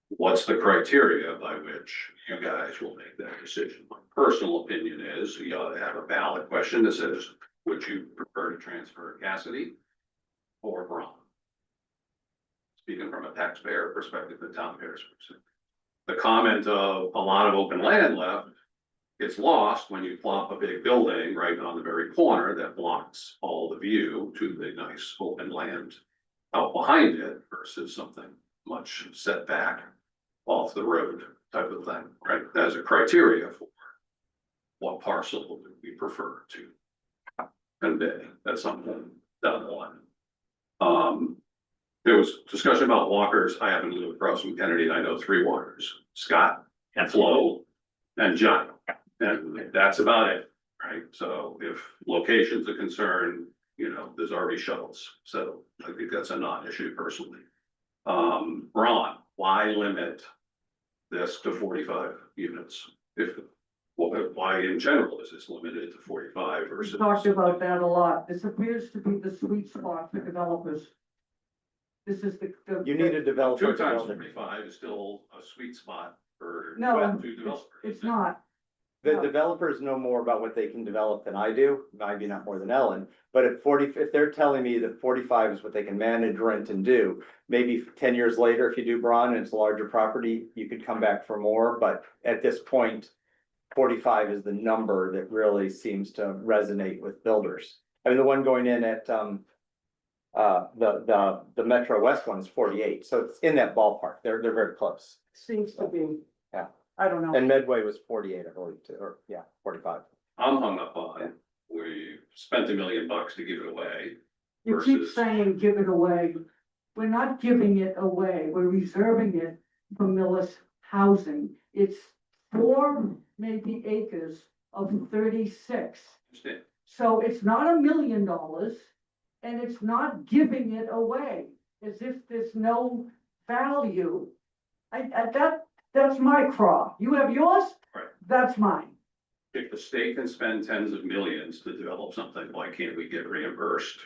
What's the criteria by which you guys will make that decision? My personal opinion is you ought to have a ballot question that says, would you prefer to transfer Cassidy or Braun? Speaking from a taxpayer perspective, the taxpayer's perspective. The comment of a lot of open land left gets lost when you plop a big building right on the very corner that blocks all the view to the nice open land out behind it versus something much set back off the road type of thing, right? As a criteria for what parcel do we prefer to convey. That's something down the line. There was discussion about walkers. I happen to live across from Kennedy and I know 3 walkers, Scott and Flo and John. And that's about it, right? So if location's a concern, you know, there's already shuttles. So I think that's a non-issue personally. Ron, why limit this to 45 units? Why in general is this limited to 45 We versus? talked about that a lot. This appears to be the sweet spot for developers. This is the. You need a developer. 2 to times build it. 45 is still a sweet spot for. No, two developers. it's not. The No. developers know more about what they can develop than I do, maybe not more than Ellen, but if they're telling me that 45 is what they can manage, rent and do. Maybe 10 years later, if you do Braun and it's a larger property, you could come back for more, but at this point. 45 is the number that really seems to resonate with builders. I mean, the one going in at, the Metro West one is 48, so it's in that ballpark, they're very close. Seems to be. Yeah. I don't know. And Medway was 48, I believe, too, or, yeah, 45. I'm hung up on, we spent $1 million to give it away. You keep versus- saying give it away. We're not giving it away. We're reserving it for Millis housing. It's 4 maybe acres of 36. Understand? So it's not $1 million and it's not giving it away as if there's no value. That's my craw. You have yours? Right. That's mine. If the state can spend tens of millions to develop something, why can't we get reimbursed?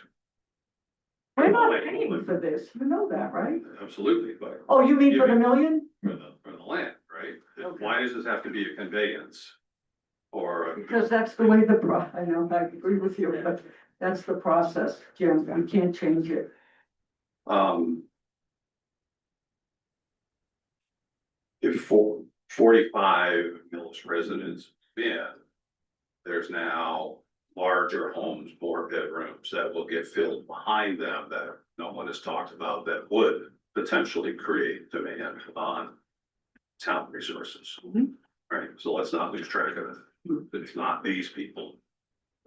We're not paying for this. You know that, right? Absolutely, but Oh, you mean for the million? for the land, right? Okay. Why does this have to be a conveyance? Or, Because that's the way I know, I agree with you, but that's the process, Jim. We can't change it. if 45 Millis residents in, there's now larger homes, more bedrooms that will get filled behind them that no one has talked about that would potentially create demand on town resources. Right, so let's not lose track of it. It's not these people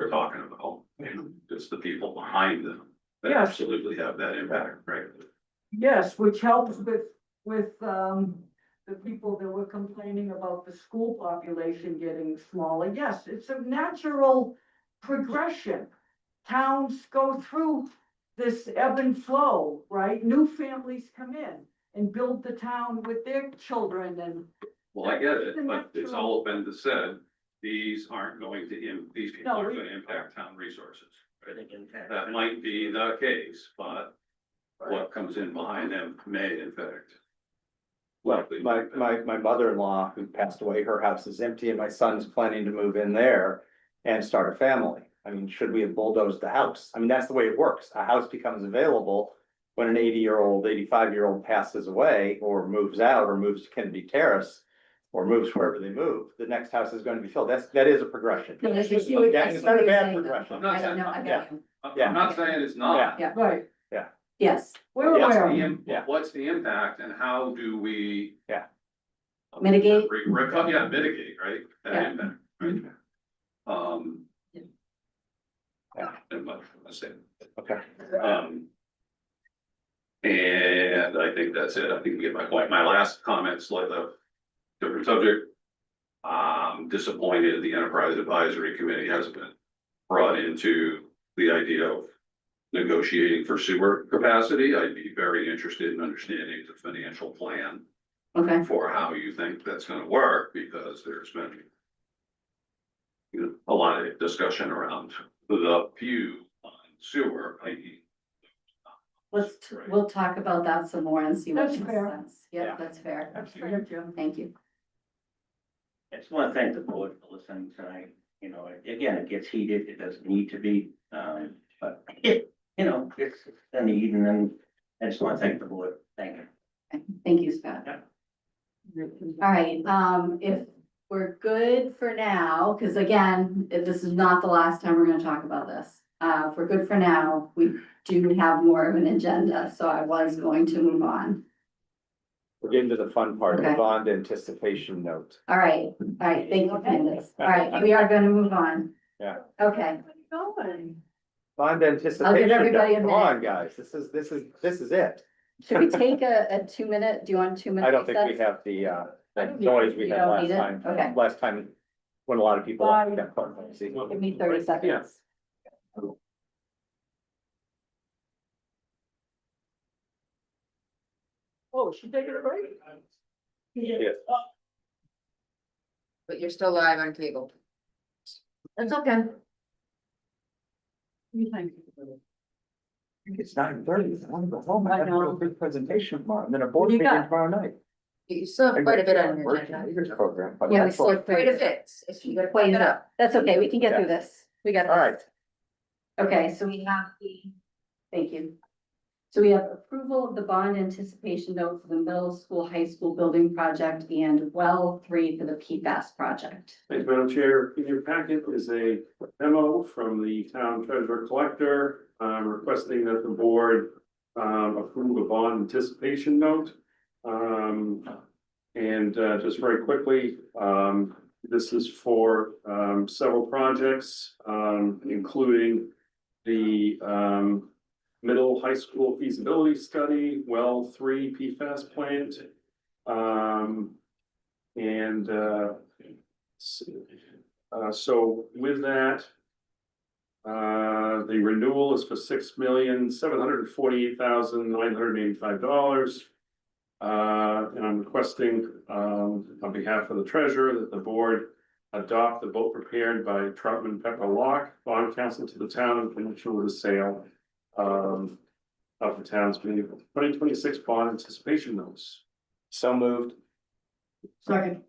we're talking about. It's the people behind them that Yes. absolutely have that impact, right? Yes, which helps with, the people that were complaining about the school population getting smaller. Yes, it's a natural progression. Towns go through this ebb and flow, right? New families come in and build the town with their children and. Well, I get it, The but it's natural- all been said, these aren't going to, these people No, are we- gonna impact town resources. I think in fact- That might be the case, but what comes in behind them may in fact. Well, my mother-in-law who passed away, her house is empty and my son's planning to move in there and start a family. I mean, should we have bulldozed the house? I mean, that's the way it works. A house becomes available when an 80-year-old, 85-year-old passes away or moves out or moves to Kennedy Terrace or moves wherever they move. The next house is going to be filled. That is a progression. No, I Yeah, see what it's you're not a bad saying, though. progression. I don't know, I got you. I'm not saying it's not. Yeah. Right, Yes, we're What's aware. the, what's the impact and how do we? Yeah. Mitigate? Yeah, mitigate, right? That Yeah. impact, right? Yeah. And much, I say, Okay. and I think that's it. I think we get my point. My last comment, slightly different subject. Disappointed the Enterprise Advisory Committee hasn't been brought into the idea of negotiating for sewer capacity. I'd be very interested in understanding the financial plan okay. for how you think that's gonna work, because there's been a lot of discussion around the view on sewer, i.e. We'll talk about that some more and see what That's makes fair. sense. Yeah, Yeah. that's fair. That's fair, Jim. Thank you. I just want to thank the board for listening tonight. You know, again, it gets heated. It doesn't need to be, but you know, it's a need, and then I just want to thank the board. Thank you. Thank you, Scott. All right, if we're good for now, because again, if this is not the last time we're gonna talk about this. If we're good for now, we do have more of an agenda, so I was going to move on. We're getting to the fun part, the Okay. bond anticipation note. All right, thank you, Candace. All right, we are gonna move on. Yeah. Okay, Bond anticipation everybody note. a Come minute. on, guys. This is it. should we take a 2 minute, do you want a 2 minute? I don't think we recess? have the I don't need- noise we You had don't last need it? time. Okay. Last time, when a lot of people. Bye. got caught. See? Give me 30 seconds. Oh, she taking a break? Yes. But you're still live on cable. That's okay. I think it's 9:30. I want to go home. I I have to do a know. big presentation tomorrow, and then a board You meeting got- tomorrow night. You still have quite a bit on your agenda. Leaders program, but Yeah, we that's still all. have Quite a bit. If you gotta pick it up. That's okay, we can get through this. We got this. All right. Okay, so we have thank you. So we have approval of the bond anticipation note for the middle school, high school building project and well 3 for the PFAS project. Thanks, Madam Chair. In your packet is a memo from the town treasurer collector, requesting that the board approve a bond anticipation note. And just very quickly, this is for several projects, including the middle high school feasibility study, well 3 PFAS plant. So with that, the renewal is for $6,748,985. And I'm requesting, on behalf of the treasurer, that the board adopt the vote prepared by Troutman Pepper Locke, bond counsel to the town in connection with the sale of the town's 2026 bond anticipation notes. So moved. Second.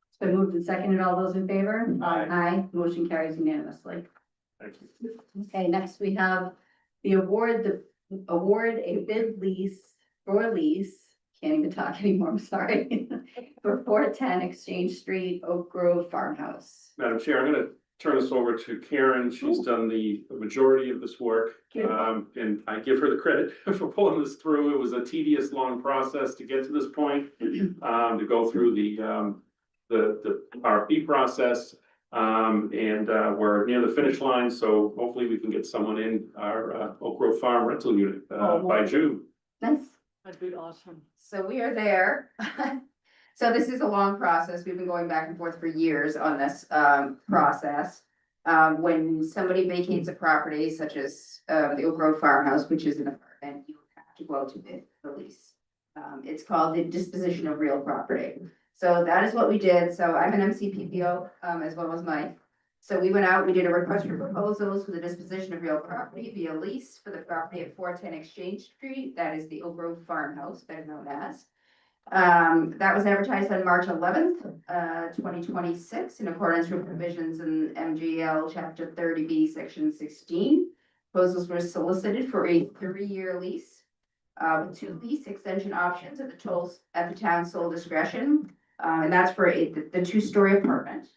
It's been moved and seconded. All those in favor? Aye. Aye, motion carries unanimously. Thank you. Okay, next we have the award a bid lease, can't even talk anymore, I'm sorry. For 410 Exchange Street, Oak Grove Farmhouse. Madam Chair, I'm gonna turn this over to Karen. She's done the majority of this work. And I give her the credit for pulling this through. It was a tedious, long process to get to this point, to go through the RFP process. We're near the finish line, so hopefully we can get someone in our Oak Grove Farm rental unit by June. Nice. That'd be awesome. So we are there. So this is a long process. We've been going back and forth for years on this process. When somebody vacates a property such as the Oak Grove Farmhouse, which is an apartment, you have to go to the lease. It's called the disposition of real property. So that is what we did. So I'm an MCPPO as well as Mike. So we went out, we did a request for proposals for the disposition of real property via lease for the property at 410 Exchange Street. That is the Oak Grove Farmhouse, better known as. That was advertised on March 11th, 2026, in accordance with provisions in MGL Chapter 30B, Section 16. Proposals were solicited for a 3-year lease with 2 lease extension options at the town's sole discretion, and that's for the 2-story apartment.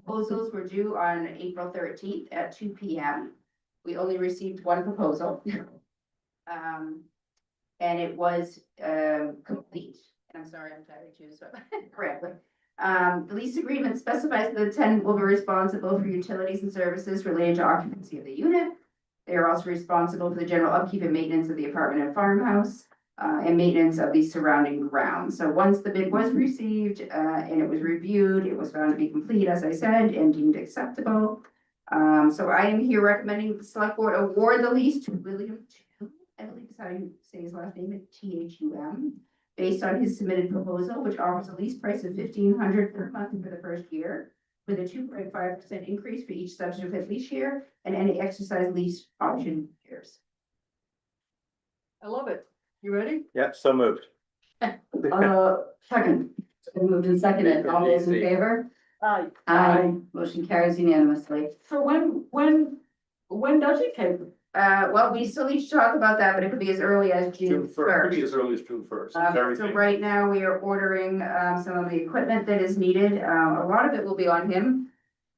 Proposals were due on April 13th at 2 p.m. We only received 1 proposal. And it was complete. And I'm sorry, I'm tired too, so correctly. The lease agreement specifies that the tenant will be responsible for utilities and services related to occupancy of the unit. They are also responsible for the general upkeep and maintenance of the apartment and farmhouse, and maintenance of the surrounding grounds. So once the bid was received, and it was reviewed, it was found to be complete, as I said, and deemed acceptable. So I am here recommending the select board award the lease to William Thum, I believe is how you say his last name, Thum, based on his submitted proposal, which offers a lease price of $1,500 per month for the first year, with a 2.5% increase for each subsequent lease year and any exercise lease option years. I love it. You ready? Yep, so moved. Second. Been moved and seconded. All those in Easy. favor? Aye. Aye. Motion carries unanimously. So when does it take? Well, we still need to talk about that, but it could be as early as June June first, could be first. as early as June first. So right now, we are ordering some of the equipment that is needed. A lot of it will be on him.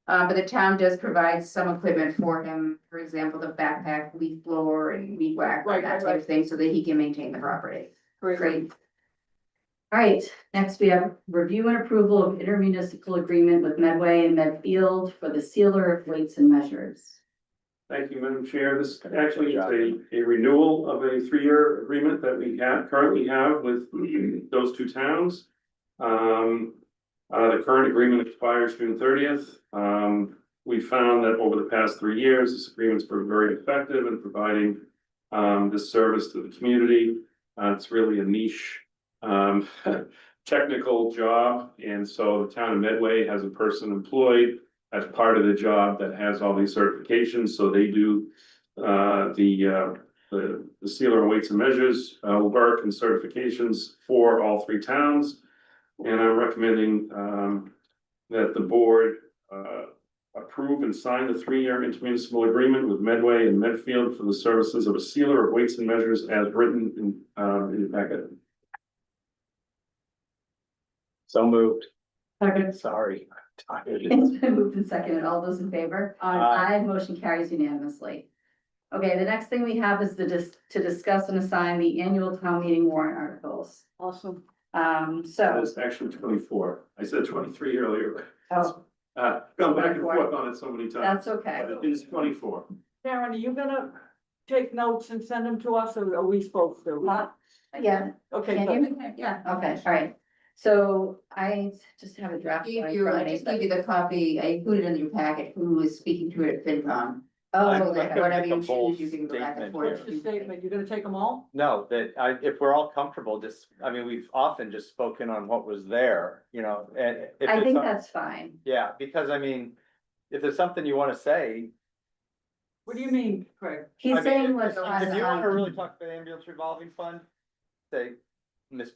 But the town does provide some equipment for him, for example, the backpack, leaf blower and weed whacker, Right, that right, type right. of thing, so that he can maintain the property. Great. All right, next we have review and approval of intermunicipal agreement with Medway and Medfield for the sealer of weights and measures. Thank you, Madam Chair. This actually is a renewal of a 3-year agreement that we currently have with those 2 towns. The current agreement expires June 30th. We found that over the past 3 years, this agreement's been very effective in providing this service to the community. It's really a niche technical job, and so the town of Medway has a person employed as part of the job that has all these certifications, so they do the sealer of weights and measures work and certifications for all 3 towns. And I'm recommending that the board approve and sign the 3-year intermunicipal agreement with Medway and Medfield for the services of a sealer of weights and measures as written in the packet. So moved. Second. Sorry, I'm tired. It's been moved and seconded. All those in favor? Aye. Aye. Motion carries unanimously. Okay, the next thing we have is to discuss and assign the annual town meeting warrant articles. Awesome. So, It's actually 24. I said 23 earlier. oh, Gone back and forth on it so many times. that's okay. But it is 24. Karen, are you gonna take notes and send them to us, or are we supposed to? Yeah, Okay, can good. you? Yeah, okay, all right. So I just have a draft. Gave right in you, front I of me, just but- gave you the copy, I included in your packet, who was speaking to it at FinCom. Oh, So okay. that whatever you Make a bold choose, you can go back and statement forth. What's the statement? You're gonna take them all? No, if we're all comfortable, I mean, we've often just spoken on what was there, and. if I it's think some- that's fine. Yeah, because I mean, if there's something you wanna say. What do you mean, Craig? He's I mean, saying let's if pass you wanna on. really talk about the ambulance revolving fund, say, Miss.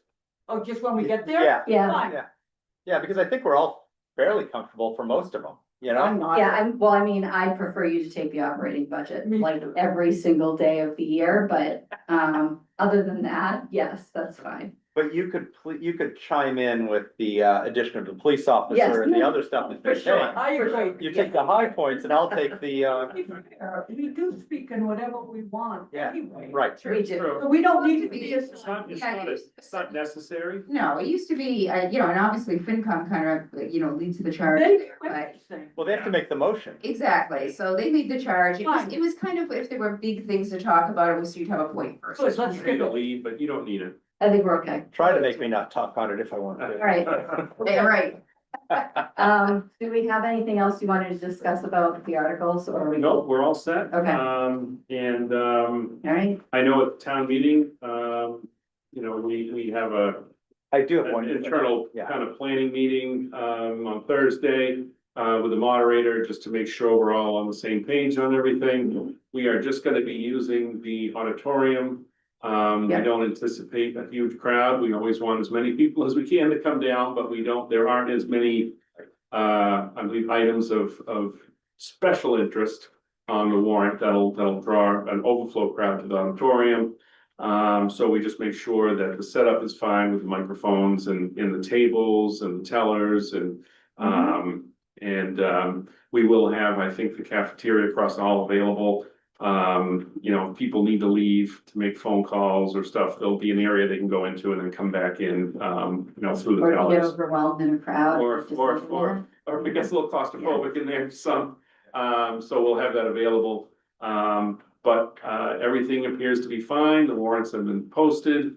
Oh, just when we get there? Yeah. Yeah. Fine. Yeah, yeah, because I think we're all fairly comfortable for most of them, I'm not. Yeah, I mean, I'd prefer you to take the operating budget, Me like too. every single day of the year, but, other than that, yes, that's fine. But you could chime in with the addition of the police officer and the other stuff that they're saying. I agree. You take the high points and I'll take the, We do speak in whatever we want Yeah, anyway. right. We do. So we don't need to be. It's not necessary. No, it used to be, you know, and obviously FinCom kind of, you know, leads the charge They there, but. Well, they have to make the motion. Exactly, so they lead the charge. Fine. It was kind of, if there were big things to talk about, it was you'd have a point first. Good, let's You can leave, but you don't need it. I think we're okay. Try to make me not talk on it if I want to. All right. Yeah, right. Do we have anything else you wanted to discuss about the articles or? are we- Nope, we're all set. Okay. All All right, I know at town meeting, you know, we have I do have one. an internal Yeah. kind of planning meeting, on Thursday, with the moderator, just to make sure we're all on the same page on everything. We are just gonna be using the auditorium. We Yeah. don't anticipate a huge crowd. We always want as many people as we can to come down, but there aren't as many, I believe, items of special interest on the warrant that'll draw an overflow crowd to the auditorium. So we just make sure that the setup is fine with the microphones and the tables and the tellers and, we will have, I think, the cafeteria across the hall available. You know, if people need to leave to make phone calls or stuff, there'll be an area they can go into and then come back in, you know, through the or if you get tellers. overwhelmed in a crowd. Or just let me know. if it gets a little claustrophobic in there, some, so we'll have that available. But everything appears to be fine, the warrants have been posted.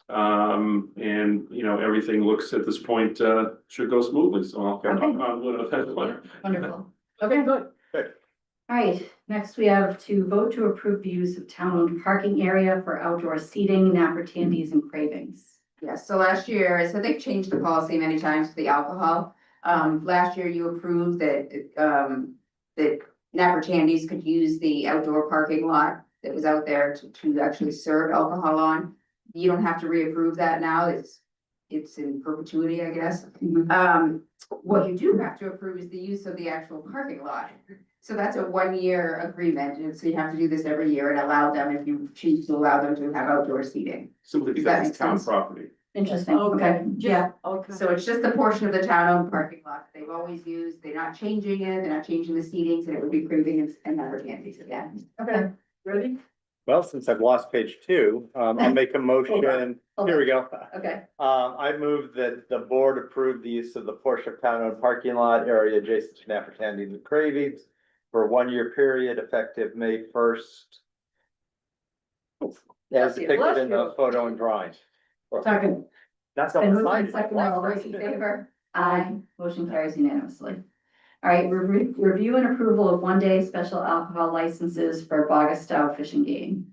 And, you know, everything looks at this point, should go smoothly, so I'll Okay. knock on wood on that one. Wonderful. Okay, good. All right, next we have to vote to approve the use of town-owned parking area for outdoor seating, napper tandies and cravings. Yes, so last year, so they've changed the policy many times for the alcohol. Last year you approved that Napper Tandy's could use the outdoor parking lot that was out there to actually serve alcohol on. You don't have to reapprove that now, it's in perpetuity, I guess. What you do have to approve is the use of the actual parking lot. So that's a 1-year agreement, and so you have to do this every year and allow them, if you choose to allow them to have outdoor seating. Simply Does that because make it's town sense? property. Interesting, okay, yeah. Okay. So it's just the portion of the town-owned parking lot that they've always used, they're not changing it, they're not changing the seatings, and it would be craving and Napper Tandy's again. Okay, ready? Well, since I've lost page 2, I'll make a motion. Here we go. Okay, I move that the board approve the use of the portion of town-owned parking lot area adjacent to Napper Tandy's and Cravings for a 1-year period effective May 1st. As depicted in the photo and drawing. second. That's Been all moved and exciting. seconded, all those in favor? Aye, motion carries unanimously. All right, review and approval of 1-day special alcohol licenses for Bogastow Fish and Game.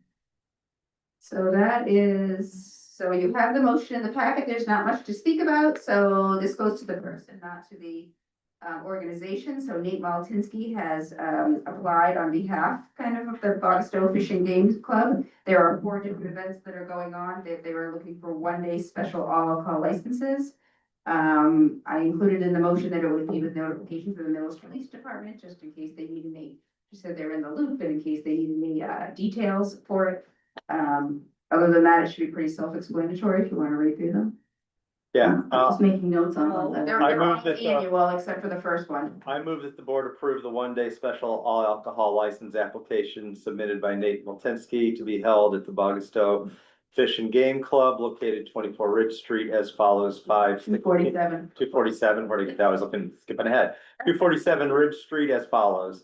So that is, so you have the motion in the packet, there's not much to speak about, so this goes to the person, not to the organization. So Nate Maltinsky has applied on behalf kind of the Bogastow Fish and Games Club. There are 4 different events that are going on, they were looking for 1-day special all alcohol licenses. I included in the motion that it would be with notification for the Millis Police Department, just in case they need any, just so they're in the loop, and in case they need any details for it. Other than that, it should be pretty self-explanatory if you want to read through them. Yeah, I'm just making notes on all that. They're I they're all move that, annual, except for the first one. I move that the board approve the 1-day special all alcohol license application submitted by Nate Maltinsky to be held at the Bogastow Fish and Game Club located 24 Ridge Street as follows: 247. 247, that was skipping ahead. 247 Ridge Street as follows: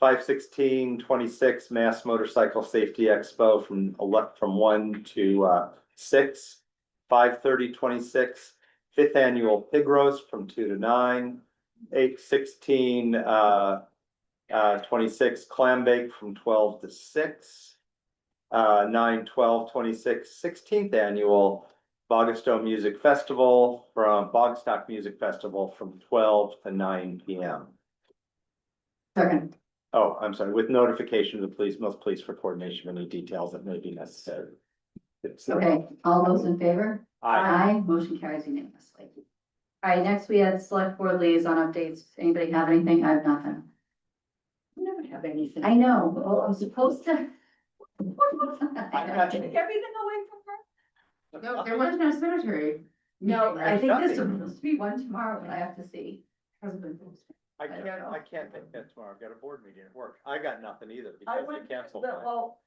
5/16/26 Mass Motorcycle Safety Expo from 1 to 6. 5/30/26 5th Annual Pig Roast from 2 to 9. 8/16/26 Clam Bake from 12 to 6. 9/12/26 16th Annual Bogastow Music Festival from Bogstock Music Festival from 12 to 9 p.m. Second. Oh, I'm sorry, with notification of the police for coordination of any details that may be necessary. Okay, all those in favor? Aye. Motion carries unanimously. All right, next we had select board liaison updates. Anybody have anything? I have nothing. You never have anything. I know, well, I'm supposed to. I gotta take everything away from her. No, there was no cemetery. No, I think this is Nothing. supposed to be one tomorrow, but I have to see. Hasn't been posted. I don't can't, know. I can't make that tomorrow. I've got a board meeting at work. I got nothing either I because went, they canceled. mine. well,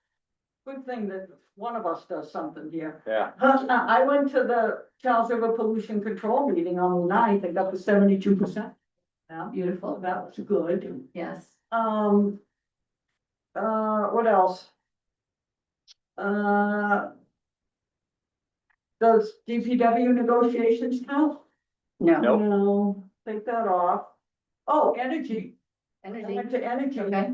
good thing that one of us does something here. Yeah, I went to the Charles River Pollution Control meeting on the 9th, and got to 72%. Yeah, Beautiful, that was good. yes. What else? Does DPW negotiations count? No. Nope. No, take that off. Oh, energy, I Energy, went to energy. okay.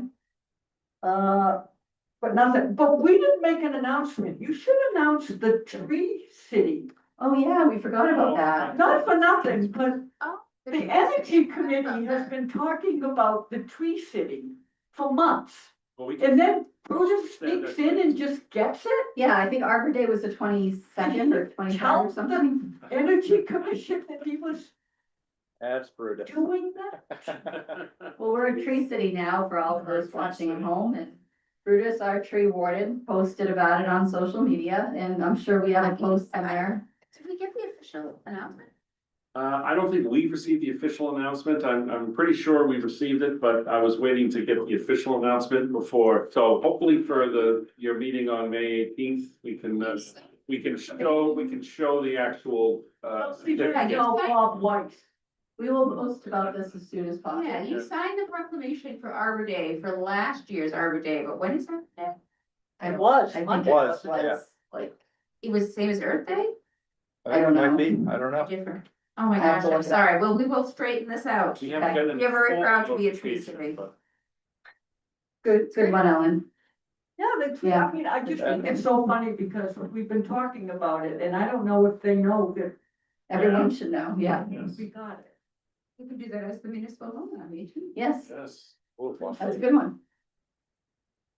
But nothing, but we didn't make an announcement. You should announce the tree city. Oh, yeah, we forgot about that. Not for nothing, but Oh. the energy committee has been talking about the tree city for months. Well, we And then Brutus sneaks in and just gets it? Yeah, I think Arbor Day was the 22nd or 23rd Tell or something. the energy commission that he was that's brutal. doing that? Well, we're a tree city now for all of those watching at home, and Brutus, our tree warden, posted about it on social media, and I'm sure we have a post in there. Did we get the official announcement? I don't think we've received the official announcement. I'm pretty sure we've received it, but I was waiting to get the official announcement before. So hopefully for your meeting on May 18th, we can show the actual, See, I know Bob Weiss. We will post about this as soon as possible. Yeah, you signed the proclamation for Arbor Day for last year's Arbor Day, but when is that day? It was. I think Monday. it Was, was, yeah. like, It was same as Earth Day? I don't Might know. be, I don't know. Different. Oh my I have gosh, to I'm look it up. sorry. Well, we will straighten this out. we haven't gotten. We are very full proud to be a tree notification, city. but- good one, Ellen. Yeah, that's, Yeah. I mean, I just think it's so funny because we've been talking about it and I don't know if they know that Everyone should know, yeah. we got it. We can do that as the municipal home meeting. Yes, Yes. that's a good one.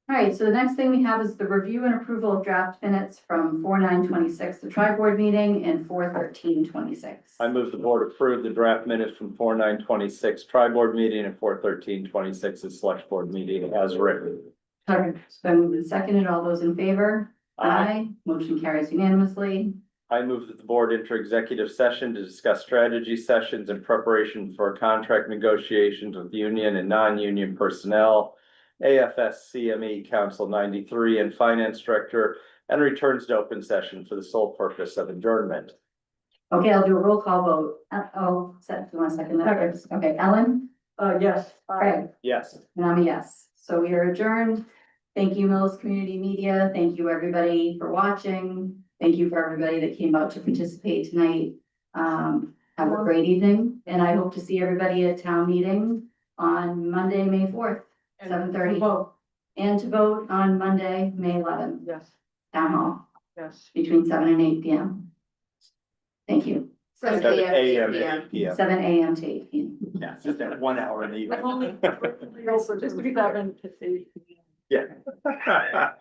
All right, so the next thing we have is the review and approval of draft minutes from 4/9/26, the tri-board meeting, and 4/13/26. I move the board approve the draft minutes from 4/9/26 tri-board meeting and 4/13/26 the select board meeting as written. All right, it's been moved and seconded. All those in favor? Aye. Motion carries unanimously. I move that the board enter executive session to discuss strategy sessions in preparation for contract negotiations with union and non-union personnel, AFS CME Council 93 and Finance Director, and returns to open session for the sole purpose of adjournment. Okay, I'll do a roll call vote. Seth, do you want to second that? Okay, Ellen? Yes. Craig? Yes. And I'm a yes. So we are adjourned. Thank you, Millis Community Media. Thank you, everybody, for watching. Thank you for everybody that came out to participate tonight. Have a great evening, and I hope to see everybody at town meeting on Monday, May 4th, 7:30. Vote. And to vote on Monday, May 11th, Yes, town hall, yes. between 7 and 8 p.m. Thank you. 7 7 a.m. a.m. to 8 p.m. 7 a.m. to 8 p.m. Yeah, just that 1 hour in the evening. Also, just to be that, Yeah.